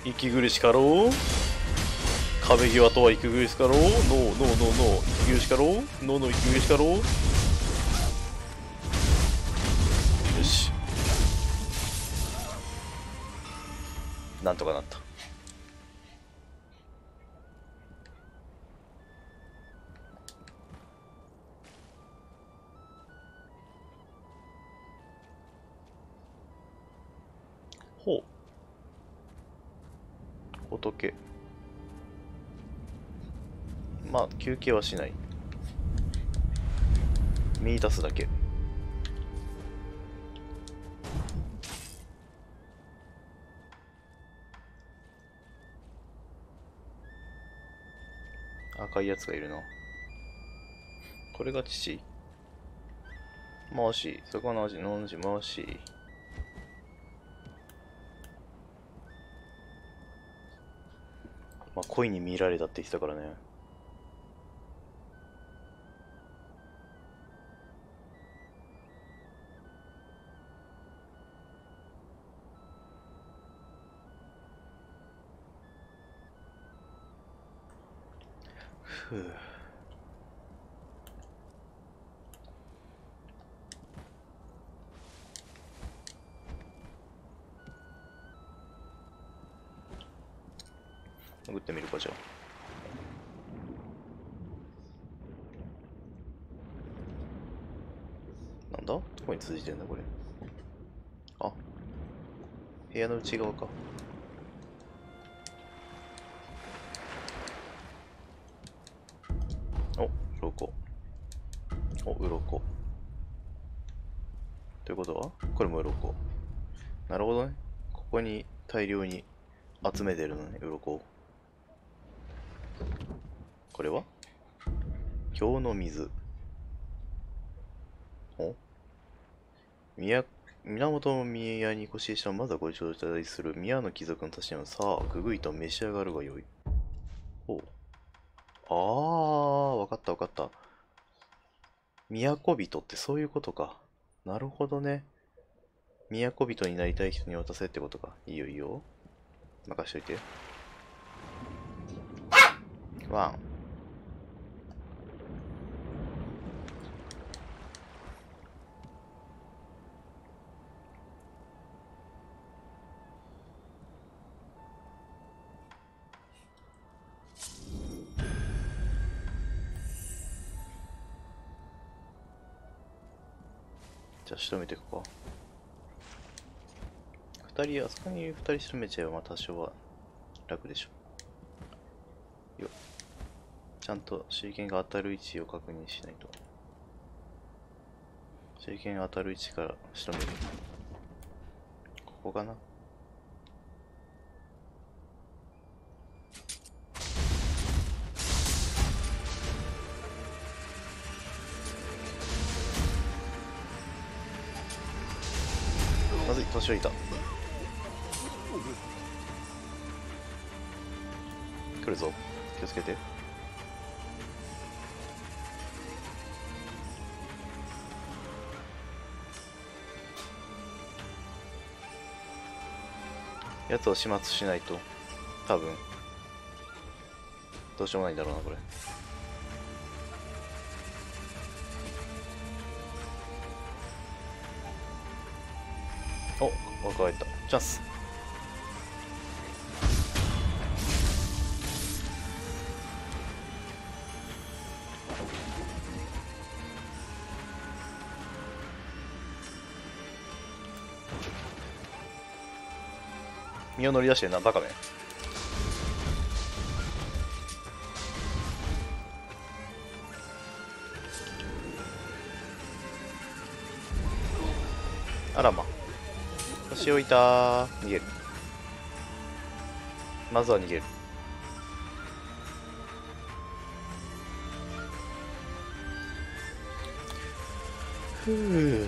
息苦しかろう。壁際とは息苦しかろう。ノーノーノーノー。息苦しかろう。ノーノー息苦しかろう。よし。なんとかなった。ほう。仏。まあ休憩はしない。見出すだけ。赤いやつがいるな。これが父。もし、そこの味、のじもし。まあ、恋に見られたって言ってたからね。ふう。潜ってみるか、じゃあ。なんだ？どこに続いてんだ、これ。あ。部屋の内側か。お、鱗。お、鱗。ということはこれも鱗。なるほどね。ここに大量に集めてるのね、鱗を。これは今日の水。お源宮に越ししたまずはご頂戴する宮の貴族のたちのさあ、ぐぐいと召し上がるがよい。おう。ああ、わかったわかった。都人ってそういうことか。なるほどね。都人になりたい人に渡せってことか。いいよいいよ。任しといて。ワン。じゃあ仕留めていくか。あそこに二人仕留めちゃえばまあ多少は楽でしょ。よっ。ちゃんと手裏剣が当たる位置を確認しないと。手裏剣が当たる位置から仕留める。ここかな。まずい、年老いた。来るぞ。気をつけて。やつを始末しないと、多分、どうしようもないんだろうな、これ。お、若返った。チャンス。身を乗り出してるな、バカめ。あらま。年老いた。逃げる。まずは逃げる。ふぅ。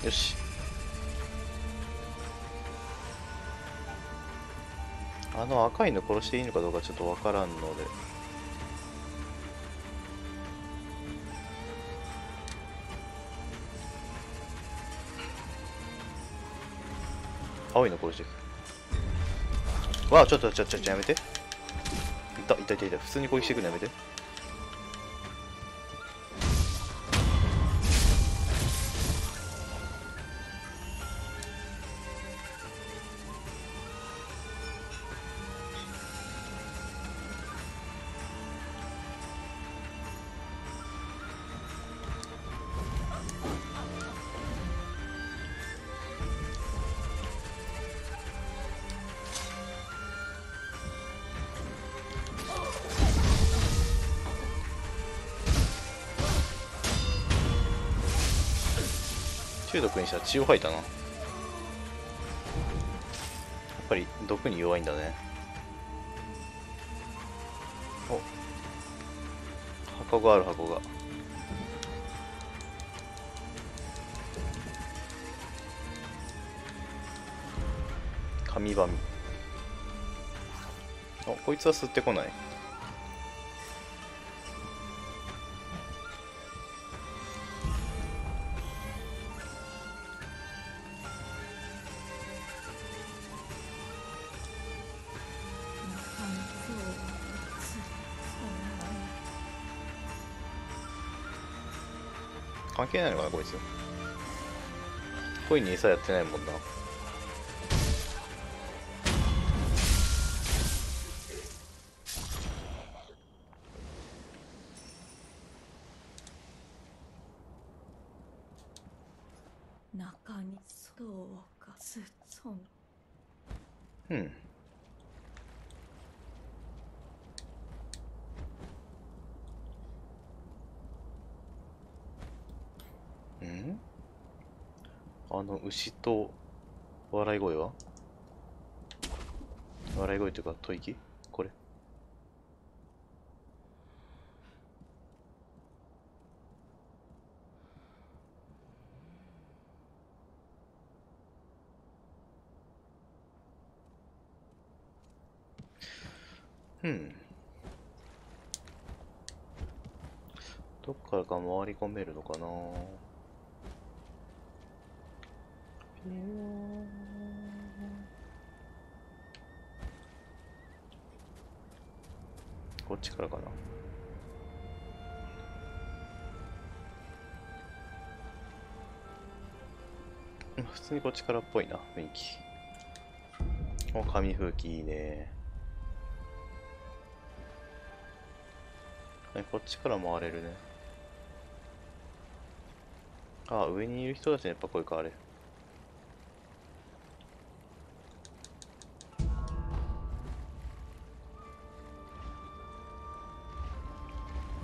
よし。あの赤いの殺していいのかどうかちょっとわからんので。青いの殺していく。わあ、ちょっとやめて。いた。普通に攻撃してくるのやめて。中毒にしたら血を吐いたな。やっぱり毒に弱いんだね。お、箱がある。箱が紙紙。お、こいつは吸ってこない。関係ないのかなこいつ。恋に餌やってないもんな。どうかすそのうん。ん、あの牛と笑い声は、笑い声というか吐息、これ。うん。どっからか回り込めるのかな。こっちからかな。普通にこっちからっぽいな、雰囲気。お、紙吹雪いいね。こっちから回れるね。あ、上にいる人たちのやっぱ声か、あれ。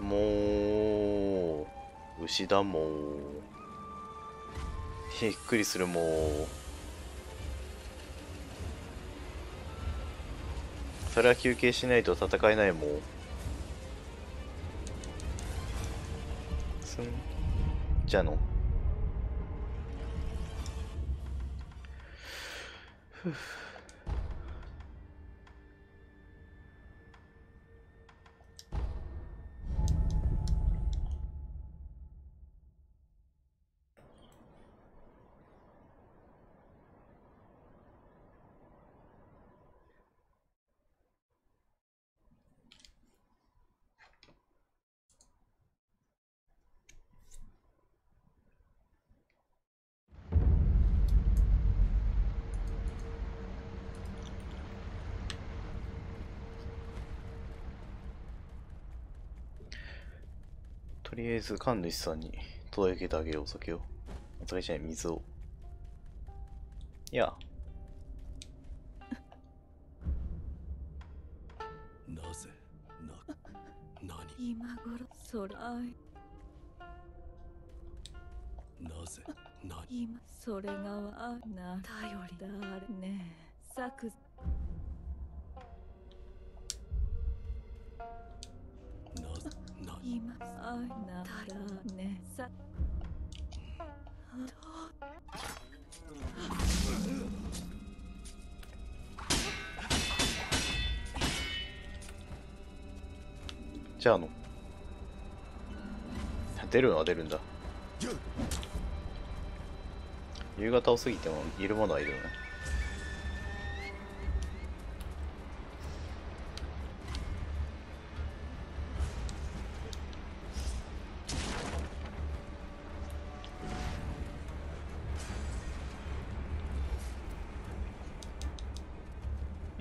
もう、牛だもん。びっくりするもう。それは休憩しないと戦えないもん。すん。じゃあの。ふぅ。とりあえず神主さんに届けてあげるお酒を。お酒じゃない、水を。いや。なぜ何今頃そらなぜ何今それがわな頼りだれねさくなぜ何今あなたらねさじゃあ出るのは出るんだ。夕方を過ぎてもいるものはいるよね。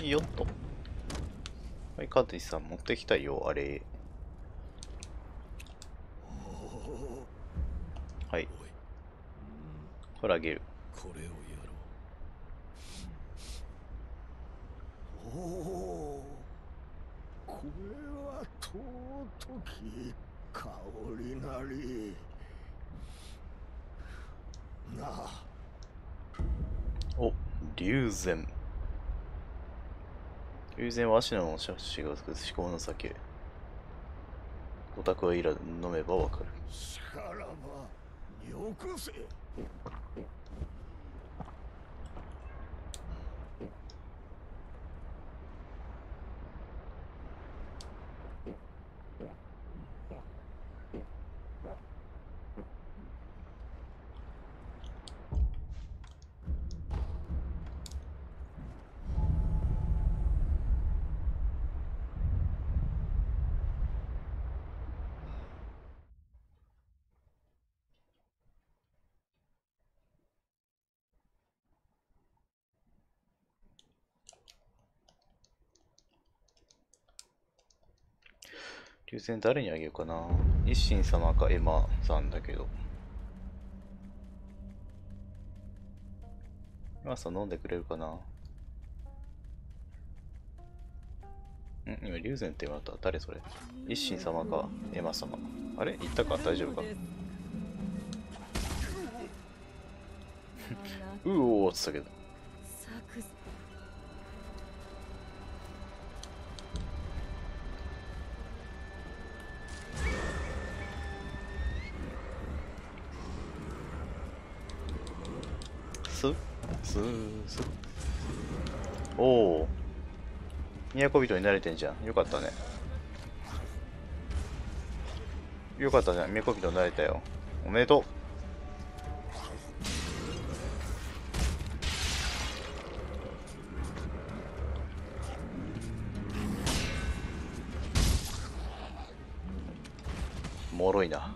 よっと。はい、カーティスさん持ってきたよ、あれ。はい。おいこれあげる。これをやろう。おお、これは尊き香りなり。なあ、お、龍涎。龍涎は芦名の写真がつく至高の酒。オタクはいら飲めばわかる。しからばよこせ。龍涎誰にあげようかな。一心様かエマさんだけど。今さん飲んでくれるかな。今、龍禅って言われた。誰それ。一心様か、エマ様。あれ行ったか大丈夫かうおーって言ったけど。スおお。都人に慣れてんじゃん。よかったね。よかったじゃん。都人に慣れたよ。おめでとう。もろいな。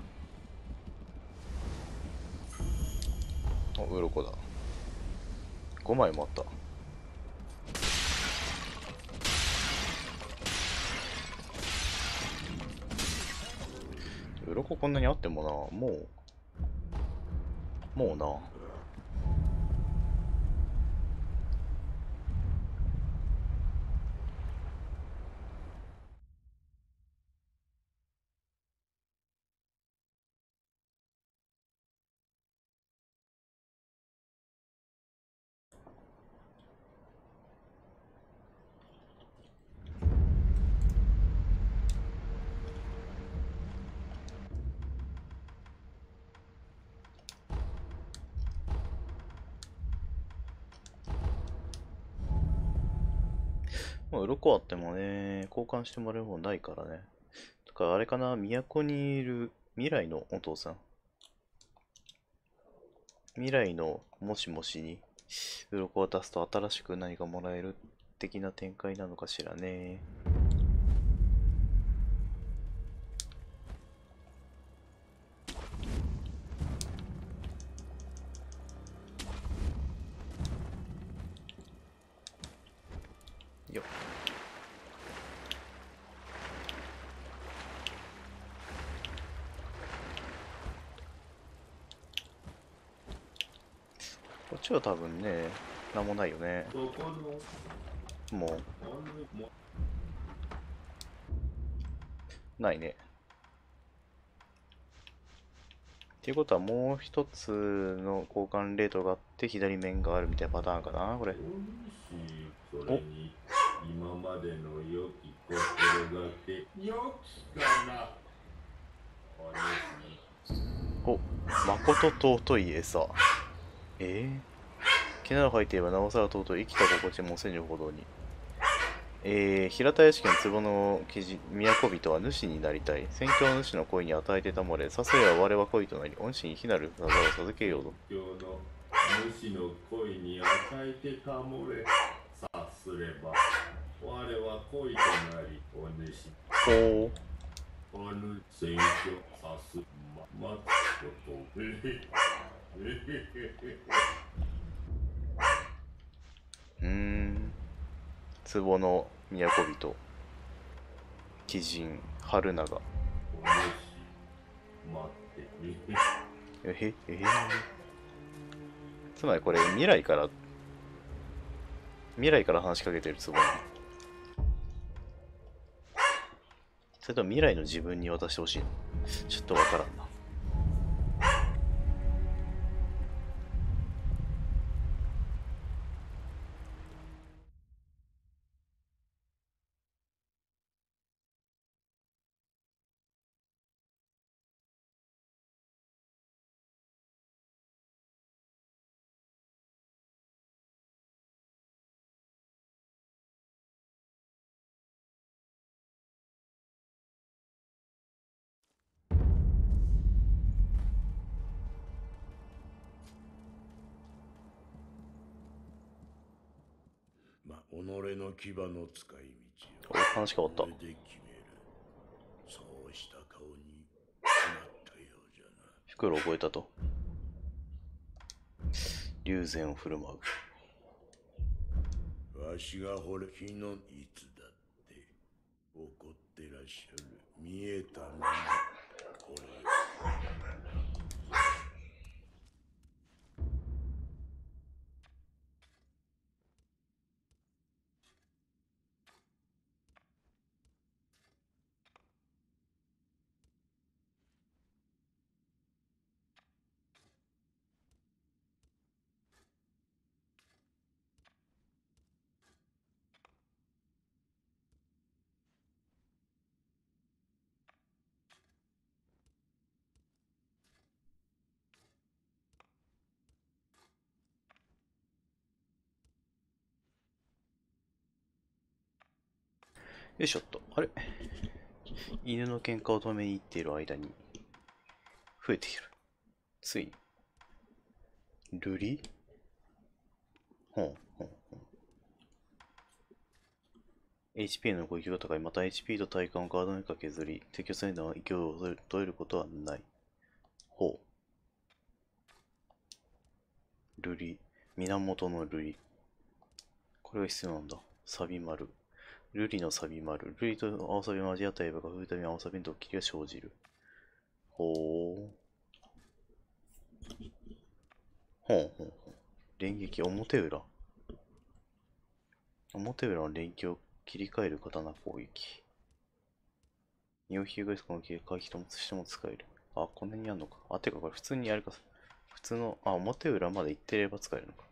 お、鱗だ。5枚もあった。鱗こんなにあってもな、もうな。まあ、鱗あってもね、交換してもらうもんないからね。とか、あれかな、都にいる未来のお父さん。未来のもしもしに鱗を出すと新しく何かもらえる的な展開なのかしらね。よっ。こっちは多分ね、なんもないよね。もう。ないね。っていうことはもう一つの交換レートがあって左面があるみたいなパターンかな、これ。お今までの良き心がけよきかな。お、誠尊い餌。毛など入っていればなおさら尊い。生きた心地もせぬほどに。平田屋敷の壺の記事、都人は主になりたい。宣教の主の恋に与えてたもれ、さすや我は恋となり、恩師に非なる技を授けようと。今日の主の恋に与えてたもれ、さすれば我は恋となり、お主。ほ選挙さすまこと。壺の都人。鬼人、春長。お主、待って。つまりこれ未来から話しかけてる壺なの。それとも未来の自分に渡してほしいの？ちょっとわからんな。己の牙の使い道お、話変わった。で決める。そうした顔になったようじゃな。袋を覚えたと。龍禅を振る舞う。わしが惚れ日のいつだって怒ってらっしゃる。見えたのがこれ。よいしょっと。あれ、犬の喧嘩を止めに行っている間に増えている。ついに。ルリ、ほんほんほん。HP の攻撃が高い。また HP と体感をガードメーカー削り、敵を攻めても勢いを取れることはない。ほう。ルリ。源のルリ。これが必要なんだ。サビ丸。ルリのサビ丸。ルリと青サビ交わった刃が吹くたびに青サビにドッキリが生じる。ほう。ほうほうほう。連撃、表裏。表裏の連撃を切り替える刀攻撃。ニオヒューガイスコの回避ともしても使える。あ、こんなにあるのか。あ、てかこれ普通にやるか。普通の、あ、表裏まで行ってれば使えるのか。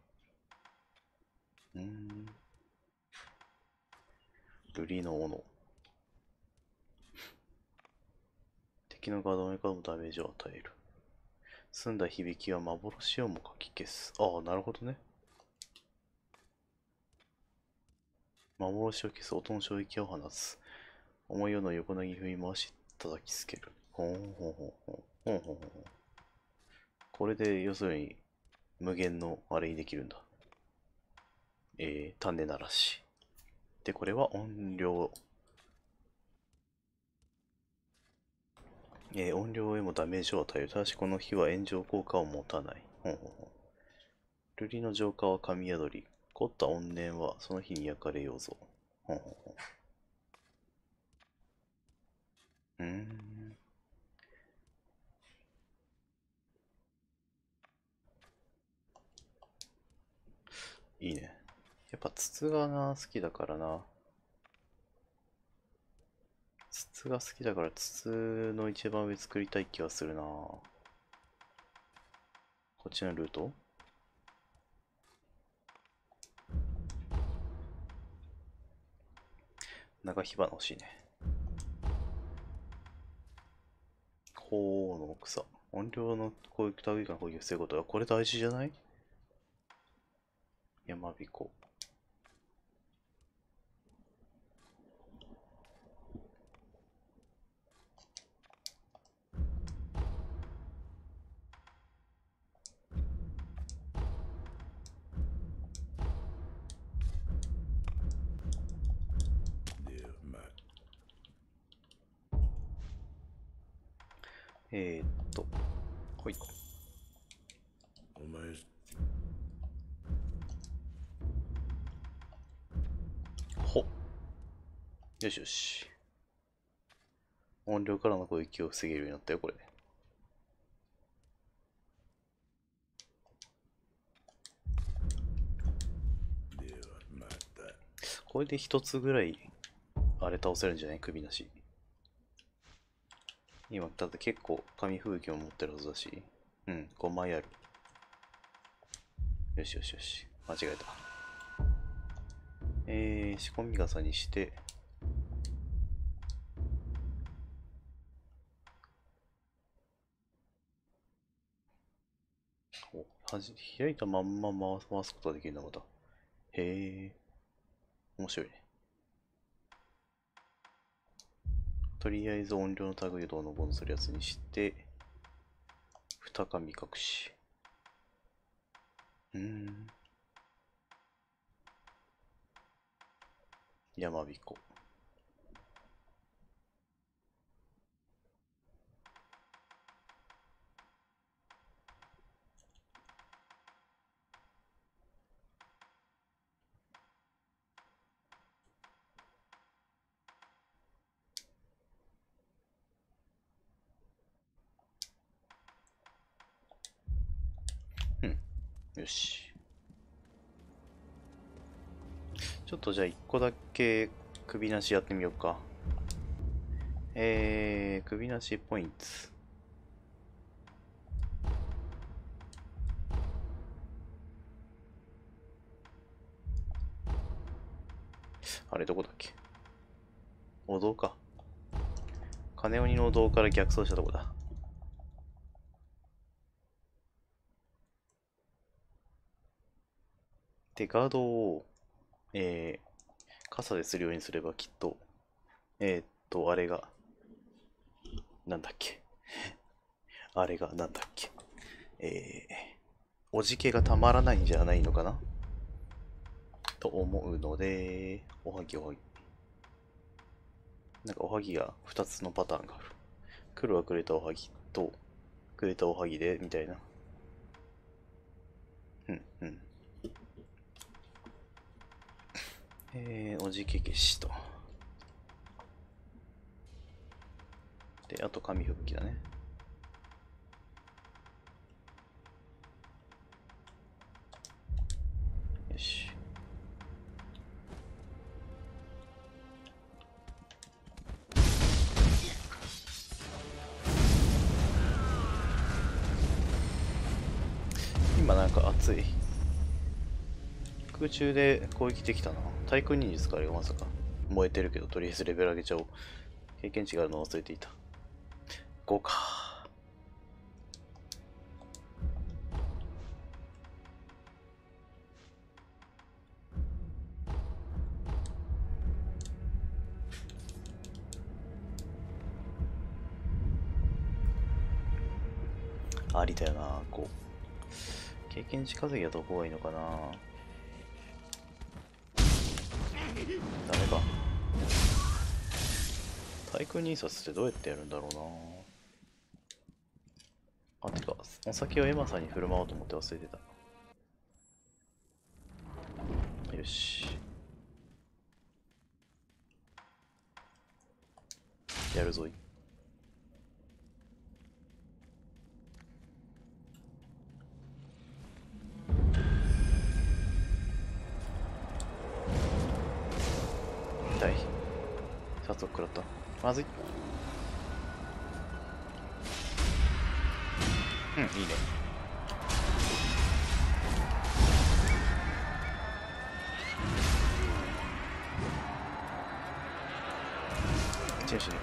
ルリの斧。敵のガードメーカーもダメージを与える。澄んだ響きは幻をもかき消す。ああ、なるほどね。幻を消す音の衝撃を放つ。重いような横投げ振り回し叩きつける。ほんほんほんほん。ほんほんほんほん。これで要するに無限のあれにできるんだ。種ならし。で、これは音量。音量へもダメージを与える。ただしこの火は炎上効果を持たない。ほんほんほん。瑠璃の浄化は神宿り。凝った怨念はその日に焼かれようぞ。ほんほんほん。いいね。やっぱ筒が好きだからな。筒が好きだから筒の一番上作りたい気がするな。こっちのルート長火花欲しいね。炎の草。音量の攻撃、類の攻撃を防ぐことはこれ大事じゃない？山彦。ほい。お前ほ。よしよし。音量からの攻撃を防げるようになったよ、これ。これで一つぐらい、あれ倒せるんじゃない？首なし。今、だって結構紙吹雪も持ってるはずだし。うん、5枚ある。よしよしよし。間違えた。仕込み傘にして、開いたまんま回すことができるんだ、また。へえ、面白いね。とりあえず音量の類をどうのこうのするやつにして、二神隠し。山彦。よし。ちょっとじゃあ一個だけ首なしやってみようか。首なしポイント。あれどこだっけ？お堂か。金鬼のお堂から逆走したとこだ。で、ガードを、傘でするようにすればきっとあれが、なんだっけ。あれが、なんだっけ。おじけがたまらないんじゃないのかなと思うので、おはぎ。なんかおはぎが2つのパターンがある。黒はくれたおはぎと、くれたおはぎで、みたいな。おじけ消しと。で、あと紙復帰だね。よし。今なんか熱い。空中で攻撃できたな。対空忍術かあれがまさか。燃えてるけど、とりあえずレベル上げちゃおう。経験値があるのを忘れていた。5か。ありだよな、5。経験値稼ぎはどこがいいのかな。ダメか。対空忍殺ってどうやってやるんだろうな。あ、てか、お酒をエマさんに振る舞おうと思って忘れてた。よし。やるぞい。痛い。殺を食らった。まずい。うん、いいね。チェンシね。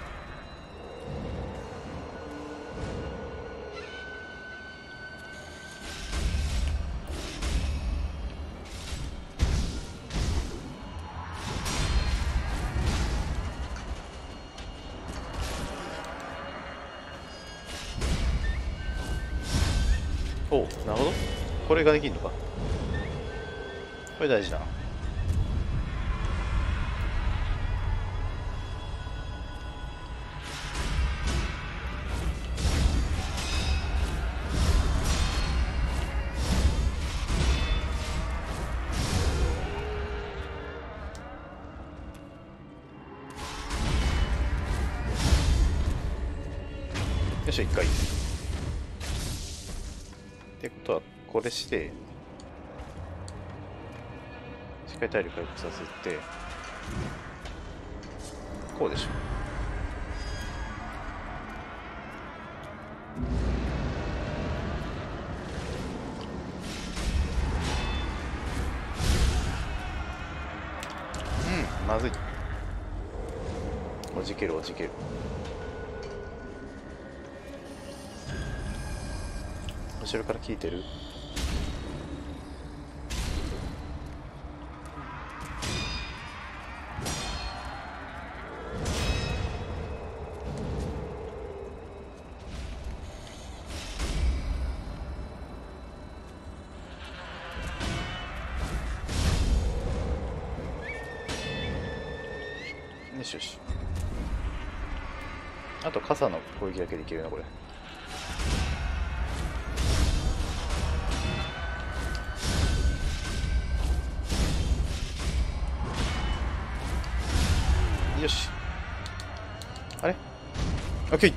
おう、なるほど。これができるのか。これ大事な。よし、1回。ってことは、これして、しっかり体力回復させて、こうでしょ。うん、まずい。おじける。後ろから効いてる。よしよし。あと傘の攻撃だけでいけるな、これ。よし。あれ？オッケー。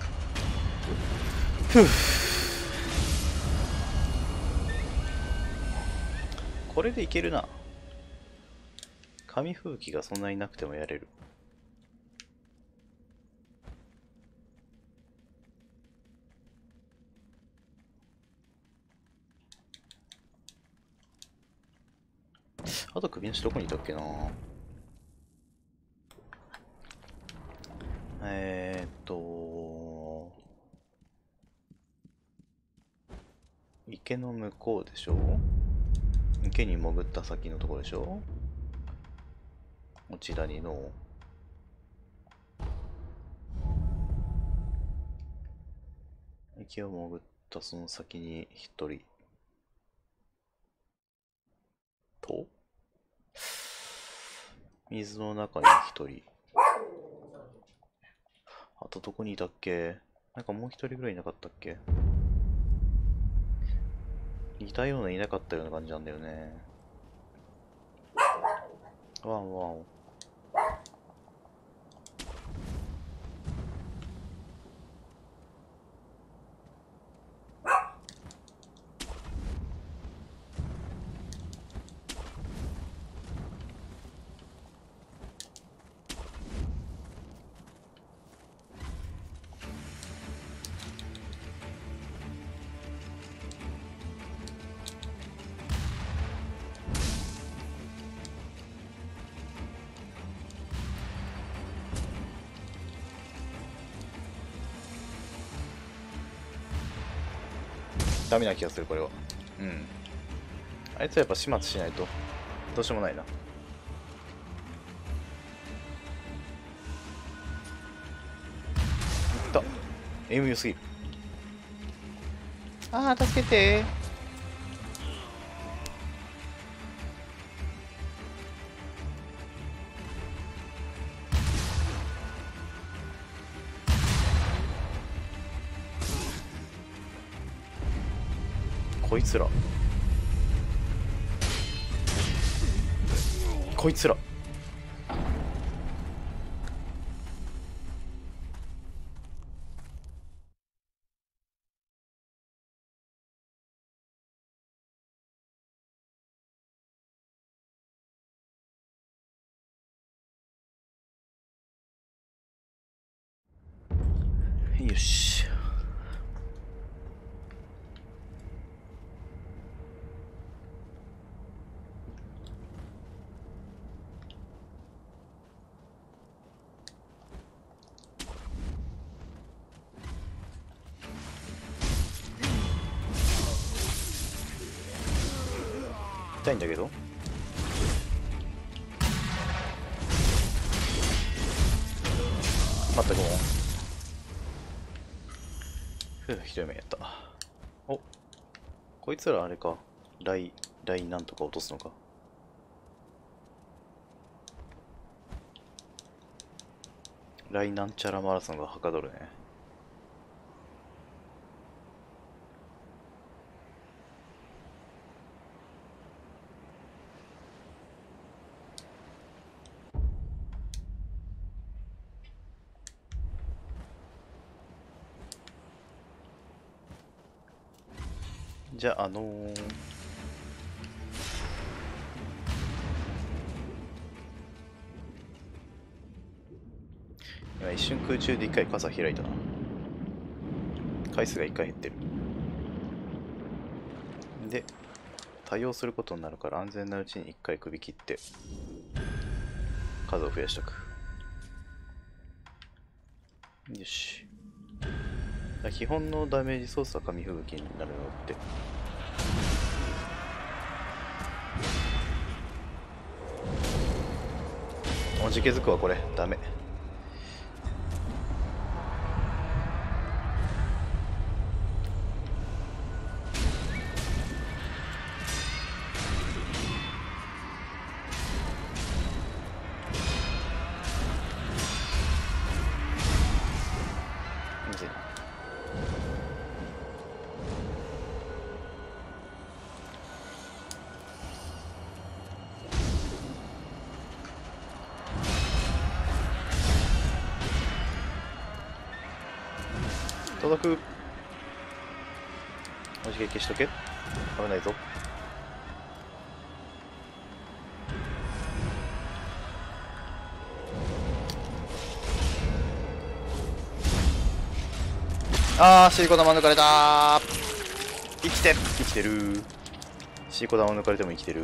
ふぅ。これでいけるな。紙吹雪がそんなになくてもやれる。あと首の下どこにいたっけな。池の向こうでしょ。池に潜った先のところでしょ。落ち谷の池を潜ったその先に一人と、水の中に一人。あとどこにいたっけ？なんかもう一人ぐらいいなかったっけ？いたようないなかったような感じなんだよね。ワンワン。ダメな気がする、これは。うん。あいつはやっぱ始末しないと、どうしようもないな。いった。エイム良すぎる。ああ、助けてー。こいつら。こいつら。よし。痛いんだけど。まったくもう。ひどい目やった。お、こいつらあれか。ライなんとか落とすのか。ライなんちゃらマラソンがはかどるね。じゃあ今一瞬空中で一回傘開いたな。回数が一回減ってる。で、対応することになるから安全なうちに一回首切って数を増やしとく。よし。基本のダメージ操作は紙吹雪になるのって。文字気づくわ、これ。ダメ。届く。文字消しとけ。危ないぞ。あー、シーコ玉抜かれたー。生きてる。シーコ玉抜かれても生きてる。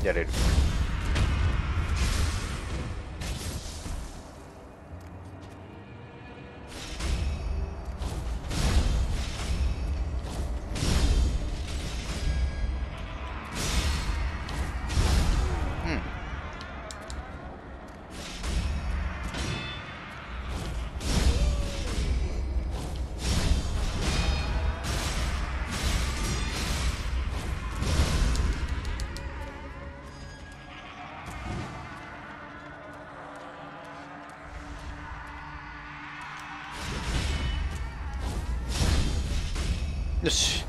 やれる。よし。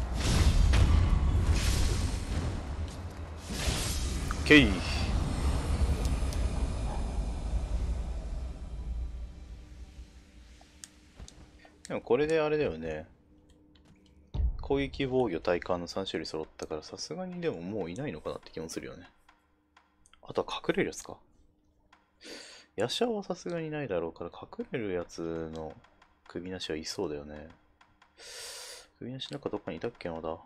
オッケー。でもこれであれだよね。攻撃、防御、体感の3種類揃ったから、さすがにでももういないのかなって気もするよね。あとは隠れるやつか。ヤシャはさすがにないだろうから、隠れるやつの首なしはいそうだよね。首なしなんかどっかにいたっけまだ。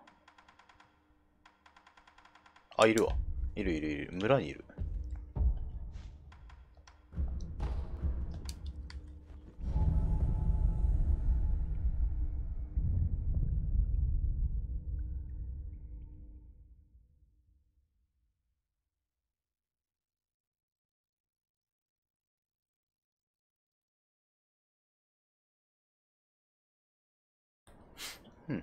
あ、いるわ。いるいるいる。村にいる。うん。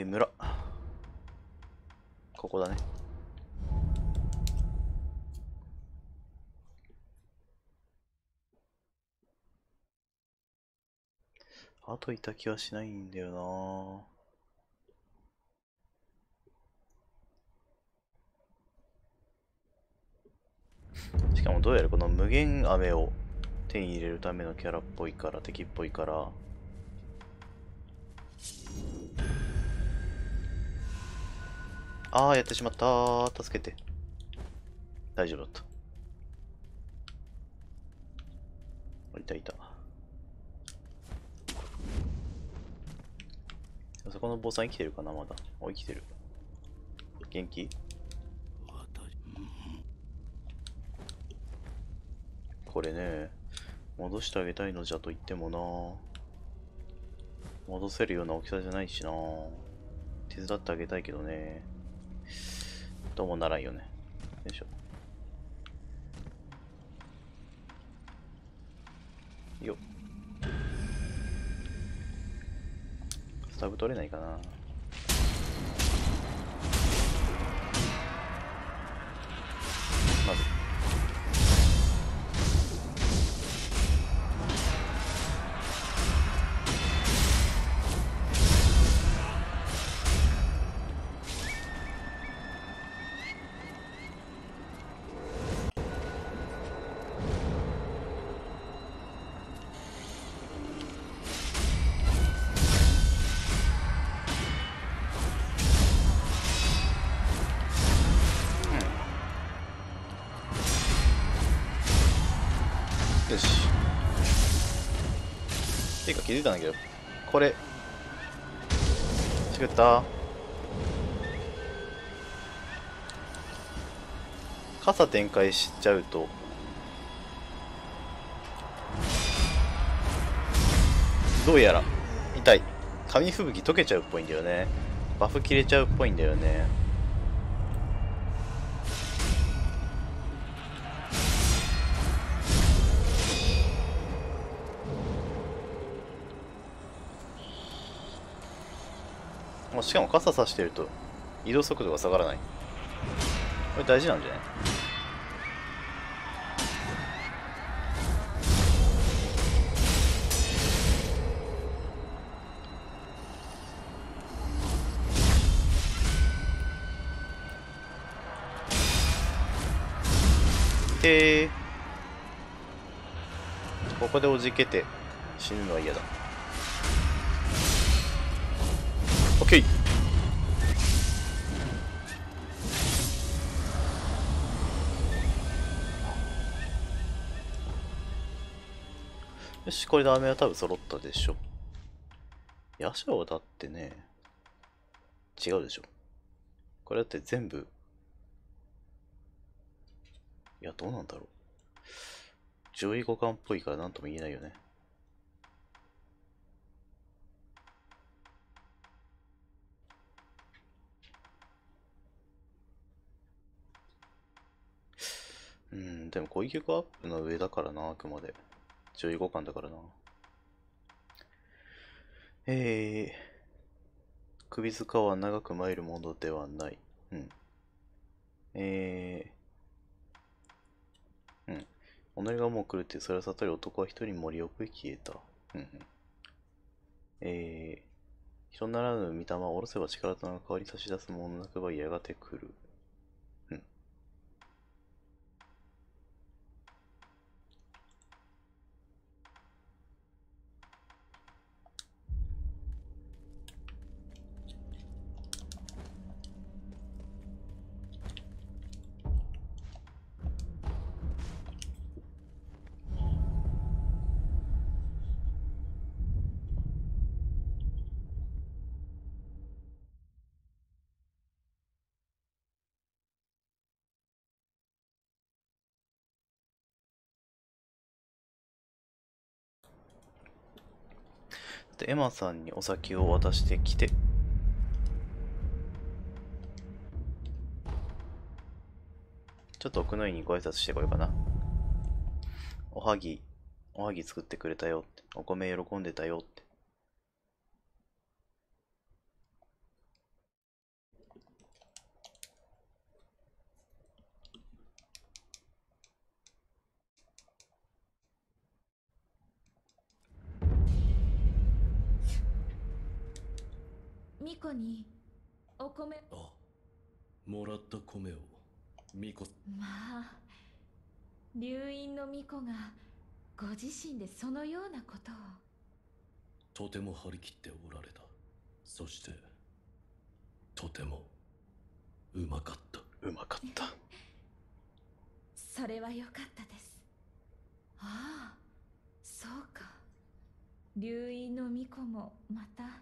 村。ここだね。あといた気はしないんだよな。しかもどうやらこの無限飴を手に入れるためのキャラっぽいから、敵っぽいから。ああ、やってしまったー。助けて。大丈夫だった。いたいた。そこの坊さん生きてるかなまだ。お、生きてる。元気？これね、戻してあげたいのじゃと言ってもな、戻せるような大きさじゃないしな。手伝ってあげたいけどね。どうもならんよね。よいしょ。よっ。スタブ取れないかな。まずよし。ていうか気づいたんだけど、これ、違った。傘展開しちゃうと、どうやら、痛い。紙吹雪溶けちゃうっぽいんだよね。バフ切れちゃうっぽいんだよね。しかも傘さしてると移動速度が下がらない。これ大事なんじゃない？ここでおじけて死ぬのは嫌だ。オッケー。よし、これで飴は多分揃ったでしょ。ヤシャオだってね、違うでしょ。これだって全部、いや、どうなんだろう。上位互換っぽいから何とも言えないよね。でも攻撃力アップの上だからな、あくまで。上位互換だからな。首塚は長く参るものではない。うん。己がもう来るってそれを悟り男は一人森奥へ消えた。人ならぬ御霊を下ろせば力との代わり差し出すものなくばやがて来る。で、エマさんにお酒を渡してきて、ちょっと奥の院にご挨拶してこようかな。おはぎ作ってくれたよって。お米喜んでたよって。巫女にお米。あ、もらった米を巫女。まあ、流院の巫女がご自身でそのようなことを。とても張り切っておられた。そしてとてもうまかった。うまかった。それは良かったです。ああ、そうか。流院の巫女もまた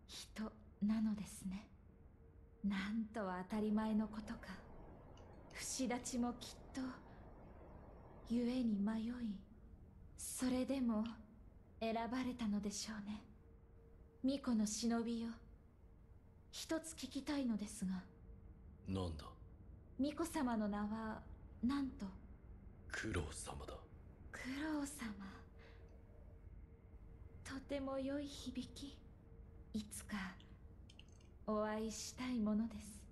人なのですね。なんとは当たり前のことか。不死立ちもきっと故に迷い、それでも選ばれたのでしょうね。巫女の忍びよ、一つ聞きたいのですが。なんだ。巫女様の名はなんと。九郎様だ。九郎様、とても良い響き。いつかお会いしたいものです。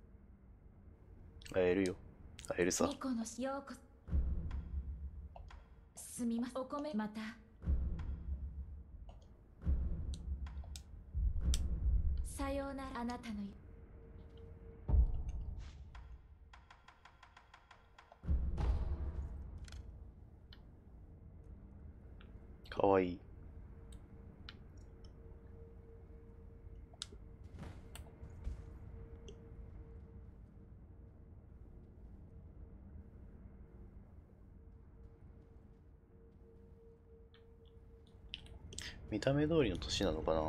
会えるよ。会えるさ。巫女のようこすみません。お米また。さようなら。あなたのかわいい。見た目通りの年なのかな。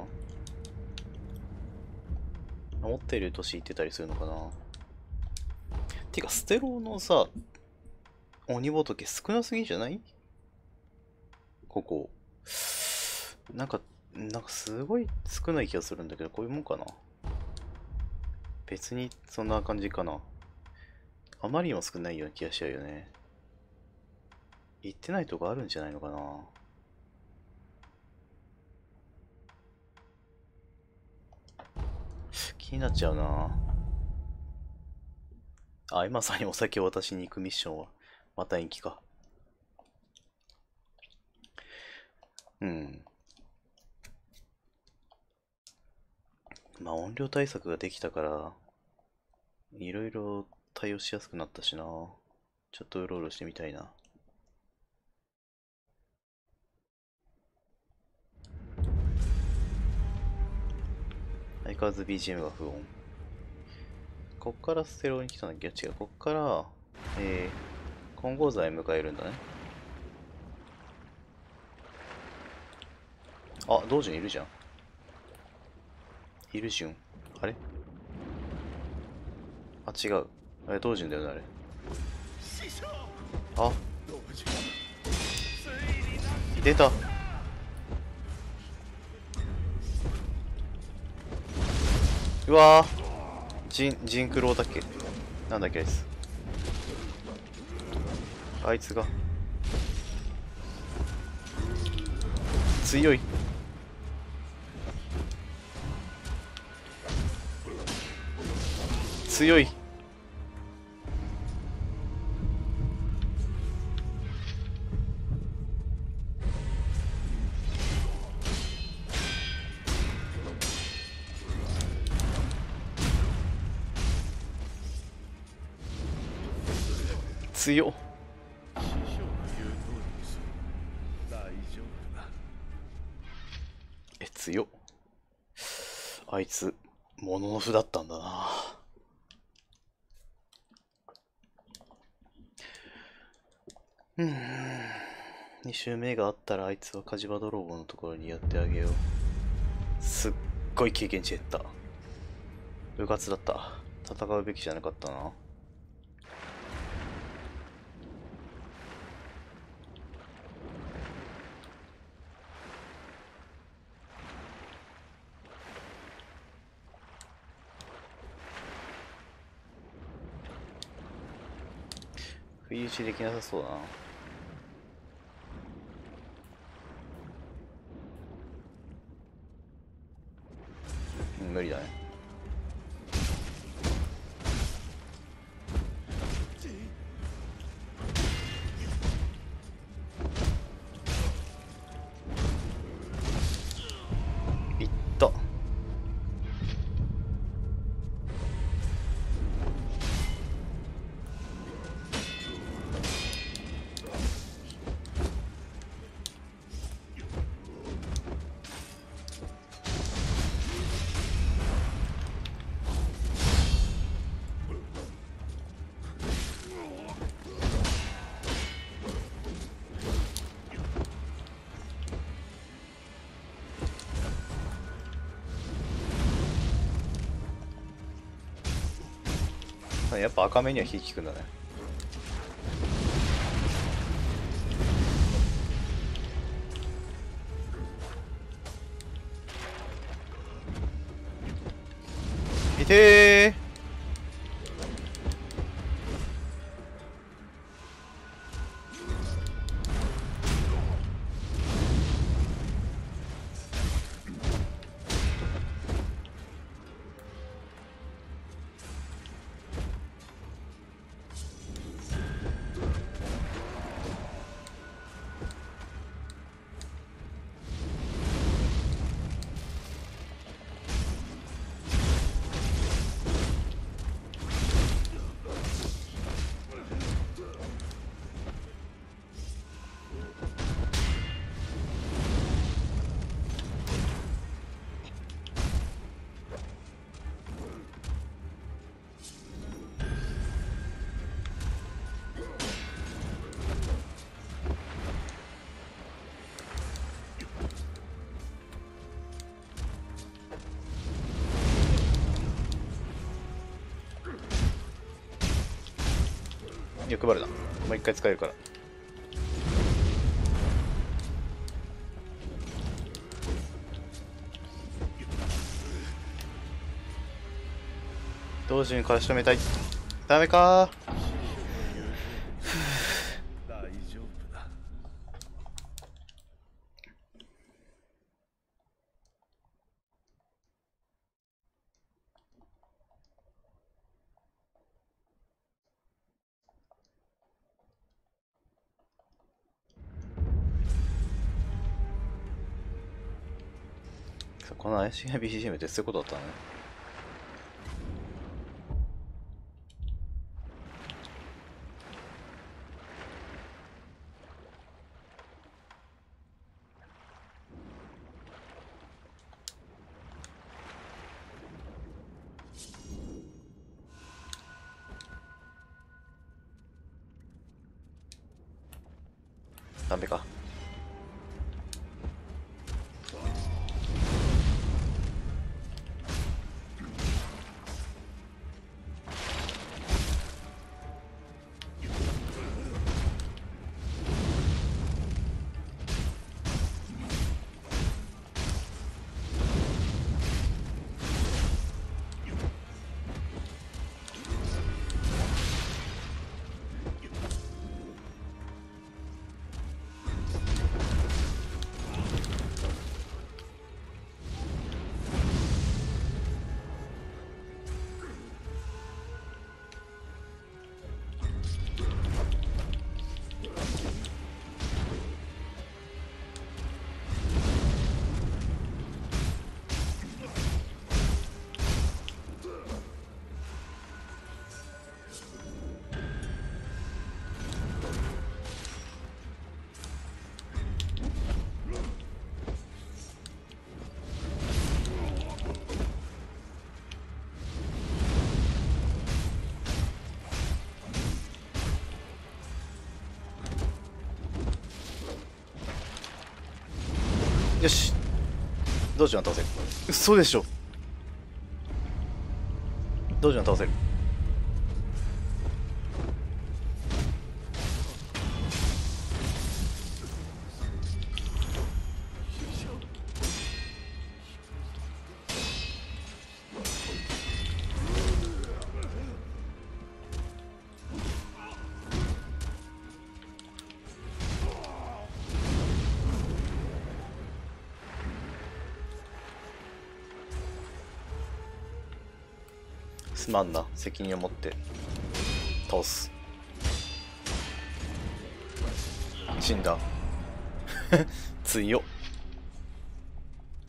持ってる年言ってたりするのかな。てか、ステロのさ、鬼仏少なすぎじゃない？ここ。なんかすごい少ない気がするんだけど、こういうもんかな。別にそんな感じかな。あまりにも少ないような気がしちゃうよね。言ってないとこあるんじゃないのかな。気になっちゃうな。あ、エマさんにお酒を渡しに行くミッションはまた延期か。まあ音量対策ができたからいろいろ対応しやすくなったしな。ちょっとうろうろしてみたいな。相変わらず BGM が不穏。こっからステロに来たんだっけ？違う、こっから金剛山へ向かえるんだね。あ、道順いるじゃん。いるじゅん。あれ？あ、違う。あれ、道順だよね、あれ。あ、出た。うわぁ、ジンクローだっけ？なんだっけあいつ。あいつが強い。強い。強っ。強っ。あいつモノノフだったんだな。2周目があったらあいつは火事場泥棒のところにやってあげよう。すっごい経験値減った。うかつだった。戦うべきじゃなかったな。不意打ちできなさそうだな。無理だね。いった。やっぱ赤目には火効くんだね。いてー。欲張るな。もう一回使えるから。同時に返し止めたい。ダメかー。この怪しげな BGM ってそういうことだったのね。ダメか。よし。道場は倒せる。嘘でしょ。道場は倒せる。すまんな、責任を持って倒す。死んだ。強っ。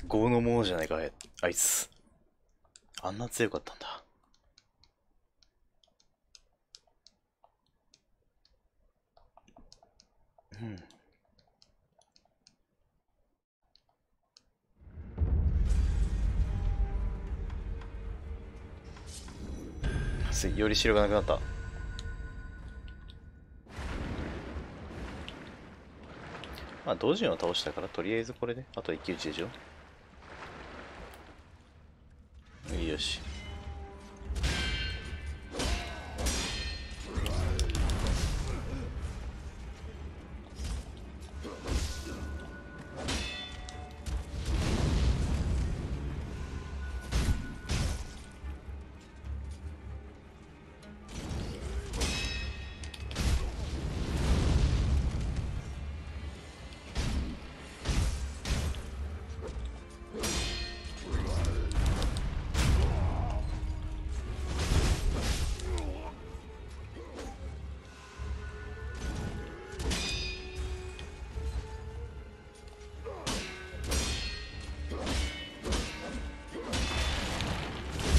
業のものじゃないか、あいつ。あんな強かったんだ。うん。より白がなくなった。まあ同時を倒したからとりあえずこれであと一騎打ちでしょ。よし。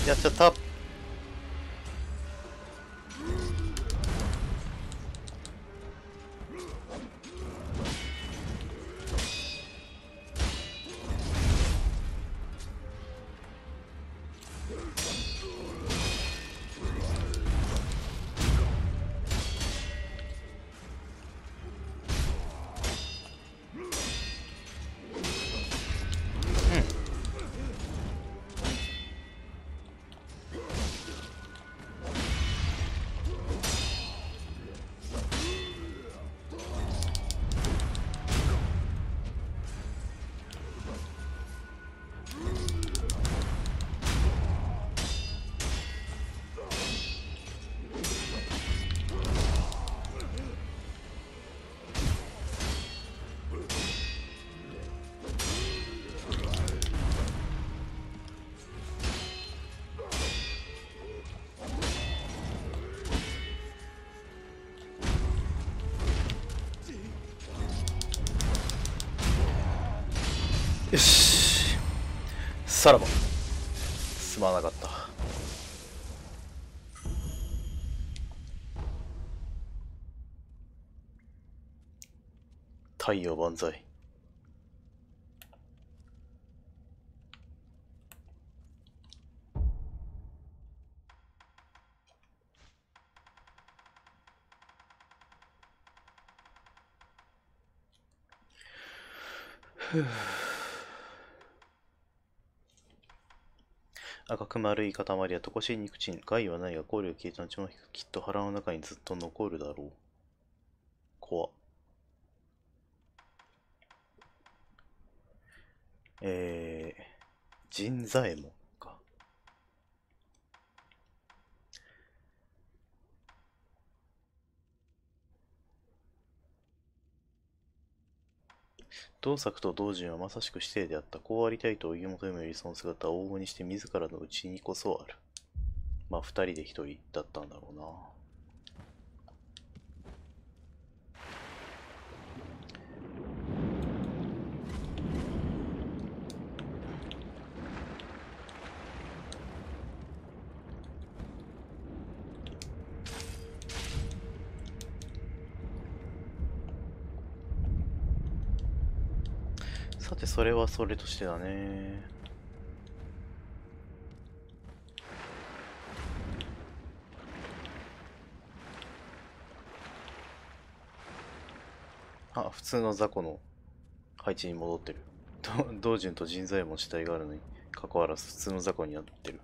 やっちゃった。よし、さらば。すまなかった。太陽万歳。ふぅ。赤く丸い塊はとこしい肉沈。害はないが考慮が消えた後もきっと腹の中にずっと残るだろう。怖っ。陣左衛門か。同作と同人はまさしく師弟であった。こうありたいと追い求めるよりその姿は往々にして自らのうちにこそある。まあ二人で一人だったんだろうな。さてそれはそれとしてだね。あ、普通の雑魚の配置に戻ってる。道順と人材も地帯があるのに関わらず普通の雑魚になってる。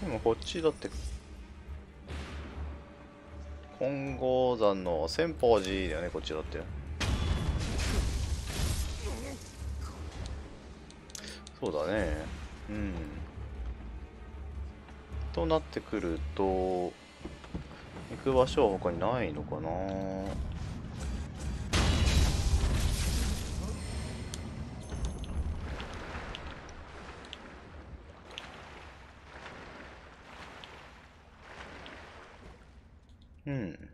でもこっちだって金剛山の千宝寺だよね、こっちだって。そうだね。うん。となってくると、行く場所は他にないのかな。うん。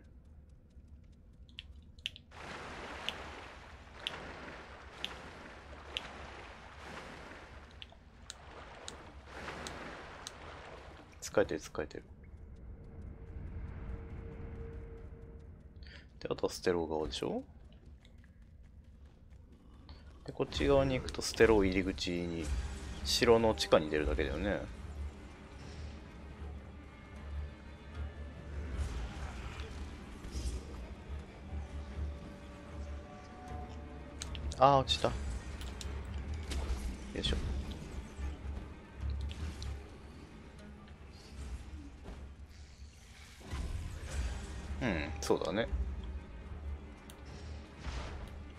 使えてる使えてる。で、あとはステロ側でしょ。で、こっち側に行くとステロ入り口に、城の地下に出るだけだよね。あー、落ちた。よいしょ。うん、そうだね。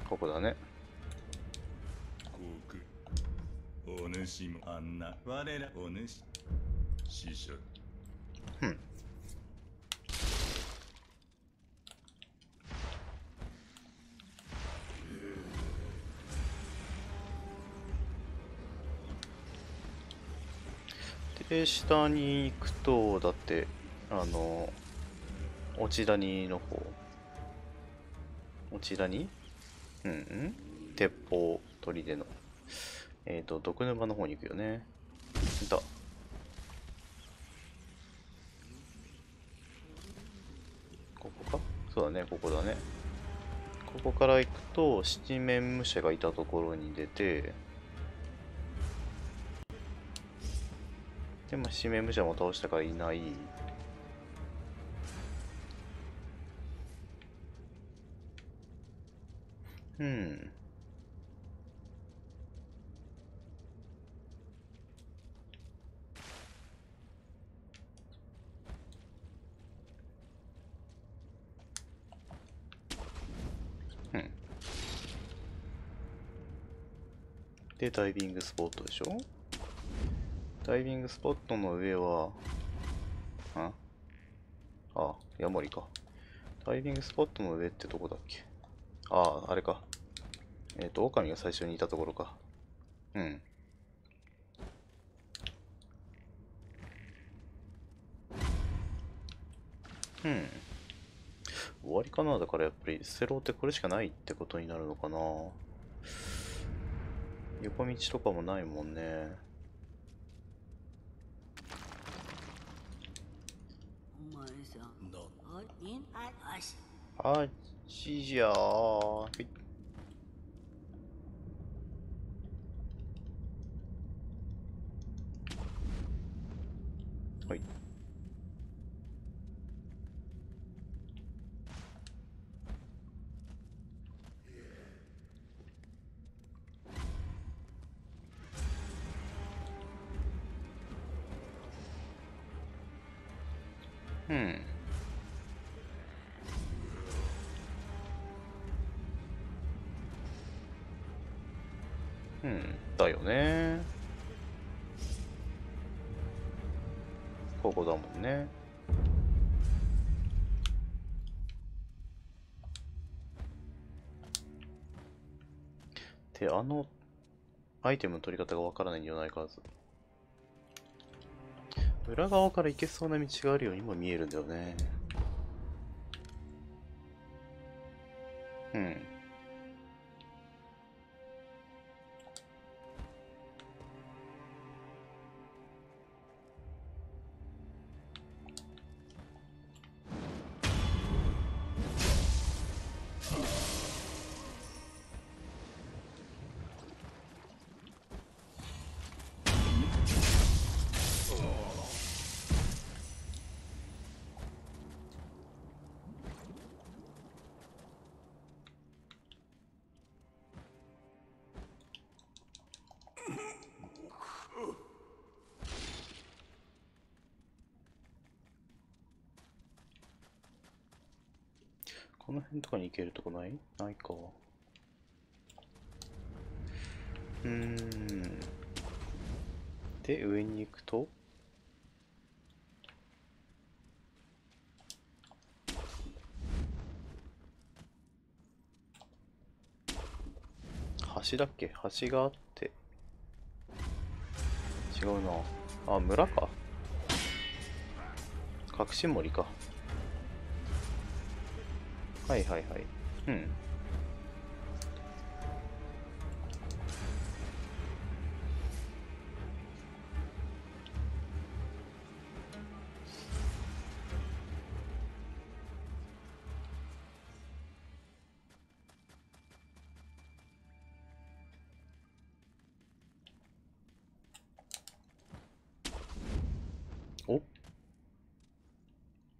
ここだね。お主もあんな我らお主死者。うん。で、下に行くと、だって、落ち谷の方。落ち谷うんうん。鉄砲、砦の。毒沼の方に行くよね。いた。ここかそうだね、ここだね。ここから行くと、七面武者がいたところに出て、でも七面武者も倒したからいない。うん。うん。で、ダイビングスポットでしょ。ダイビングスポットの上は、あ、ヤモリか。ダイビングスポットの上ってどこだっけ。ああ、あれか。狼が最初にいたところか。うん。うん。終わりかな。だからやっぱりステローってこれしかないってことになるのかな。横道とかもないもんね。お前さんだあいんあしあっちじゃー。はい。はい。うん。うん。だよね。ここだもんね。で、アイテムの取り方がわからないんじゃないかず。裏側から行けそうな道があるようにも見えるんだよね。うん。この辺とかに行けるとこない？ないか。で、上に行くと橋だっけ？橋があって。違うな。あ、村か。隠し森か。はいはいはい。うん。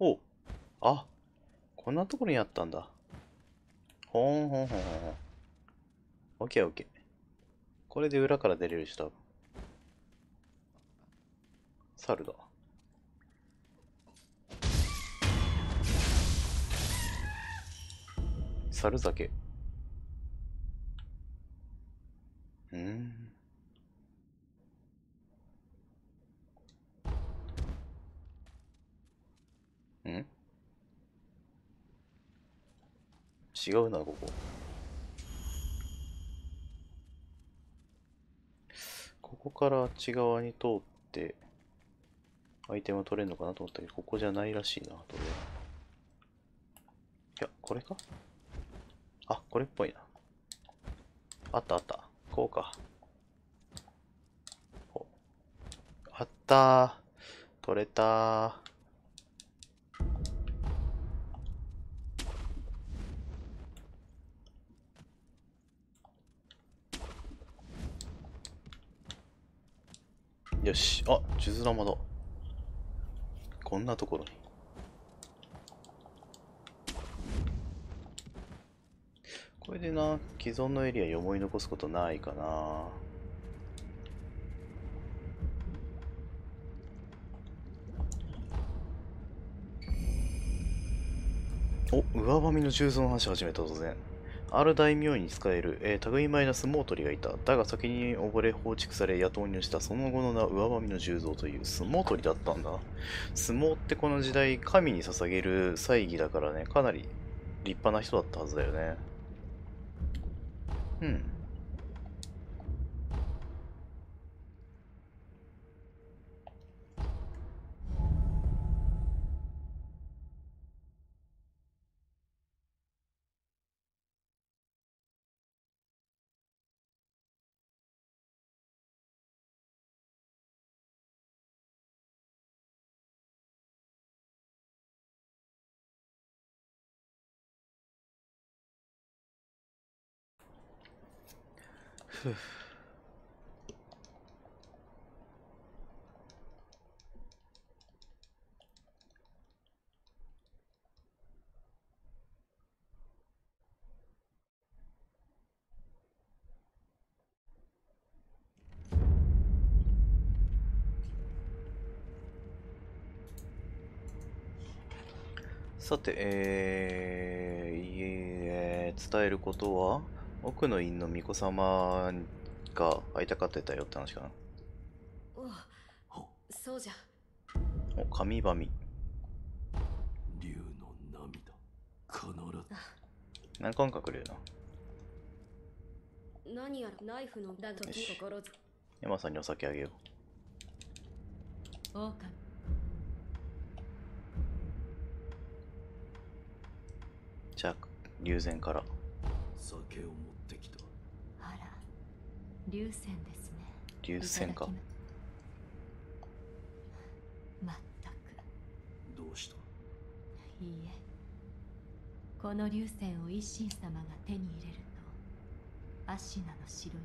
おお、あ、こんなところにあったんだ。ほんほんほんほんほん。オッケーオッケー。これで裏から出れるし、多分。猿だ。猿酒。ん違うな、ここ。ここからあっち側に通って、アイテム取れるのかなと思ったけど、ここじゃないらしいな、どうやら。いや、これか？あ、これっぽいな。あったあった。こうか。あったー。取れたー。よし。あ、数珠玉だ。こんなところに。これでな、既存のエリアに思い残すことないかな。お、上髪の重蔵の話し始めた突然。ある大名に仕える、類いまれな相撲取りがいた。だが先に溺れ放逐され野党にした。その後の名上髪の重蔵という相撲取りだったんだ。相撲ってこの時代神に捧げる祭儀だからね、かなり立派な人だったはずだよね。うん。ふう。さて、伝えることは、奥の院の巫女様が会いたがってたよって話かな。おう、そうじゃ。お、神々。竜の涙、必ず。何回かくれるな。何やらナイフのだと心ず。山さんにお酒あげよう。狼。じゃあ、龍禅から。酒を持ってきた。あら、流線ですね。流線か。まったく。どうした？いいえ。この流線を一心様が手に入れると、アシナの城に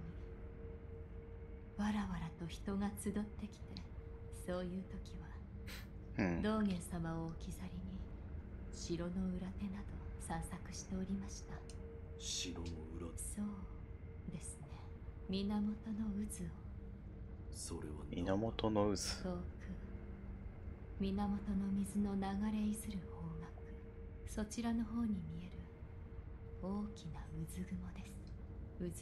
わらわらと人が集ってきて、そういう時は道元様を置き去りに城の裏手など散策しておりました。城の裏。そうですね。源の渦を。それは源の渦。遠く源の水の流れいずる方角、そちらの方に見える大きな渦雲です。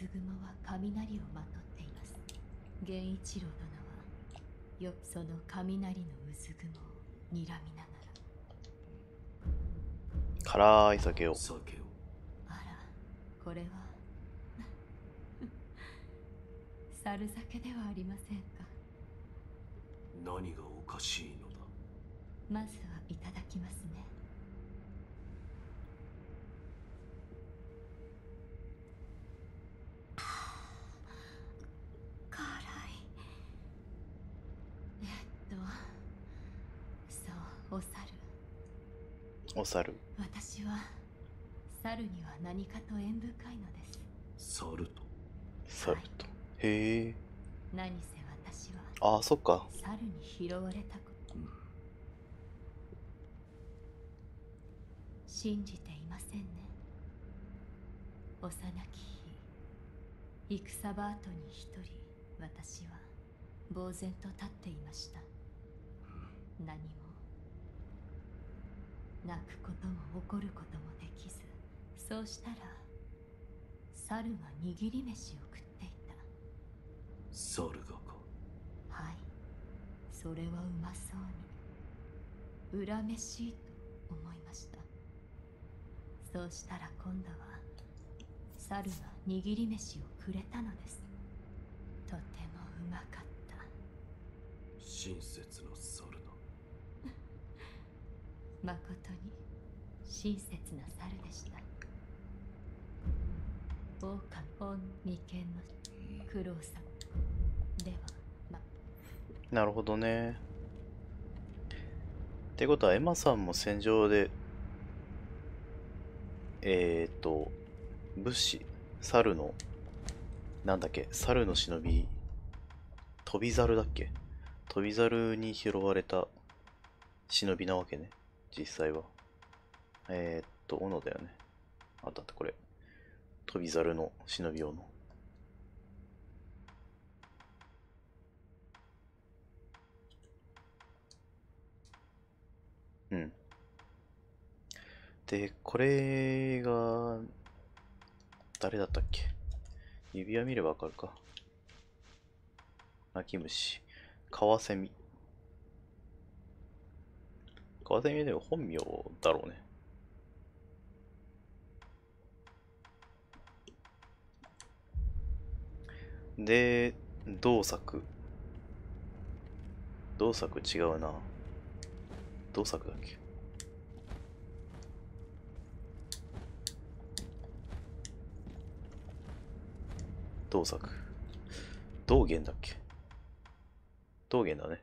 渦雲は雷をまとっています。源一郎殿はよくその雷の渦雲を睨みながら。辛い酒を。酒を。あら、これは猿酒ではありませんか。何がおかしいのだ。まずはいただきますね。辛い。そう、お猿。お猿。私は猿には何かと縁深いのです。猿と。猿と。へえ。何せ私はああ、そっか。猿に拾われたこと、信じていませんね。幼き日、戦場跡に一人、私は呆然と立っていました。何も泣くことも怒ることもできず、そうしたら猿が握り飯を食っていた。猿がか。はい、それはうまそうに恨めしいと思いました。そうしたら今度は猿が握り飯をくれたのです。とてもうまかった。親切な猿だ。まことに親切な猿でした。狼本眉間の苦労さでは、なるほどね。ってことはエマさんも戦場で武士、猿のなんだっけ、猿の忍び、飛び猿だっけ、飛び猿に拾われた忍びなわけね、実際は。斧だよね。あ、だってこれ飛び猿の忍び斧。うん。で、これが誰だったっけ。指輪見ればわかるか。泣き虫、カワセミ。カワセミでも本名だろうね。で、同作。同作違うな。同作だっけ。同作。道元だっけ。道元だね。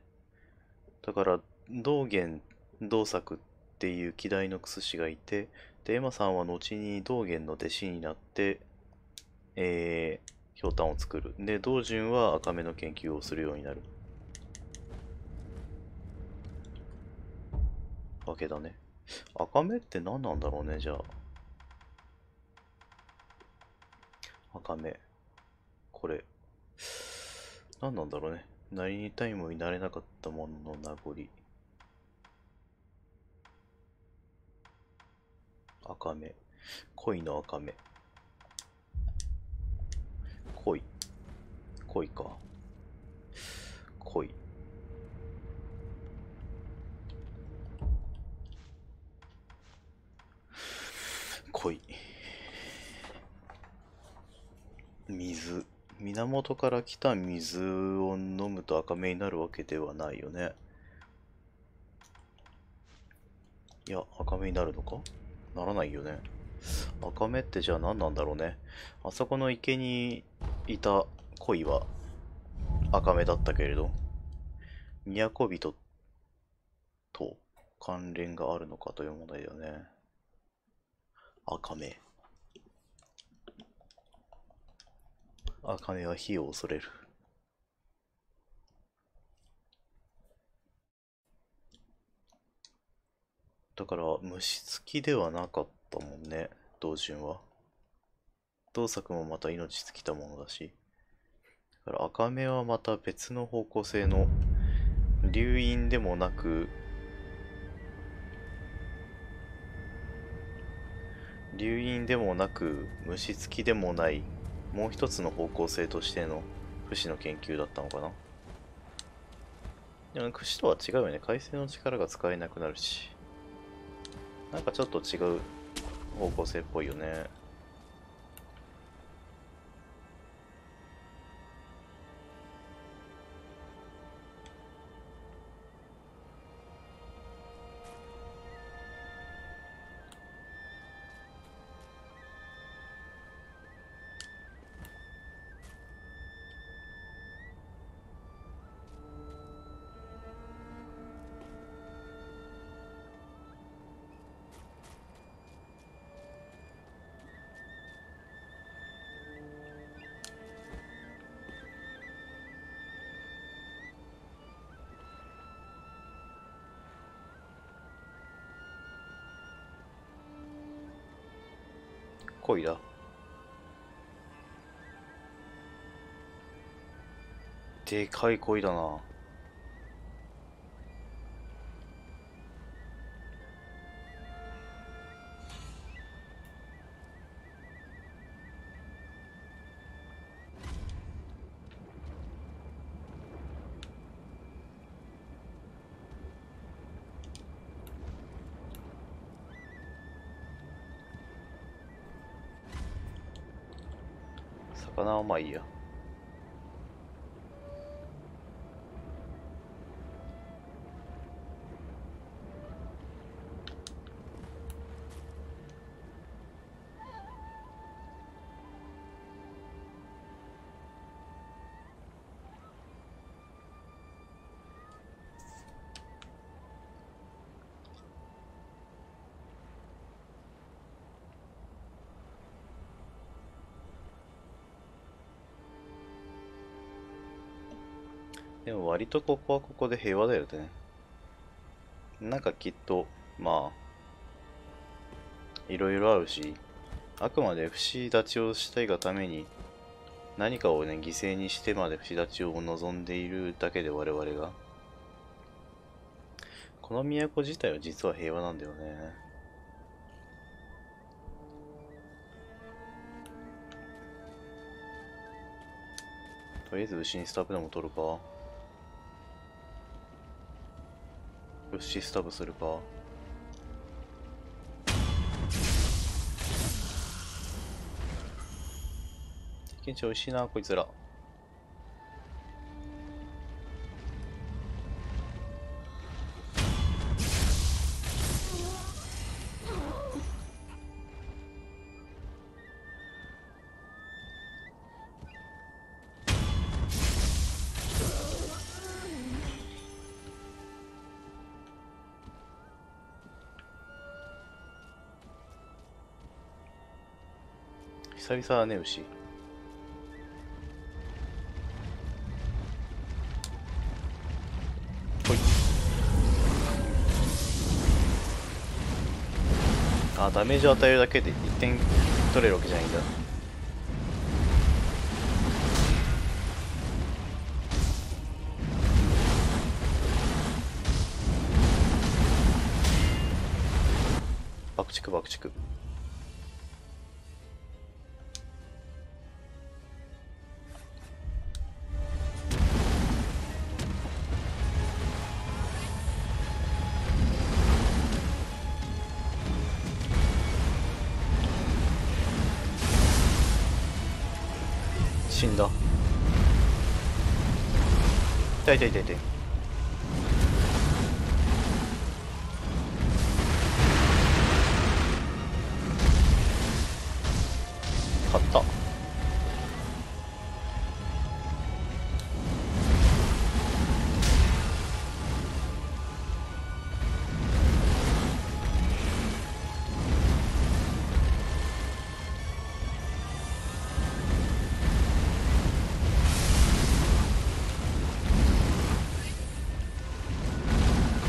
だから、道元、同作っていう希代の薬師がいて、で、エマさんは後に道元の弟子になって、ひょうたんを作る。で、道順は赤目の研究をするようになる。わけだね。赤目って何なんだろうね、じゃあ。赤目。これ。何なんだろうね。なりにたいもになれなかったものの名残。赤目。恋の赤目。恋。恋か。恋。恋。水。源から来た水を飲むと赤目になるわけではないよね。いや、赤目になるのか？ならないよね。赤目ってじゃあ何なんだろうね。あそこの池にいた鯉は赤目だったけれど、都人と関連があるのかという問題だよね。赤目。赤目は火を恐れる。だから虫付きではなかったもんね、道順は。同作もまた命尽きたものだし。だから赤目はまた別の方向性の流因でもなく、流因でもなく虫付きでもないもう一つの方向性としての不死の研究だったのかな。でも櫛とは違うよね。海星の力が使えなくなるし、なんかちょっと違う方向性っぽいよね。恋だ。でかい恋だな。魚はまあいいや。でも割とここはここで平和だよね。なんかきっと、まあ、いろいろあるし、あくまで不死立ちをしたいがために、何かをね、犠牲にしてまで不死立ちを望んでいるだけで我々が。この都自体は実は平和なんだよね。とりあえず牛にスタブでも取るか。牛スタブするか。経験値美味しいなこいつら。久々だね、牛。ほい。あ、ダメージを与えるだけで1点取れるわけじゃないんだ。爆竹爆竹。死んだ。痛い痛い痛い痛い。勝った。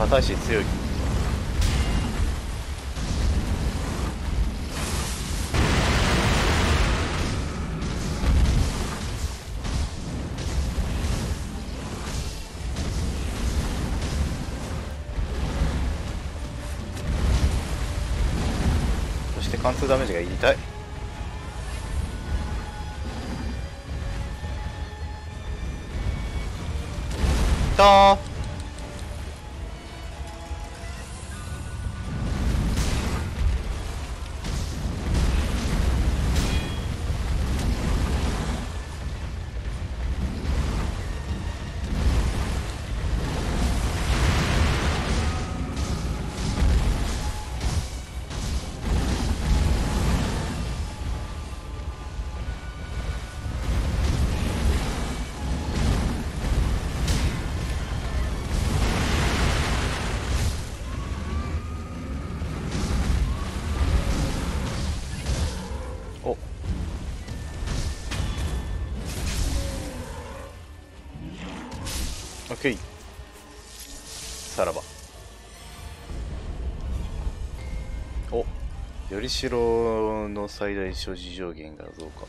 硬いし強い。そして貫通ダメージが痛い。痛ー。お、オッケー。さらば。お、よりしろの最大所持上限が増加。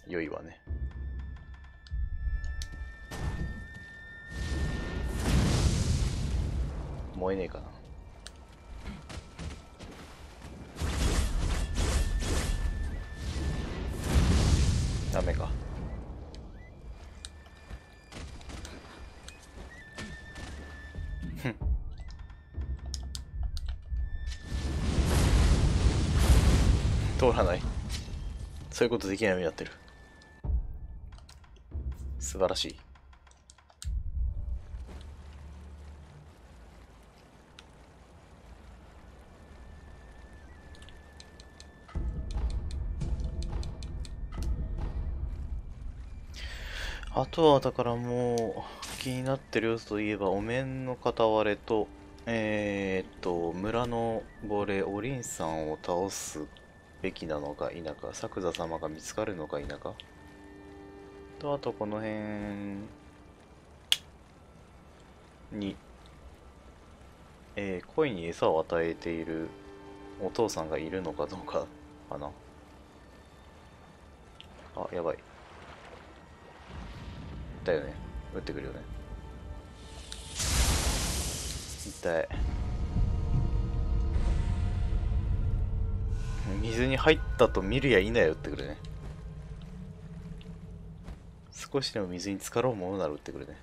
良いわね。燃えねえかな。ダメか。ふん。通らない。そういうことできないようになってる。素晴らしい。あとはだからもう気になってる要素といえば、お面の片割れと、村の亡霊おりんさんを倒すべきなのか否か、作座様が見つかるのか否かと、あとこの辺に、鯉に餌を与えているお父さんがいるのかどうかかな。あ、やばい。だよね。撃ってくるよね。痛い。水に入ったと見るや否や撃ってくるね。少しでも水に浸かろうものなら撃ってくるね。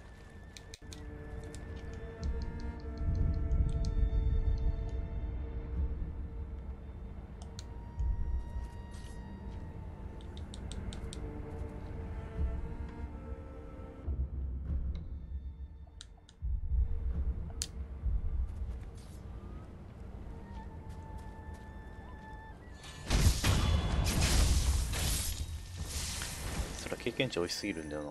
経験値多しすぎるんだよな。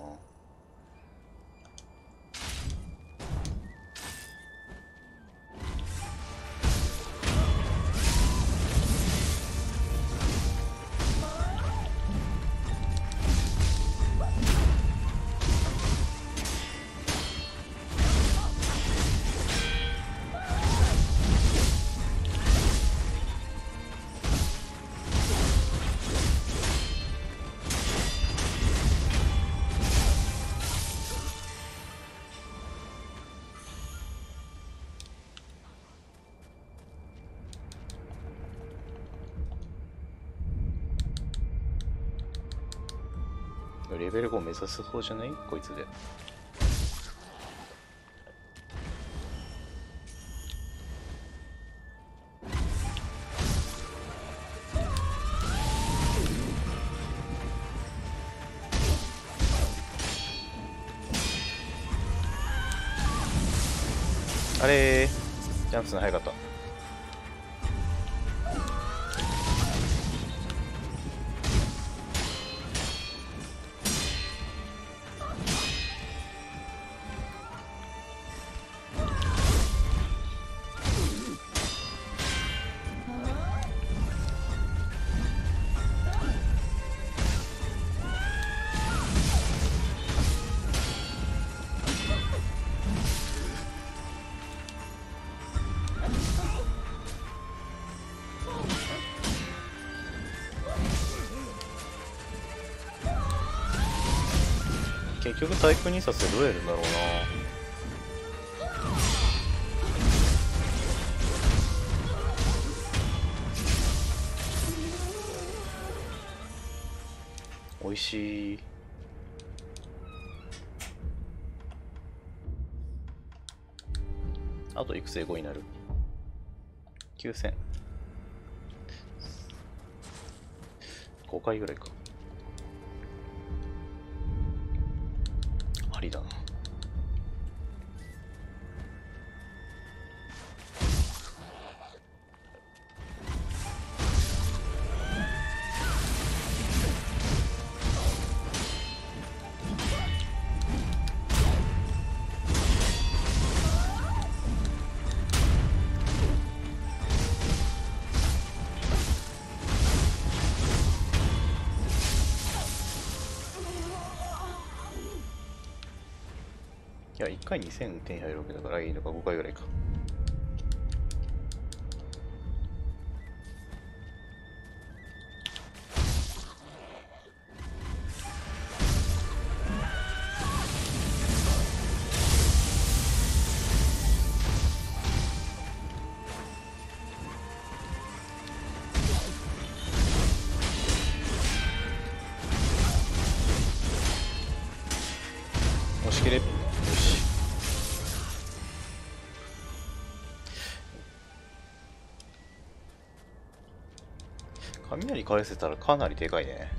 レベル5目指す方じゃないこいつで。あれー、ジャンプするの早かった。結局対空2冊でどうやるんだろうな。味しい。あといくつで5になる ?9000。5回ぐらいか。ありだな。いや、1回2000手に入るわけだからいいのか、5回ぐらいか。押し切れ。よし。雷返せたらかなりでかいね。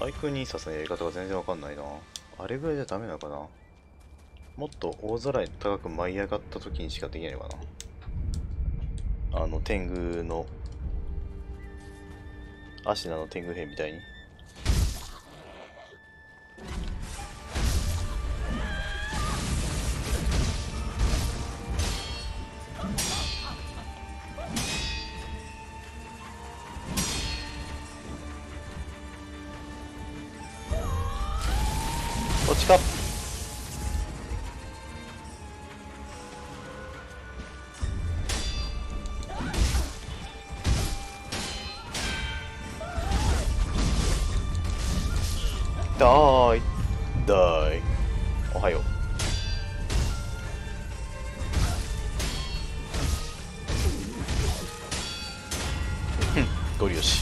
対空にさすのやり方が全然わかんないな。あれぐらいじゃダメなのかな。もっと大空に高く舞い上がった時にしかできないのかな。天狗のアシナの天狗兵みたいに。こっちか。だーいだーい。おはよう。ゴリ押し。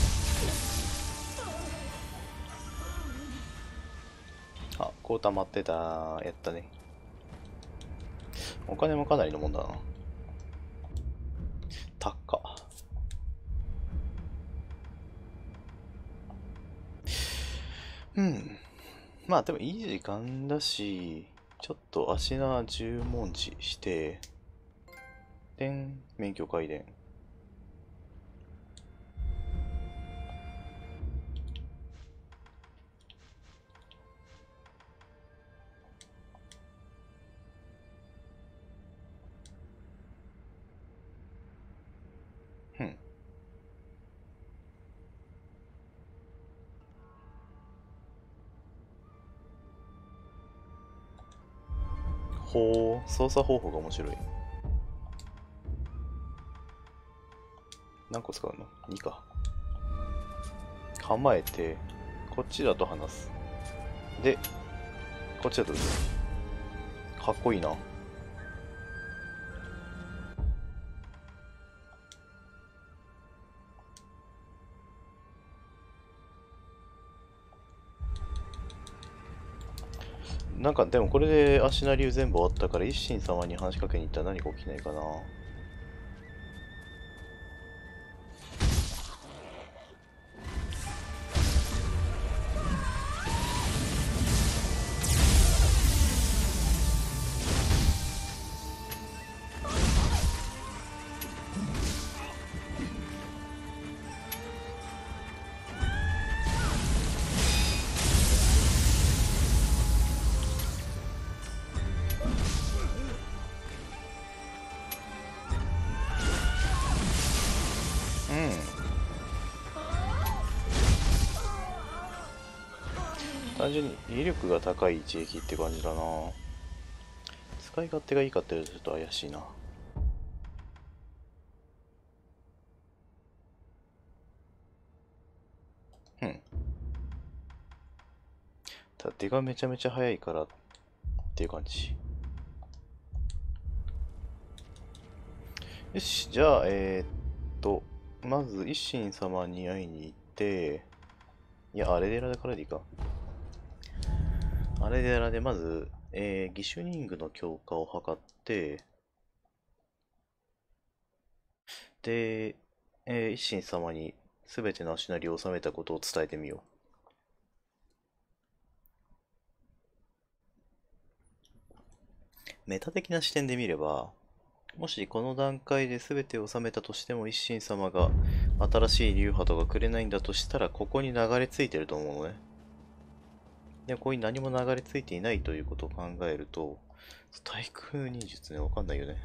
あ、こう溜まってた。やったね。お金もかなりのもんだな。高っ。まあでもいい時間だし、ちょっと足名10文字して、免許改伝。ほう、操作方法が面白い。何個使うの ?2 か。構えて、こっちだと話す。で、こっちだと撃つ。かっこいいな。なんかでもこれで足な流全部終わったから一心様に話しかけに行ったら何か起きないかな。単純に威力が高い一撃って感じだな。使い勝手がいいかって言うとちょっと怪しいな。ただ手がめちゃめちゃ速いからっていう感じ。よし、じゃあまず一心様に会いに行って、いや、アレデラからでいいか。アレデラでまず、ギシュニングの強化を図って、で、一心様に全ての足なりを収めたことを伝えてみよう。メタ的な視点で見れば、もしこの段階で全てを収めたとしても一心様が新しい流派とかくれないんだとしたら、ここに流れ着いてると思うのね。でもここに何も流れ着いていないということを考えると、対空忍術ね、わかんないよね。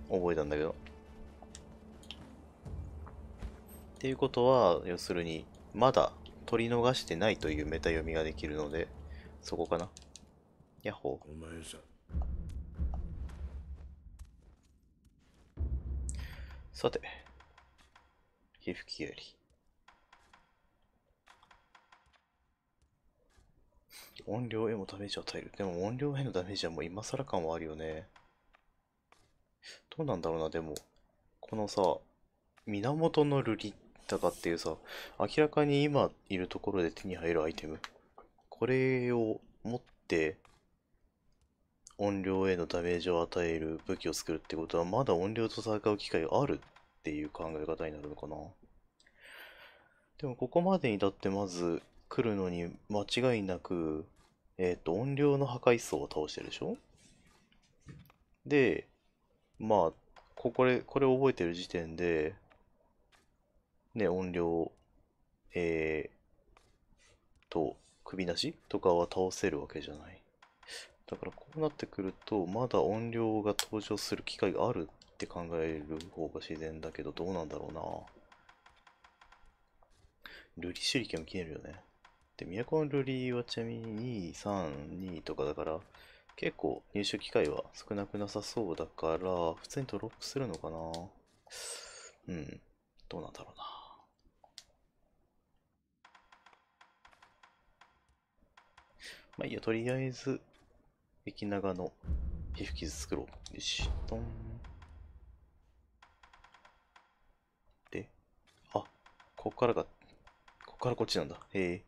覚えたんだけど。っていうことは、要するに、まだ取り逃してないというメタ読みができるので、そこかな。ヤッホー。お前さ。さて、皮膚きやり。音量へもダメージを与える。でも音量へのダメージはもう今更感はあるよね。どうなんだろうな、でも。このさ、源の瑠璃とかっていうさ、明らかに今いるところで手に入るアイテム。これを持って音量へのダメージを与える武器を作るってことは、まだ音量と戦う機会があるっていう考え方になるのかな。でもここまでにだってまず来るのに間違いなく、音量の破壊層を倒してるでしょ。で、まあ、これ覚えてる時点で、ね、音量、首なしとかは倒せるわけじゃない。だからこうなってくると、まだ音量が登場する機会があるって考える方が自然だけど、どうなんだろうな。瑠璃手裏剣も消えるよね。で、都の瑠璃はちなみに2、3、2とかだから、結構入手機会は少なくなさそうだから、普通にドロップするのかな。うん。どうなんだろうな。まあいいや、とりあえず、駅長の皮膚傷作ろう。よし、ドン。で、あ、こっからこっちなんだ。へえ。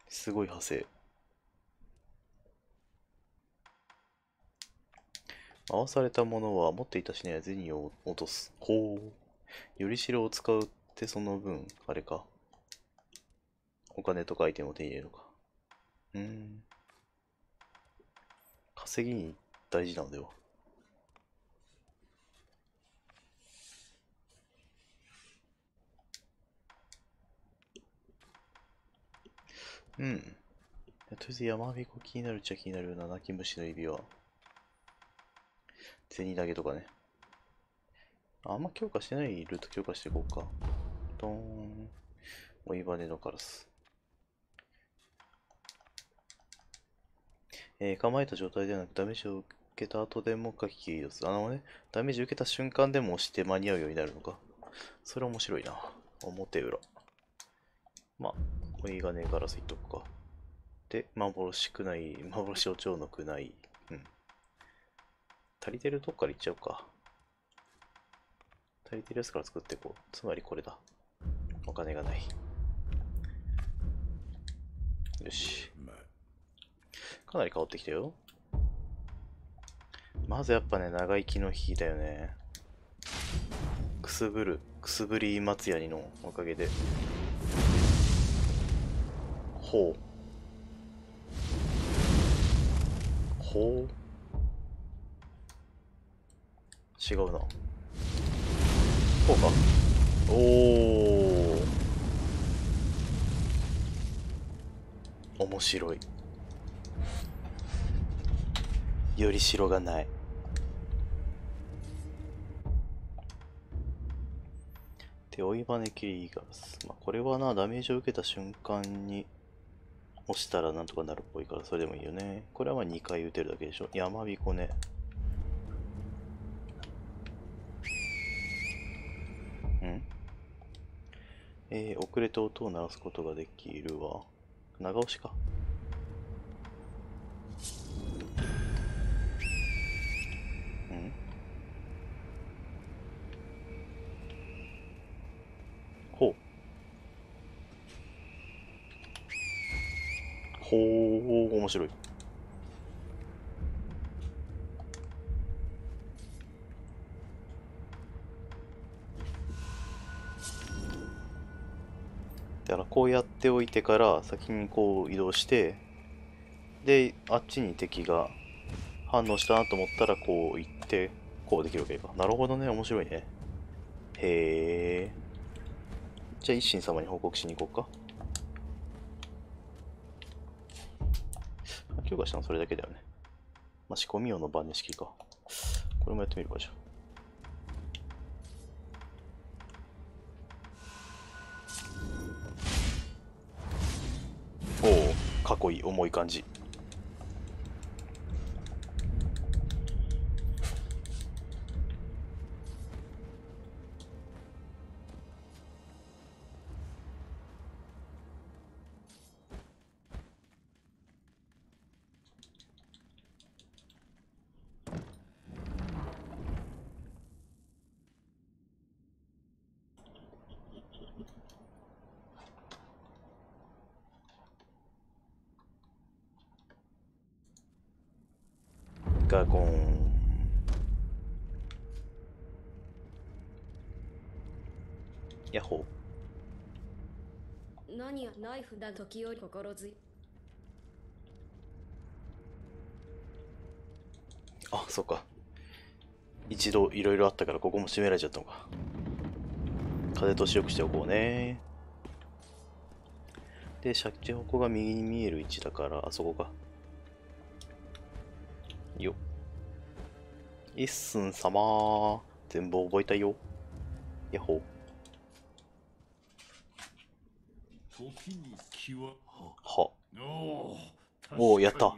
すごい派生。回されたものは持っていた品や銭を落とす。ほう。よりしろを使うってその分、あれか。お金とかアイテムを手に入れるのか。稼ぎに大事なのでは。とりあえず山彦気になるっちゃ気になるような泣き虫の指輪。銭投げとかね。あんま強化してないルート強化していこうか。ドーン。追い羽のカラス。構えた状態ではなくダメージを受けた後でも書き切り出す。ダメージを受けた瞬間でも押して間に合うようになるのか。それ面白いな。表裏。まあ、これがねえからついとくか。で、幻くない、幻お蝶のくない。うん。足りてるとこからいっちゃうか。足りてるやつから作っていこう。つまりこれだ。お金がない。よし。かなり変わってきたよ。まずやっぱね、長生きの日だよね。くすぶり松ヤニのおかげで。ほう。ほう。違うな。こうか。おー。面白い。より白がない。で、追いバネキリガス。まあ、これはな、ダメージを受けた瞬間に押したらなんとかなるっぽいから、それでもいいよね。これはまあ2回打てるだけでしょ。山彦ね。遅れて音を鳴らすことができるわ。長押しか。ほう。ほう、面白い。だからこうやっておいてから先にこう移動して、で、あっちに敵が反応したなと思ったらこう行って、こうできるわけか。なるほどね、面白いね。へえ。じゃあ一心様に報告しに行こうか。強化したのそれだけだよね。まあ、仕込み用のバネ式か。これもやってみるかじゃあ。おお、かっこいい、重い感じ。ガゴン。ヤッホ何やナイフだ時折心強い。ー。あ、そっか。一度いろいろあったからここも閉められちゃったのか。風通しよくしておこうね。で、シャチホコが右に見える位置だから、あそこか。よっ。一寸様。全部覚えたよ。ヤッホ時に気はー。は。おおー、やった。赤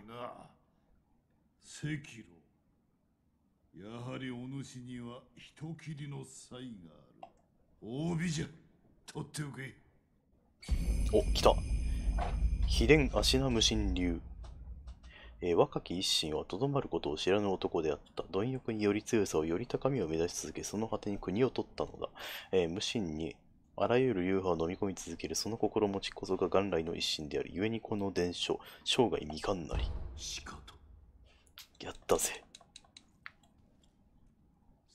炉、やはりお主には人斬りの才がある。褒美じゃ、取っておけ。お、来た。秘伝芦名無心流。若き一心はとどまることを知らぬ男であった。貪欲により強さをより高みを目指し続け、その果てに国を取ったのだ。無心にあらゆる流派を飲み込み続けるその心持ちこそが元来の一心である。故にこの伝書、生涯未完なり。しかと。やったぜ。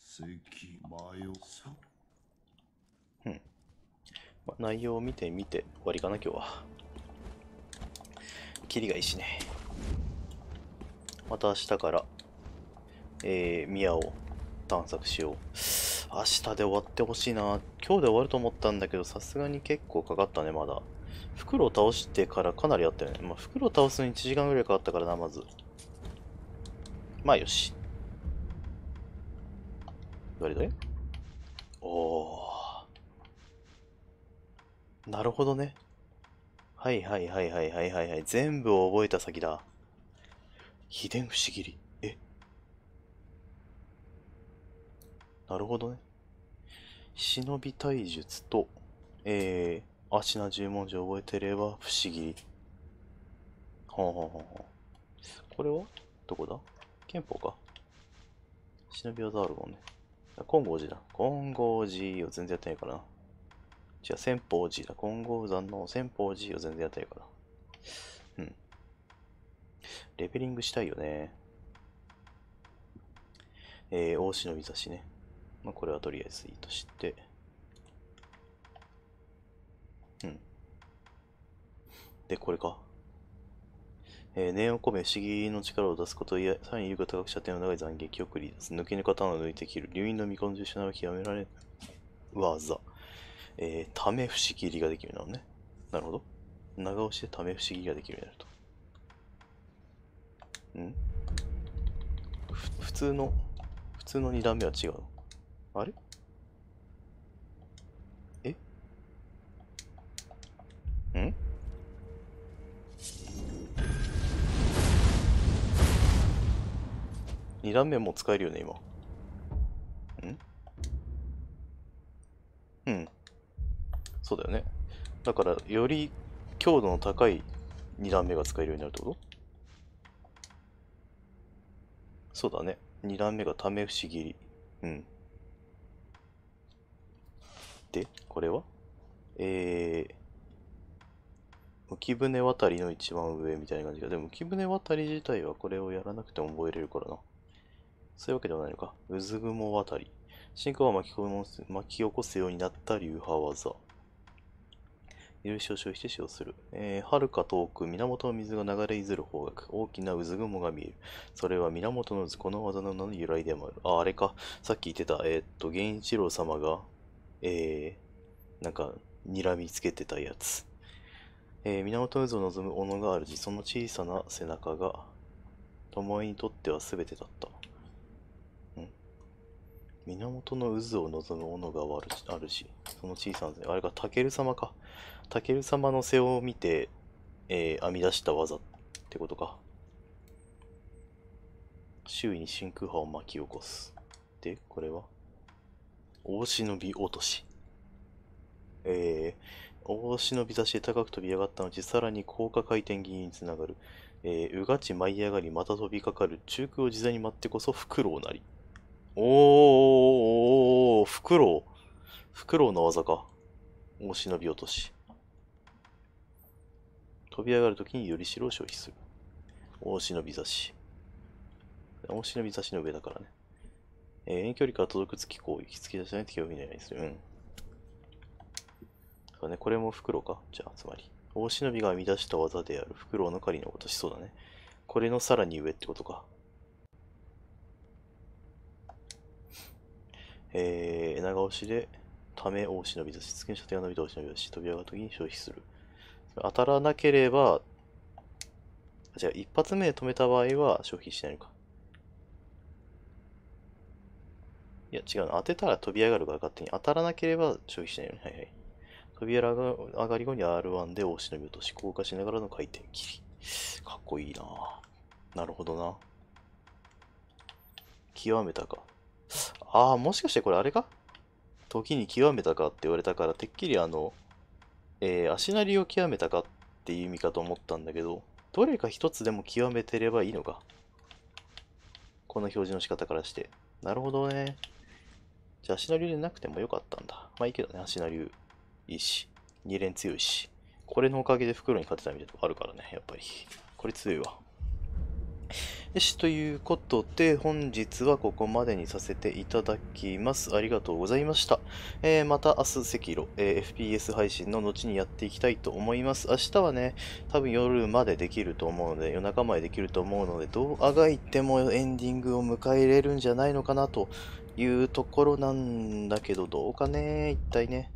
関マヨさん。まあ、内容を見てみて終わりかな、今日は。キリがいいしね。また明日から、宮を探索しよう。明日で終わってほしいな。今日で終わると思ったんだけど、さすがに結構かかったね、まだ。袋を倒してからかなりあったよね。まあ、袋を倒すのに1時間ぐらいかかったからな、まず。まあよし。どれどれ？おー。なるほどね。はいはいはいはいはいはいはい。全部を覚えた先だ。秘伝不思議り。なるほどね。忍び体術と、アシナ十文字を覚えてれば不思議。ほんほんほんほん。これはどこだ？憲法か。忍び技あるもんね。金剛寺だ。金剛寺を全然やってないからな。違う、千宝寺だ。金剛山の千宝寺を全然やってないから。うん。レベリングしたいよね。大忍び差しね。まあ、これはとりあえずいいとして。うん。で、これか。念を込め不思議の力を出すことや、さらに優が高く射程の長い斬撃を繰り出す。抜けぬ刀を抜いて切る。流因の見込んでしながら極められる技。ため不思議入りができるのね。なるほど。長押しでため不思議ができるようになると。普通の2段目は違うの？あれ？ん？2段目もう使えるよね、今。うん。そうだよね。だから、より強度の高い2段目が使えるようになるってこと？そうだね。2段目がため不思議入り。うん。で、これは浮舟渡りの一番上みたいな感じが。でも浮舟渡り自体はこれをやらなくても覚えれるからな。そういうわけではないのか。渦雲渡り。進行は巻き起こすようになった流派技。許しを消費して使用する。遥か遠く、源の水が流れいずる方角。大きな渦雲が見える。それは源の渦、この技の名の由来でもある。あ、あれか。さっき言ってた、源一郎様が、なんか、睨みつけてたやつ。源の渦を望む小野が主、その小さな背中が、巴にとっては全てだった。源の渦を望む小野が主、その小さな背中、あれが武様か。武様の背を見て、編み出した技ってことか。周囲に真空波を巻き起こす。で、これは大忍び落とし。大忍び差しで高く飛び上がった後、さらに高架回転気味につながる。うがち舞い上がり、また飛びかかる。中空を自在に待ってこそ、フクロウなり。フクロウの技か。大忍び落とし。飛び上がるときにより白を消費する。大忍び差し。大忍び差しの上だからね。遠距離から届く突き攻撃。突き出しない敵を見ないようにする。うん。そうね、これもフクロウか。じゃあ、つまり。大忍びが編み出した技であるフクロウの狩りの落とし。そうだね。これのさらに上ってことか。長押しで、ため大忍び差し、月の射程が伸びた大忍び差し、飛び上がるときに消費する。当たらなければ、じゃあ一発目で止めた場合は消費しないのか。いや、違うの。当てたら飛び上がるから勝手に。当たらなければ消費しないよね。はいはい。飛び上がり後に R1 で大忍び落とし、降下しながらの回転切り。かっこいいな。なるほどな。極めたか。ああ、もしかしてこれあれか？時に極めたかって言われたから、てっきり足なりを極めたかっていう意味かと思ったんだけど、どれか一つでも極めてればいいのか。この表示の仕方からして。なるほどね。じゃあ足なりでなくてもよかったんだ。まあいいけどね、足なりいいし。2連強いし。これのおかげで袋に勝てたみたいなとこあるからね、やっぱり。これ強いわ。よし、ということで、本日はここまでにさせていただきます。ありがとうございました。また明日、赤色、FPS 配信の後にやっていきたいと思います。明日はね、多分夜までできると思うので、夜中までできると思うので、どうあがいてもエンディングを迎えれるんじゃないのかなというところなんだけど、どうかね、一体ね。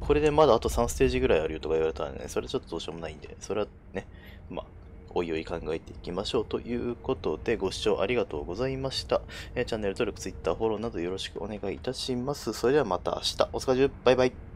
これでまだあと3ステージぐらいあるよとか言われたらね、それはちょっとどうしようもないんで、それはね、まあ、おいおい考えていきましょうということで、ご視聴ありがとうございました。チャンネル登録、Twitter、フォローなどよろしくお願いいたします。それではまた明日、お疲れ様、バイバイ。